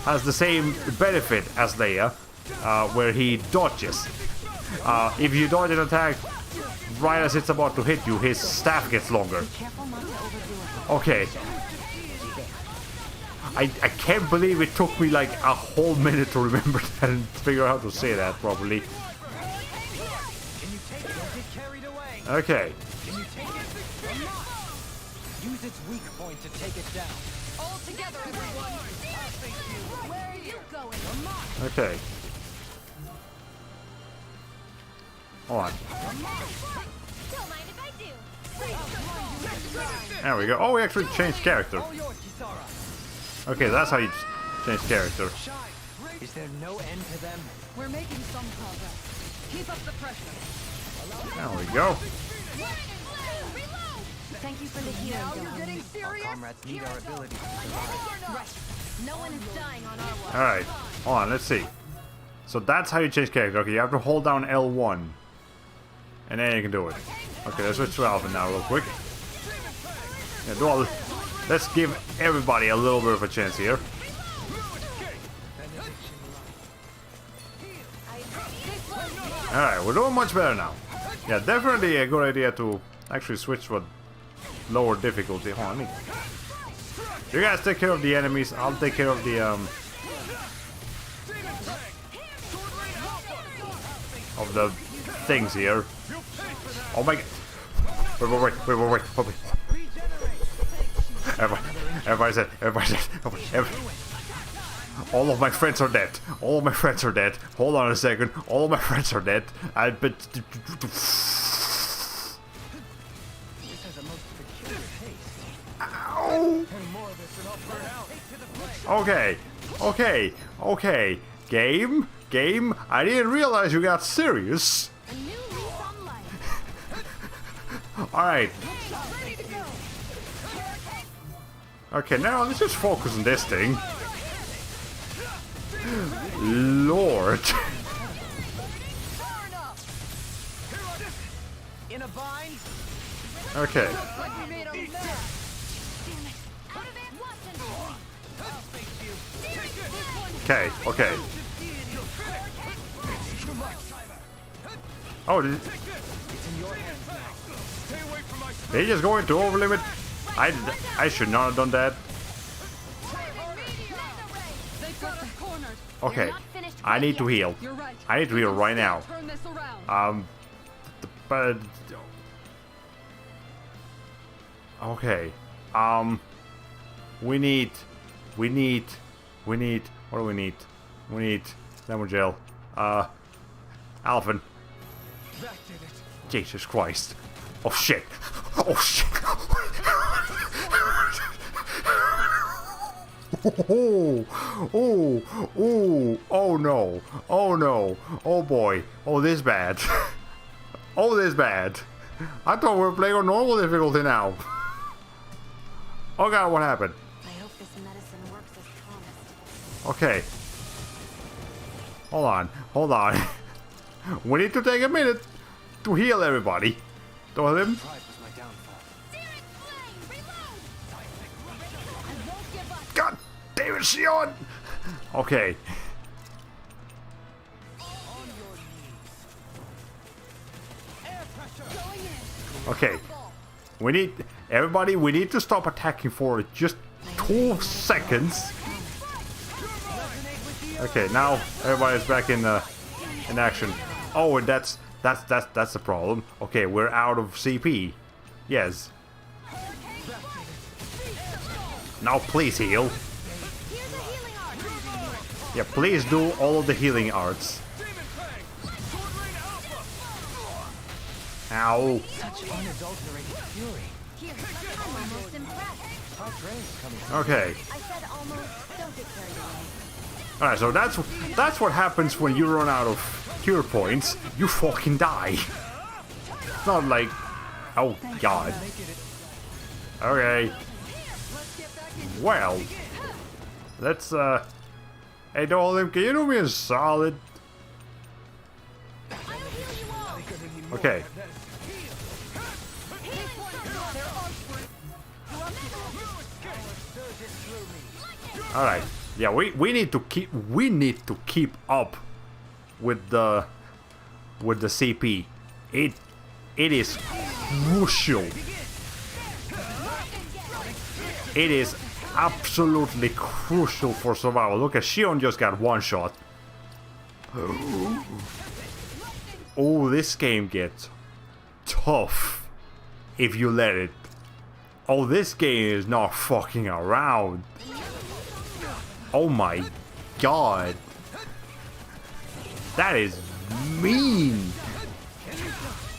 has the same benefit as Leia, where he dodges. If you dodge an attack right as it's about to hit you, his staff gets longer. Okay. I can't believe it took me like a whole minute to remember that and figure out how to say that properly. Okay. Use its weak point to take it down. All together, everyone. Where are you going? Okay. Hold on. Don't mind if I do. There we go. Oh, we actually changed character. Okay, that's how you change character. Is there no end to them? We're making some progress. Keep up the pressure. There we go. Thank you for the healing. Now you're getting serious? Our comrades need our ability to survive. Right. No one is dying on our watch. Alright, hold on, let's see. So that's how you change character. Okay, you have to hold down L1. And then you can do it. Okay, let's switch to Alvin now real quick. Yeah, do all. Let's give everybody a little bit of a chance here. Alright, we're doing much better now. Yeah, definitely a good idea to actually switch with lower difficulty. Hold on, you guys take care of the enemies, I'll take care of the things here. Oh my god. Wait. Everybody said. All of my friends are dead. All of my friends are dead. Hold on a second. All of my friends are dead. But This has a most peculiar taste. ow. And more of this and I'll burn out. To the flame. Okay. Okay. Okay. Game. I didn't realize you got serious. A new lease on life. All right. Ready to go. Okay. Now let's just focus on this thing. Lord. In a bind. Okay. Like we made a mess. Okay. Okay. Oh, they just going to overlimit. I should not have done that. They've got us cornered. Okay. You're not finished I quite need to yet. heal. You're right. I need to heal right now. Turn this around. But okay. We need. What do we need? We need lemon gel. Alvin. That did it. Jesus Christ. Oh shit. Oh shit. Oh no. Oh no. Oh boy. Oh, this bad. Oh, this bad. I thought we were playing on normal difficulty now. Oh god, what happened? I hope this medicine works as promised. Okay. Hold on. We need to take a minute to heal everybody. Don't him. Pride was my downfall. God damn it, Shionne! Okay. Okay. We need everybody. We need to stop attacking for just 2 seconds. Okay, now everybody's back in action. Oh, and that's the problem. Okay, we're out of CP. Yes. Now please heal. Yeah, please do all of the healing arts. Ow. Such unadulterated fury. I'm almost impressed. How Dre's coming. Okay. I said almost. Don't get carried away. Alright, so that's what happens when you run out of cure points. You fucking die. It's not like... Oh, God. Okay. Well. Let's, Hey, Dolan, can you do me a solid? Okay. Alright. Yeah, we need to keep up with the CP. It is crucial. It is absolutely crucial for survival. Look at Shionne just got one shot. Oh, this game gets tough if you let it. Oh, this game is not fucking around. Oh my god. That is mean.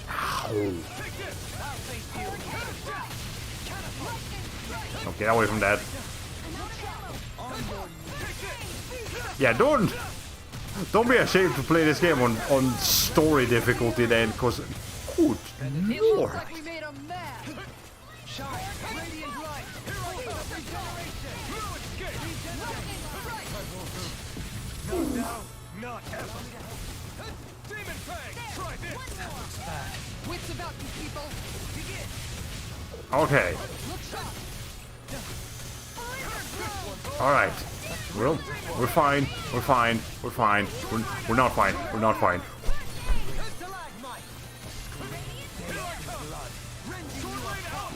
Ow. Oh, get away from that. Yeah, don't be ashamed to play this game on story difficulty then, because good lord. Like we made a mess. Shine, radiant light. Regeneration. No, not ever. Demon Fang, try this. Wits about you people. Okay. Alright. We're fine. We're fine. We're fine. We're not fine. We're not fine.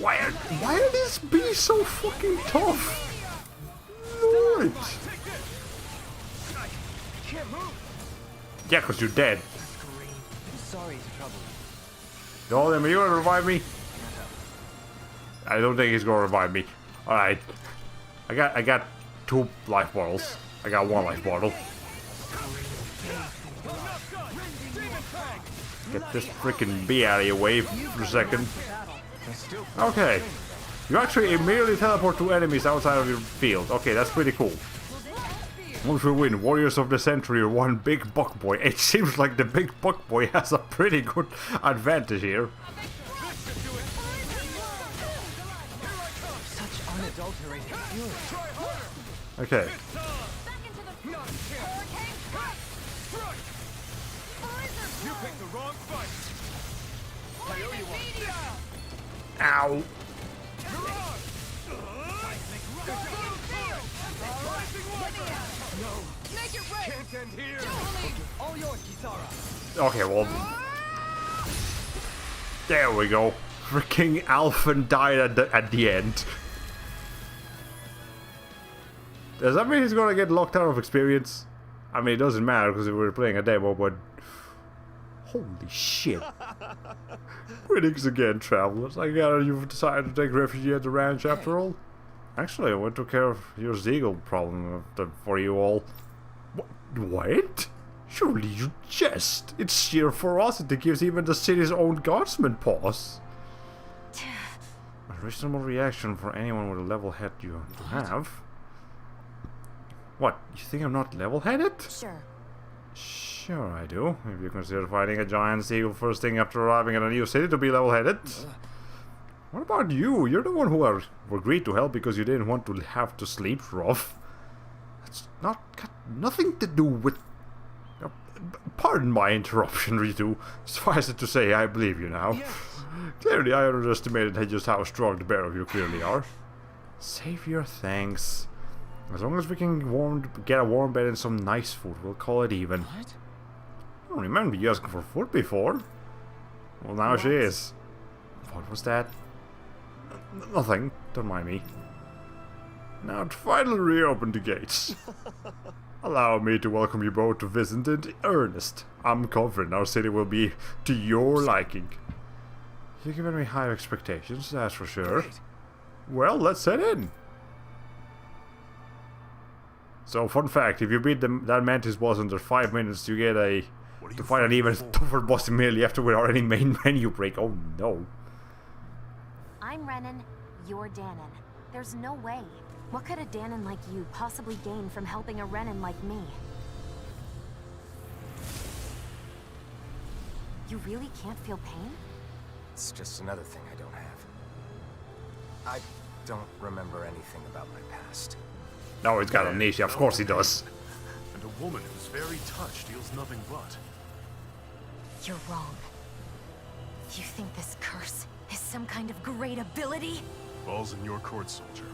Why are these bees so fucking tough? Lord. Yeah, because you're dead. Sorry to trouble you. Dolan, are you gonna revive me? I don't think he's gonna revive me. Alright. I got 2 life bottles. I got one life bottle. Get this freaking bee out of your way for a second. Okay. You actually immediately teleport to enemies outside of your field. Okay, that's pretty cool. Once we win, Warriors of the Century or one big buck boy. It seems like the big buck boy has a pretty good advantage here. Such unadulterated fury. Okay. You picked the wrong fight. I owe you one. Ow. Can't end here. All yours, Kisara. Okay, well. There we go. Freaking Alphen died at the end. Does that mean he's gonna get locked out of experience? I mean, it doesn't matter because we're playing a demo, but... Holy shit. Critics again, travelers. I gather you've decided to take refuge at the ranch after all? Actually, I took care of your Zeagle problem for you all. What? Surely you jest. It's sheer ferocity gives even the city's own guardsmen pause. A reasonable reaction for anyone with a level head you have. What? You think I'm not level-headed? Sure. Sure I do. If you consider fighting a giant seagull first thing after arriving in a new city to be level-headed. What about you? You're the one who agreed to help because you didn't want to have to sleep rough. That's got nothing to do with... Pardon my interruption, Ritu. Suffice it to say, I believe you now. Yes. Clearly, I underestimated just how strong the pair of you clearly are. Save your thanks. As long as we can get a warm bed and some nice food, we'll call it even. What? I don't remember you asking for food before. Well, now she is. What was that? Nothing. Don't mind me. Now to finally reopen the gates. Allow me to welcome you both to visit in earnest. I'm confident our city will be to your liking. You've given me high expectations, that's for sure. Great. Well, let's head in. So, fun fact, if you beat that Mantis boss under 5 minutes, you get to fight an even tougher boss immediately after without any main menu break. Oh no. I'm Renan, you're Danon. There's no way. What could a Danon like you possibly gain from helping a Renan like me? You really can't feel pain? It's just another thing I don't have. I don't remember anything about my past. No, he's got amnesia. Of course he does. And a woman whose very touch deals nothing but. You're wrong. You think this curse is some kind of great ability? Ball's in your court, soldier.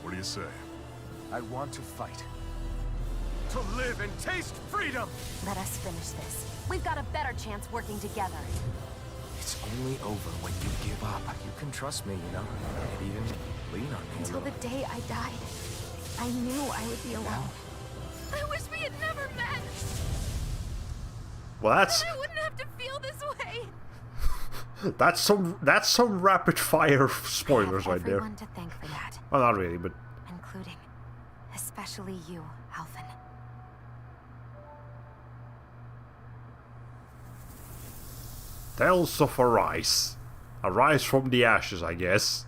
What do you say? I want to fight. To live and taste freedom! Let us finish this. We've got a better chance working together. It's only over when you give up. You can trust me, you know? And even lean on me. Until the day I died, I knew I would be alone. I wish we had never met. Well, that's... I wouldn't have to feel this way. That's some rapid fire spoilers right there. Everyone to thank for that. Well, not really, but... Including, especially you, Alphen. Tales of Arise. Arise from the ashes, I guess.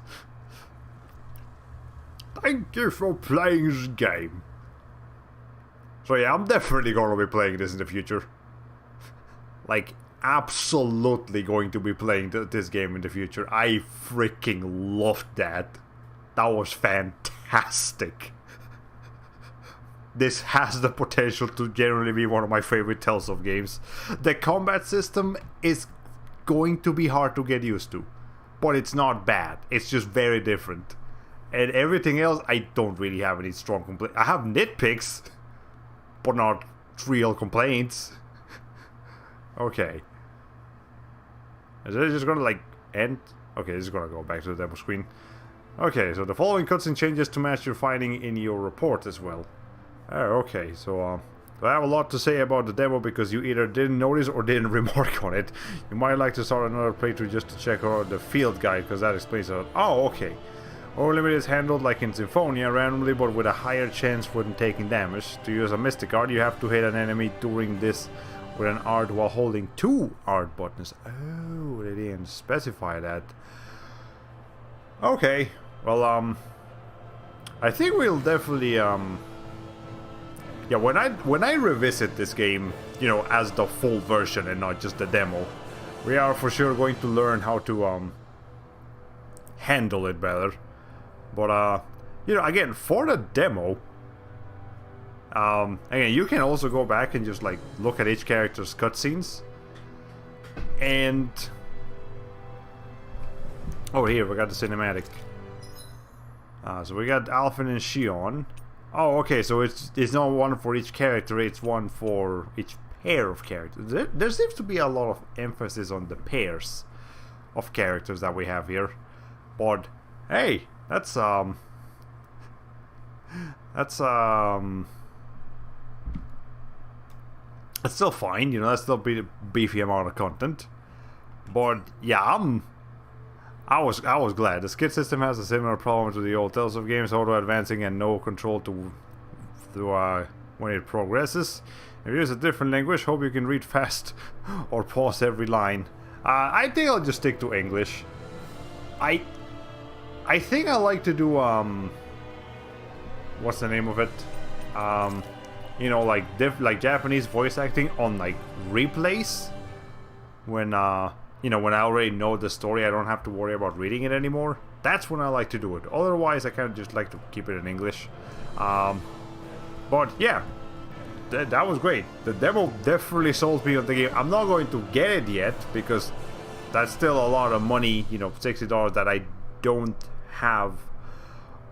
Thank you for playing this game. So yeah, I'm definitely gonna be playing this in the future. Like, absolutely going to be playing this game in the future. I freaking loved that. That was fantastic. This has the potential to generally be one of my favorite Tales of games. The combat system is going to be hard to get used to, but it's not bad. It's just very different. And everything else, I don't really have any strong complaints. I have nitpicks, but not real complaints. Okay. Is it just gonna, like, end? Okay, this is gonna go back to the demo screen. Okay, so the following cutscene changes to match your finding in your report as well. Oh, okay, so, I have a lot to say about the demo because you either didn't notice or didn't remark on it. You might like to start another playthrough just to check out the field guide, because that explains it. Oh, okay. Or limit is handled like in Symphonia, randomly but with a higher chance when taking damage. To use a Mystic Art, you have to hit an enemy during this with an art while holding 2 art buttons. Oh, they didn't specify that. Okay, well, I think we'll definitely, yeah, when I revisit this game, you know, as the full version and not just the demo, we are for sure going to learn how to, handle it better. But, you know, again, for the demo, again, you can also go back and just, like, look at each character's cutscenes. And over here, we got the cinematic. So we got Alphen and Shionne. Oh, okay, so it's not one for each character, it's one for each pair of characters. There seems to be a lot of emphasis on the pairs of characters that we have here. But, hey, that's still fine, you know, that's still a beefy amount of content. But yeah, I was glad. The skid system has a similar problem to the old Tales of games, auto advancing and no control to when it progresses. If you use a different language, hope you can read fast or pause every line. I think I'll just stick to English. I think I like to do what's the name of it? You know, like Japanese voice acting on like replays when you know, when I already know the story, I don't have to worry about reading it anymore. That's when I like to do it. Otherwise, I kind of just like to keep it in English. But yeah, that was great. The demo definitely sold me on the game. I'm not going to get it yet because that's still a lot of money, you know, $60 that I don't have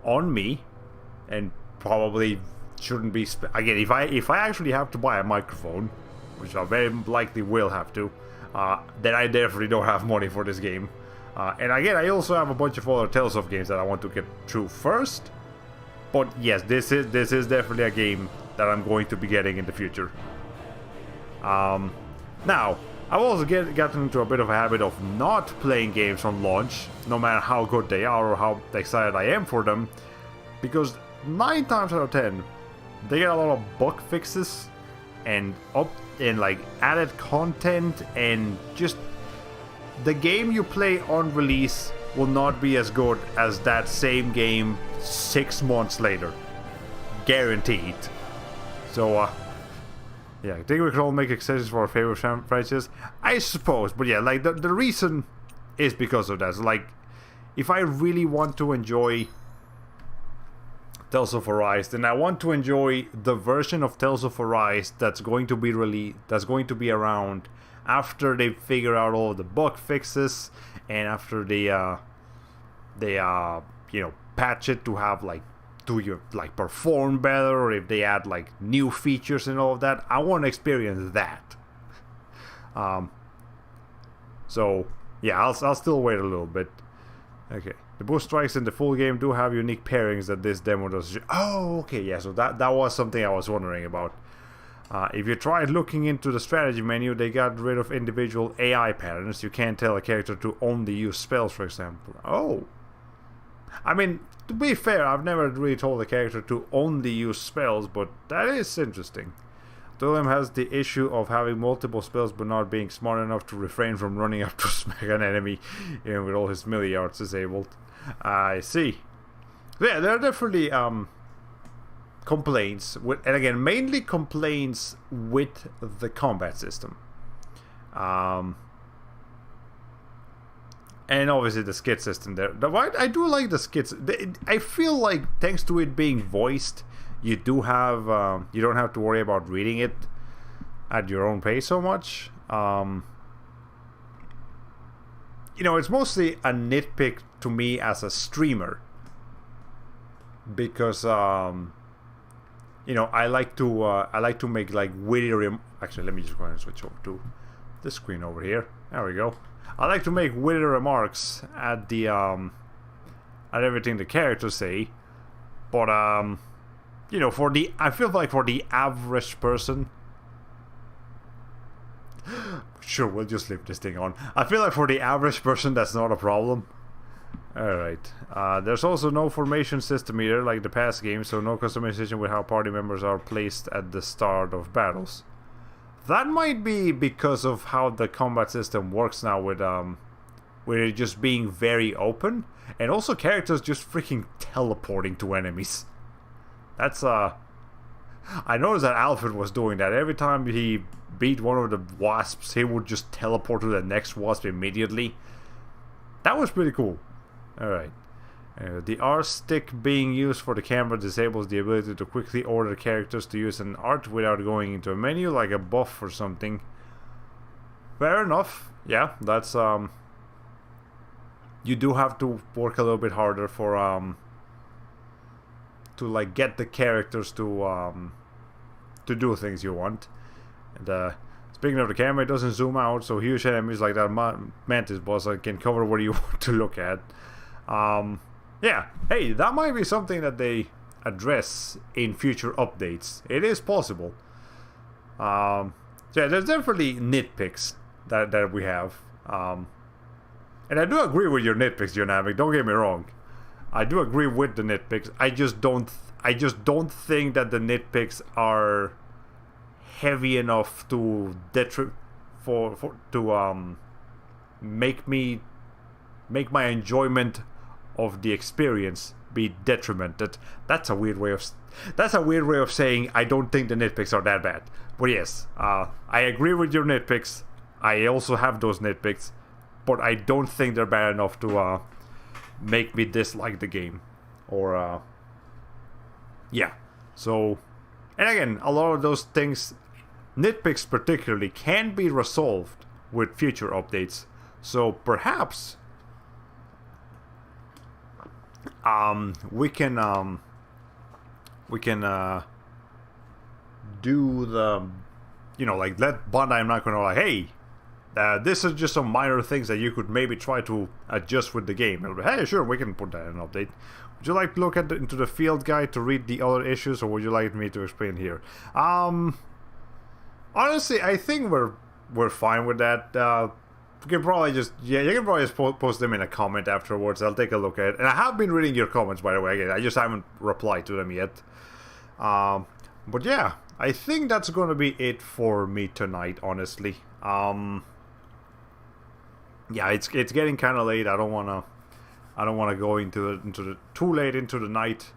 on me, and probably shouldn't be. Again, if I actually have to buy a microphone, which I very likely will have to, then I definitely don't have money for this game. And again, I also have a bunch of other Tales of games that I want to get through first. But yes, this is definitely a game that I'm going to be getting in the future. Now, I've also gotten into a bit of a habit of not playing games on launch, no matter how good they are or how excited I am for them, because 9 times out of 10, they get a lot of bug fixes and like added content, and just the game you play on release will not be as good as that same game 6 months later, guaranteed. So yeah, I think we can all make exceptions for our favorite franchises, I suppose. But yeah, like the reason is because of that. So, like, if I really want to enjoy Tales of Arise, then I want to enjoy the version of Tales of Arise that's going to be around after they figure out all the bug fixes, and after they you know, patch it to have like perform better, or if they add like new features and all of that. I want to experience that. So yeah, I'll still wait a little bit. Okay. The boost strikes in the full game do have unique pairings that this demo does. Oh, okay, yeah, so that was something I was wondering about. If you tried looking into the strategy menu, they got rid of individual AI patterns. You can't tell a character to only use spells, for example. Oh. I mean, to be fair, I've never really told a character to only use spells, but that is interesting. Duelim has the issue of having multiple spells but not being smart enough to refrain from running up to smack an enemy, even with all his melee arts disabled. I see. Yeah, there are definitely complaints, and again, mainly complaints with the combat system. And obviously the skid system there. I do like the skids. I feel like thanks to it being voiced, you don't have to worry about reading it at your own pace so much. You know, it's mostly a nitpick to me as a streamer, because you know, I like to make like witty actually, let me just go ahead and switch over to this screen over here. There we go. I like to make witty remarks at the at everything the characters say, but you know, I feel like for the average person, sure, we'll just leave this thing on. I feel like for the average person, that's not a problem. Alright. There's also no formation system either, like the past game, so no customization with how party members are placed at the start of battles. That might be because of how the combat system works now with it just being very open, and also characters just freaking teleporting to enemies. That's I noticed that Alfred was doing that. Every time he beat one of the wasps, he would just teleport to the next wasp immediately. That was pretty cool. Alright. The R stick being used for the camera disables the ability to quickly order characters to use an art without going into a menu, like a buff or something. Fair enough. Yeah, that's you do have to work a little bit harder for to like get the characters to do things you want. And speaking of the camera, it doesn't zoom out, so huge enemies like that mantis boss can cover what you want to look at. Yeah, hey, that might be something that they address in future updates. It is possible. Yeah, there's definitely nitpicks that we have. And I do agree with your nitpicks, Gianni. Don't get me wrong. I do agree with the nitpicks. I just don't think that the nitpicks are heavy enough to make my enjoyment of the experience be detrimented. That's a weird way of saying I don't think the nitpicks are that bad. But yes, I agree with your nitpicks. I also have those nitpicks, but I don't think they're bad enough to make me dislike the game. Or yeah. So, and again, a lot of those things, nitpicks particularly, can be resolved with future updates. So perhaps we can do the, like, let Bandai, I'm not gonna like, hey, this is just some minor things that you could maybe try to adjust with the game. Be, hey, sure, we can put that in an update. Would you like to look into the field guide to read the other issues, or would you like me to explain here? Honestly, I think we're fine with that. You can probably just post them in a comment afterwards. I'll take a look at it. And I have been reading your comments, by the way. Again, I just haven't replied to them yet. But yeah, I think that's going to be it for me tonight, honestly. Yeah, it's getting kind of late. I don't want to go into the too late into the night.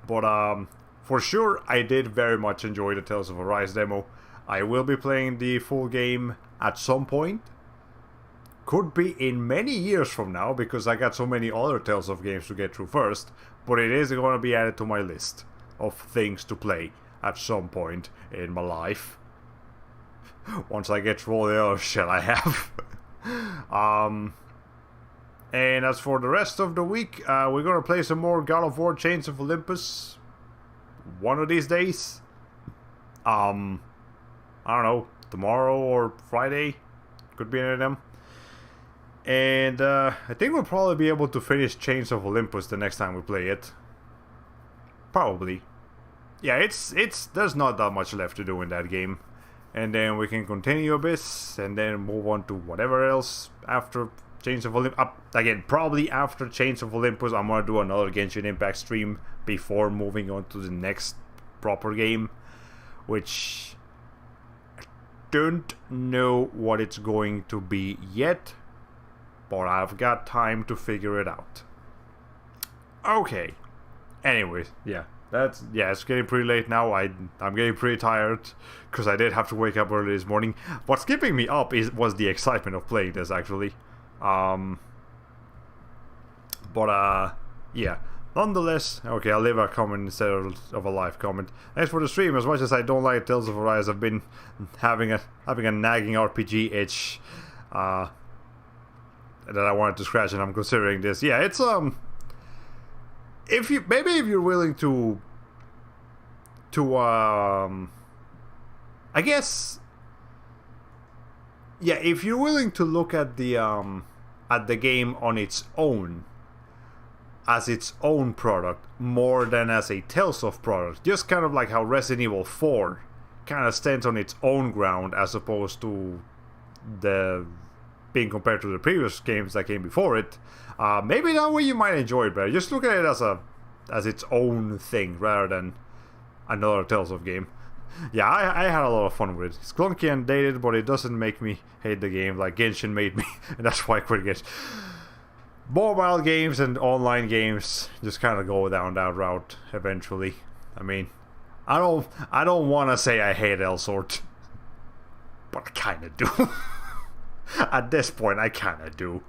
But for sure, I did very much enjoy the Tales of Arise demo. I will be playing the full game at some point. Could be in many years from now, because I got so many other Tales of games to get through first. But it is going to be added to my list of things to play at some point in my life. Once I get through all the other shit I have. And as for the rest of the week, we're going to play some more God of War Chains of Olympus one of these days. I don't know, tomorrow or Friday. Could be any of them. And I think we'll probably be able to finish Chains of Olympus the next time we play it. Probably. Yeah, there's not that much left to do in that game. And then we can continue Abyss, and then move on to whatever else after Chains of Olympus. Again, probably after Chains of Olympus, I'm going to do another Genshin Impact stream before moving on to the next proper game. Which I don't know what it's going to be yet, but I've got time to figure it out. Okay. Anyways, yeah. It's getting pretty late now. I'm getting pretty tired because I did have to wake up early this morning. What's keeping me up was the excitement of playing this, actually. Yeah. Nonetheless, okay, I'll leave a comment instead of a live comment. Thanks for the stream. As much as I don't like Tales of Arise, I've been having a nagging RPG itch that I wanted to scratch, and I'm considering this. Yeah, it's if you're willing to I guess, yeah, if you're willing to look at the game on its own, as its own product, more than as a Tales of product, just kind of like how Resident Evil 4 kind of stands on its own ground as opposed to the being compared to the previous games that came before it, maybe that way you might enjoy it better. Just look at it as its own thing rather than another Tales of game. Yeah, I had a lot of fun with it. It's clunky and dated, but it doesn't make me hate the game like Genshin made me, and that's why I quit it. Mobile games and online games just kind of go down that route eventually. I mean, I don't want to say I hate Elsort, but I kind of do. At this point, I kind of do.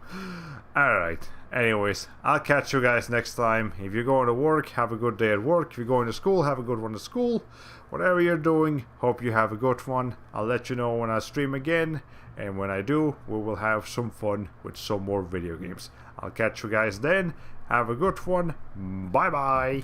Alright, anyways, I'll catch you guys next time. If you're going to work, have a good day at work. If you're going to school, have a good one at school. Whatever you're doing, hope you have a good one. I'll let you know when I stream again. And when I do, we will have some fun with some more video games. I'll catch you guys then. Have a good one. Bye bye.